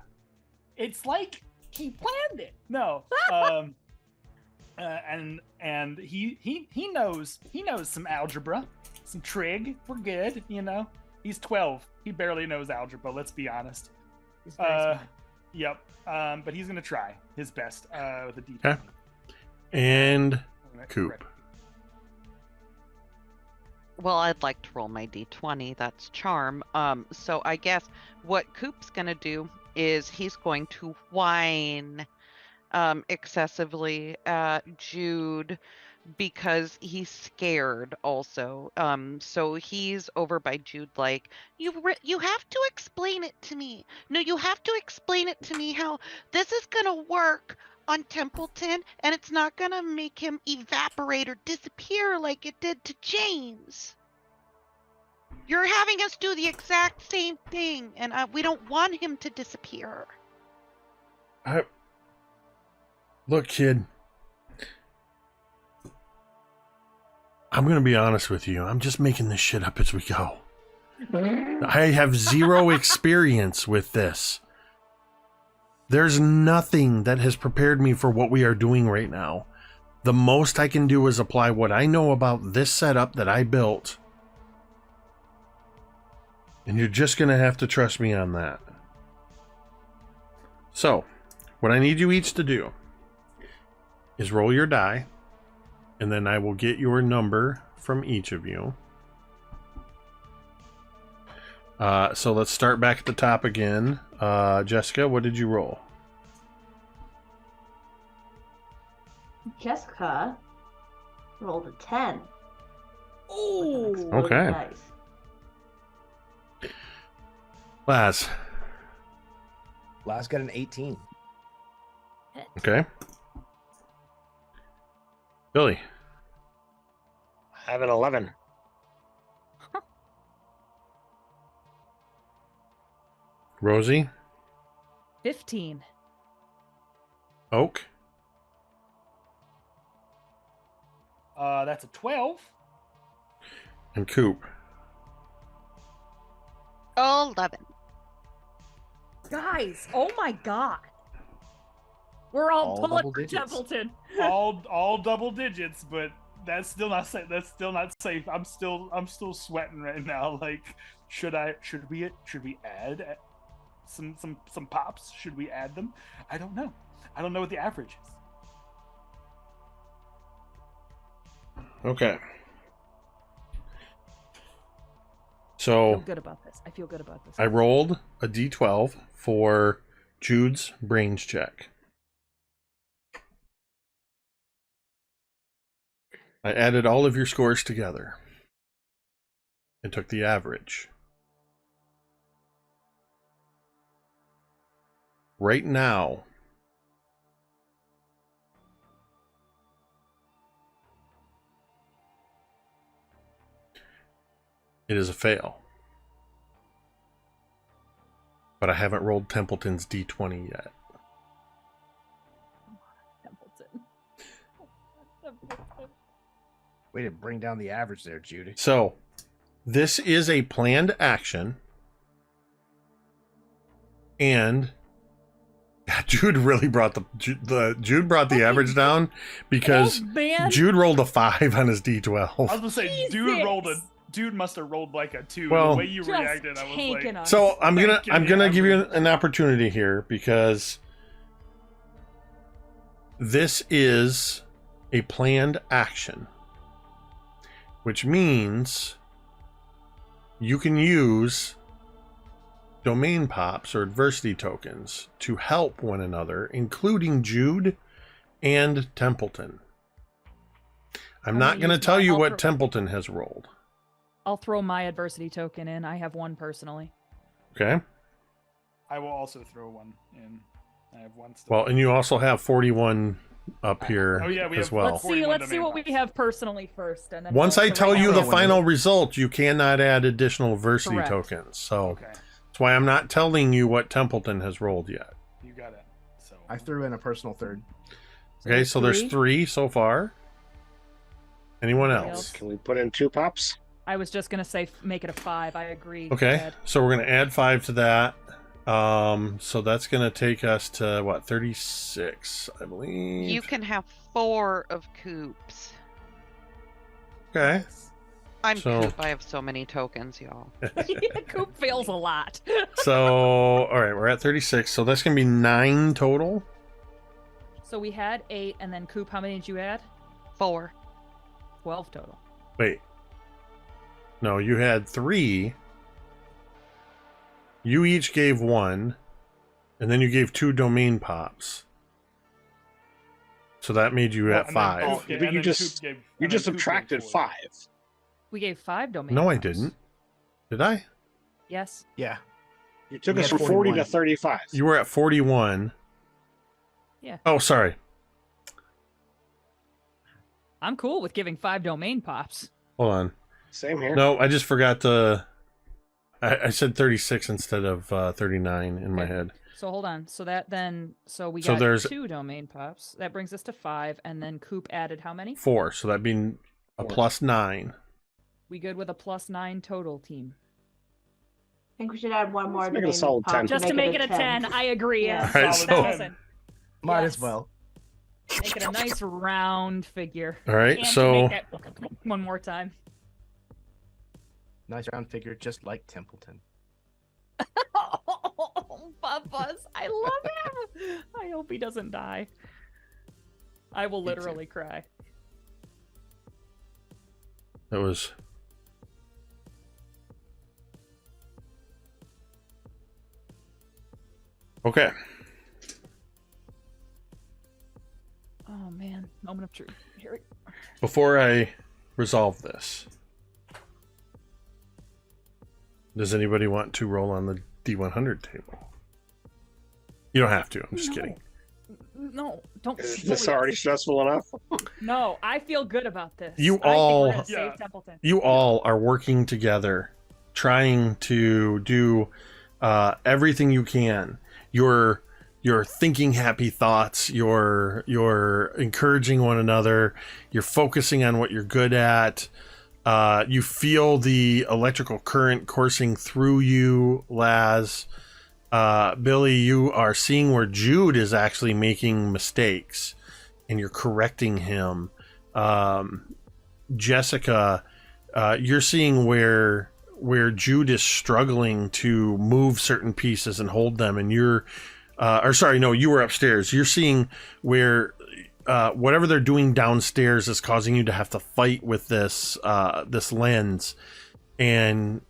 it's like he planned it. No, and he knows some algebra, some trig. We're good, He's 12. He barely knows algebra. Let's be honest. He's very smart. Yep. But he's gonna try his best with a D20. Okay. And Coop. Well, I'd like to roll my D20. That's charm. So I guess what Coop's gonna do is he's going to whine excessively at Jude because he's scared also. So he's over by Jude like, you have to explain it to me. No, you have to explain it to me how this is gonna work on Templeton, and it's not gonna make him evaporate or disappear like it did to James. You're having us do the exact same thing, and we don't want him to disappear. Look, kid. I'm going to be honest with you. I'm just making this shit up as we go. I have zero experience with this. There's nothing that has prepared me for what we are doing right now. The most I can do is apply what I know about this setup that I built. And you're just going to have to trust me on that. So, what I need you each to do is roll your die, and then I will get your number from each of you. So let's start back at the top again. Jessica, what did you roll? Jessica rolled a 10. Oh, okay. Dice. Laz. Laz got an 18. Okay. Billy. I have an 11. Rosie. 15. Oak. That's a 12. And Coop. 11. Guys, oh my god. We're all All pulling double for digits. Templeton. all double digits, but that's still not safe. That's still not safe. I'm still sweating right now. Like, should we add some pops? Should we add them? I don't know. I don't know what the average is. Okay. I So feel good about this. I feel good about this. I rolled a d12 for Jude's brains check. I added all of your scores together and took the average. Right now, it is a fail. But I haven't rolled Templeton's d20 yet. Templeton. Way to bring down the average there, Judy. So, this is a planned action. And Jude really brought Jude brought the average down because Oh, man. Jude rolled a 5 on his I was d12. gonna say, dude must have rolled like a 2. Well, the way you Just reacted, I was tanking like, us. So I'm Thank you, gonna the give you average. an opportunity here because this is a planned action, which means you can use domain pops or adversity tokens to help one another, including Jude and Templeton. I'm not going to tell you what Templeton has rolled. I'll throw my adversity token in. I have one personally. Okay. I will also throw one in. I have one still. Well, and you also have 41 up here Oh, yeah, we as have well. Let's see 41 what domain we pops. have personally first, and then Once we'll I tell right you now the we'll- final result, you cannot add additional adversity Correct. tokens. So Okay, that's why I'm not telling you what Templeton has rolled yet. you got it. So I threw in a personal third. Okay, so there's 3 so far. Anyone Anybody else? else? Can we put in 2 pops? I was just gonna say make it a 5. I agree. Okay, Ted. so we're going to add 5 to that. So that's going to take us to what, 36, I believe. You can have 4 of Coops. Okay. I'm So- Coop. I have so many tokens, y'all. Coop fails a lot. So, all right, we're at 36. So that's going to be 9 total. So we had 8, and then Coop, how many did you add? 4. 12 total. Wait. No, you had 3. You each gave 1, and then you gave 2 domain pops. So that made you at and then 5. Coop gave- But and you then just- Coop gave- You and just then Coop gave subtracted 4. 5. We gave 5 domain. No, I pops. didn't. Did I? Yes. Yeah. You took We us had from 40 to 41. 35. You were at 41. Yeah. Oh, sorry. I'm cool with giving 5 domain pops. Hold on. Same here. No, I just forgot to I said 36 instead of 39 in my Okay. head. So hold on. So we So got there's 2 domain pops. That brings us to 5, and then Coop added how many? 4, so that'd be a 4. plus 9. We good with a plus 9 total, team? I think we should add one more Let's make it a domain solid pop 10. Just to make it a 10. I agree. Yeah. Yes. All right, Solid so 10. Might Yes. as well. Make it a nice round figure. all right, And to so make that one more time. Nice round figure, just like Templeton. Oh, Buzz, I love him. I hope he doesn't die. I will Me too. literally cry. that was okay. Oh man, moment of truth. Here we go. Before I resolve this, does anybody want to roll on the D100 table? You don't have to. I'm just No. kidding. No, don't. Is this already stressful enough? No, I feel good about this. You I think we're all- gonna save Yeah. Templeton. You all are working together, trying to do everything you can. You're thinking happy thoughts. You're encouraging one another. You're focusing on what you're good at. You feel the electrical current coursing through you, Laz. Billy, you are seeing where Jude is actually making mistakes, and you're correcting him. Jessica, you're seeing where Jude is struggling to move certain pieces and hold them, and you're you were upstairs. You're seeing where whatever they're doing downstairs is causing you to have to fight with this lens, and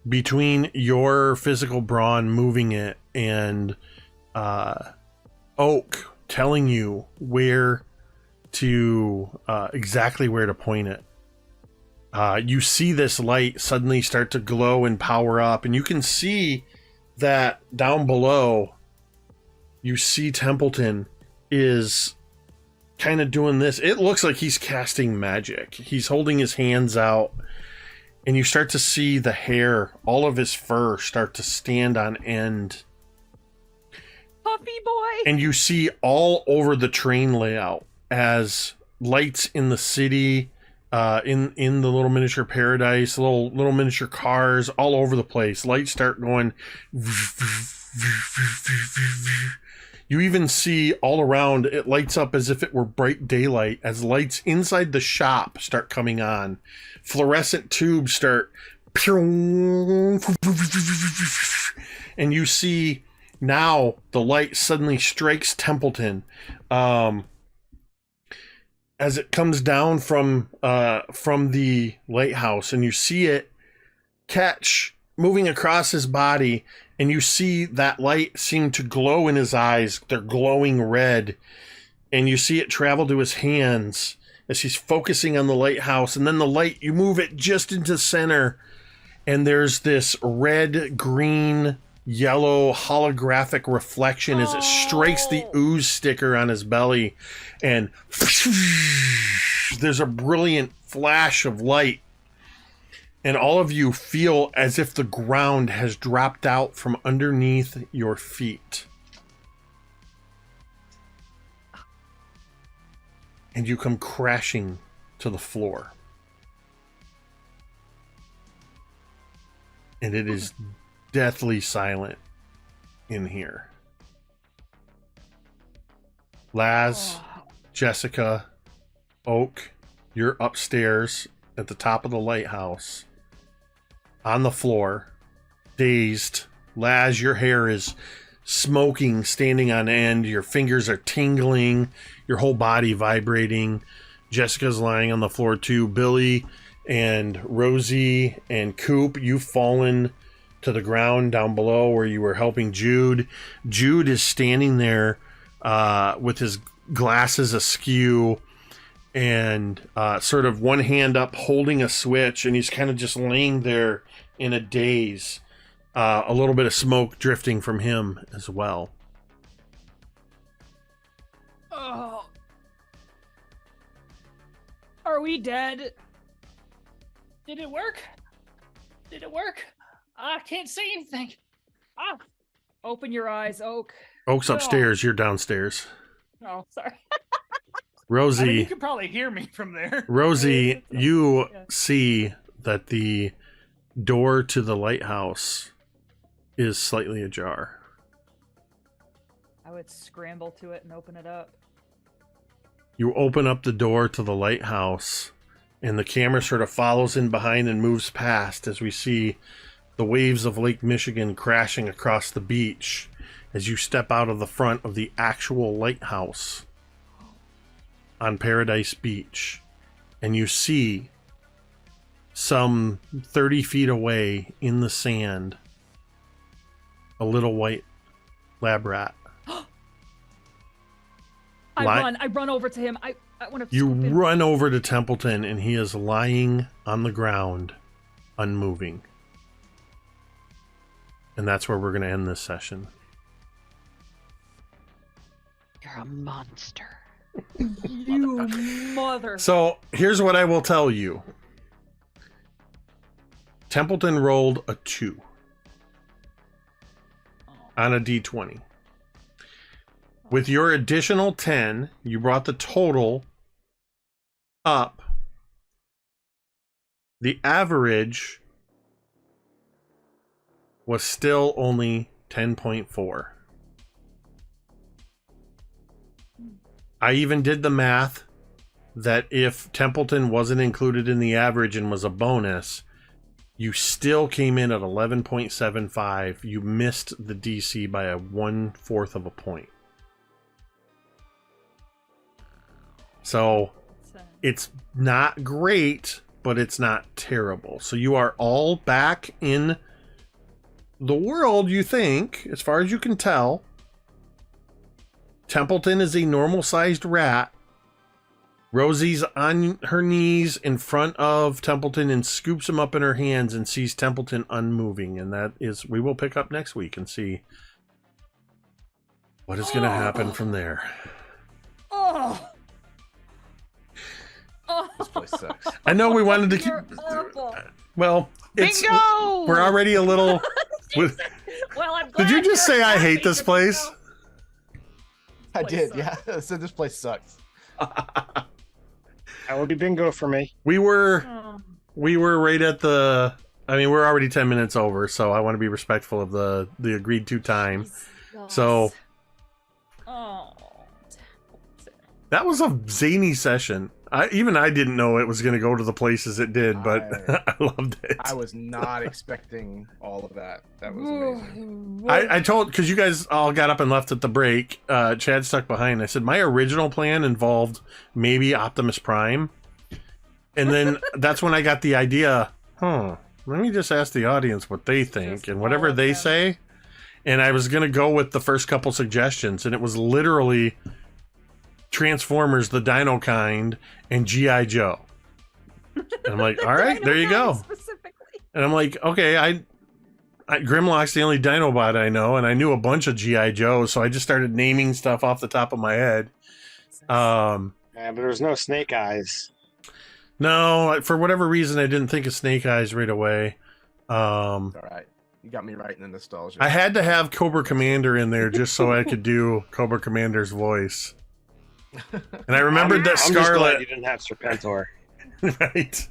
between your physical brawn moving it and Oak telling you where to exactly where to point it, you see this light suddenly start to glow and power up, and you can see that down below, you see Templeton is kind of doing this. It looks like he's casting magic. He's holding his hands out, and you start to see the hair, all of his fur start to stand on end. Puppy boy. And you see all over the train layout as lights in the city, in the little miniature paradise, little miniature cars all over the place. Lights start going. You even see all around, it lights up as if it were bright daylight as lights inside the shop start coming on. Fluorescent tubes start, and you see now the light suddenly strikes Templeton as it comes down from the lighthouse, and you see it catch moving across his body, and you see that light seem to glow in his eyes. They're glowing red, and you see it travel to his hands as he's focusing on the lighthouse, and then the light, you move it just into center, and there's this red, green, yellow holographic reflection as it strikes the ooze sticker on his belly, and there's a brilliant flash of light, and all of you feel as if the ground has dropped out from underneath your feet. And you come crashing to the floor. And it is deathly silent in here. Laz, Jessica, Oak, you're upstairs at the top of the lighthouse, on the floor, dazed. Laz, your hair is smoking, standing on end. Your fingers are tingling, your whole body vibrating. Jessica's lying on the floor too. Billy and Rosie and Coop, you've fallen to the ground down below where you were helping Jude. Jude is standing there with his glasses askew and sort of one hand up holding a switch, and he's kind of just laying there in a daze. A little bit of smoke drifting from him as well. Oh. Are we dead? Did it work? Did it work? I can't see anything. Ah, open your eyes, Oak. Oak's upstairs. You're downstairs. Oh, sorry. Rosie. I mean, you can probably hear me from there. Rosie, you see that the door to the lighthouse is slightly ajar. I would scramble to it and open it up. You open up the door to the lighthouse, and the camera sort of follows in behind and moves past as we see the waves of Lake Michigan crashing across the beach as you step out of the front of the actual lighthouse on Paradise Beach, and you see some 30 feet away in the sand a little white lab rat. I run over to him. I want to. You run over to Templeton, and he is lying on the ground, unmoving. And that's where we're going to end this session. You're a monster. You mother. So here's what I will tell you. Templeton rolled a 2 on a d20. With your additional 10, you brought the total up. The average was still only 10.4. I even did the math that if Templeton wasn't included in the average and was a bonus, you still came in at 11.75. You missed the DC by a 1/4 of a point. So it's not great, but it's not terrible. So you are all back in the world, you think, as far as you can tell. Templeton is a normal-sized rat. Rosie's on her knees in front of Templeton and scoops him up in her hands and sees Templeton unmoving. And that is, we will pick up next week and see what is going to happen from there. Oh. This place sucks. I know we wanted to keep... Well, it's... Bingo! We're already a little... Well, I'm Did you glad just you're say I happy hate this to place? know. I did, Place yeah. So this place sucks. That would be bingo for me. We were Oh. right at the... I mean, we're already 10 minutes over, so I want to be respectful of the agreed to time. Jesus. So... Oh. That was a zany session. Even I didn't know it was going to go to the places it did, but I loved it. I was not expecting all of that. That was amazing. I told, because you guys all got up and left at the break, Chad stuck behind. I said, my original plan involved maybe Optimus Prime. And then that's when I got the idea, let me just ask the audience what they think Just and whatever follow they them. say. And I was going to go with the first couple suggestions, and it was literally Transformers, the Dino kind, and G.I. Joe. And I'm like, all right, there you go. Specifically. And I'm like, okay, I Grimlock's the only Dinobot I know, and I knew a bunch of G.I. Joe, so I just started naming stuff off the top of my head. Yeah, but there's no Snake Eyes. No, for whatever reason, I didn't think of Snake Eyes right away. All right. You got me right in the nostalgia. I had to have Cobra Commander in there just so I could do Cobra Commander's voice. And I remembered that I'm just glad Scarlet... you didn't have Serpentor. Right.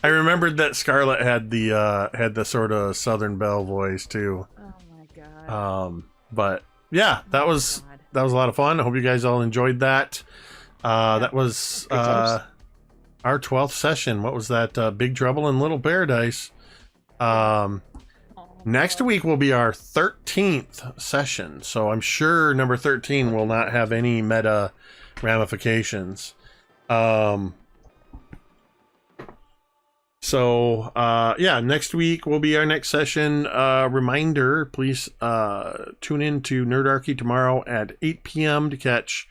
I remembered that Scarlet had the sort of Southern Belle voice too. Oh my god. But yeah, that was a lot of fun. I hope you guys all enjoyed that. That was Good times. our 12th session. What was that? Big Trouble in Little Paradise. Next week will be our 13th session, so I'm sure number 13 will not have any meta ramifications. So next week will be our next session. Reminder, please tune in to Nerdarchy tomorrow at 8 p.m. to catch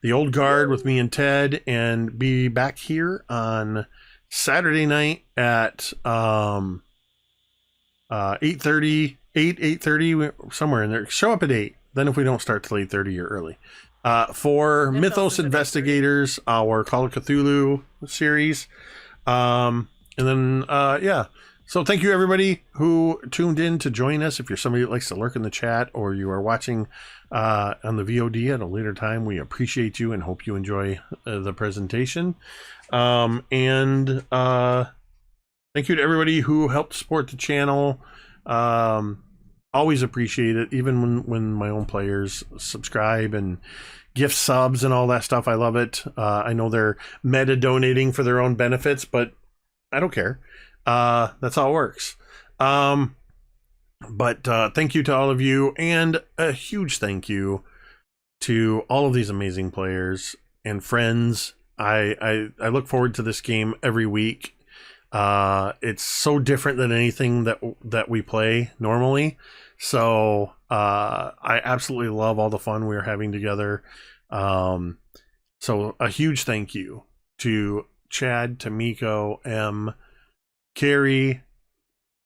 the Old Guard with me and Ted, and be back here on Saturday night at 8:30, somewhere in there. Show up at 8. Then if we don't start till 8:30, you're early. For Mythos Investigators, our Call of Cthulhu series. And then, So thank you everybody who tuned in to join us. If you're somebody that likes to lurk in the chat or you are watching on the VOD at a later time, we appreciate you and hope you enjoy the presentation. Thank you to everybody who helped support the channel. Always appreciate it, even when my own players subscribe and gift subs and all that stuff. I love it. I know they're meta donating for their own benefits, but I don't care. That's how it works. But thank you to all of you, and a huge thank you to all of these amazing players and friends. I look forward to this game every week. It's so different than anything that we play normally. So I absolutely love all the fun we're having together. So a huge thank you to Chad, Tamiko, M, Carrie,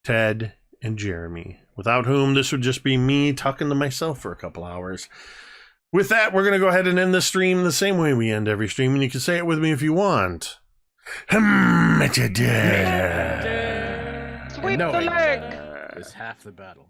Ted, and Jeremy, without whom this would just be me talking to myself for a couple hours. With that, we're going to go ahead and end the stream the same way we end every stream, and you can say it with me if you want. Sweep the leg! Is half the battle.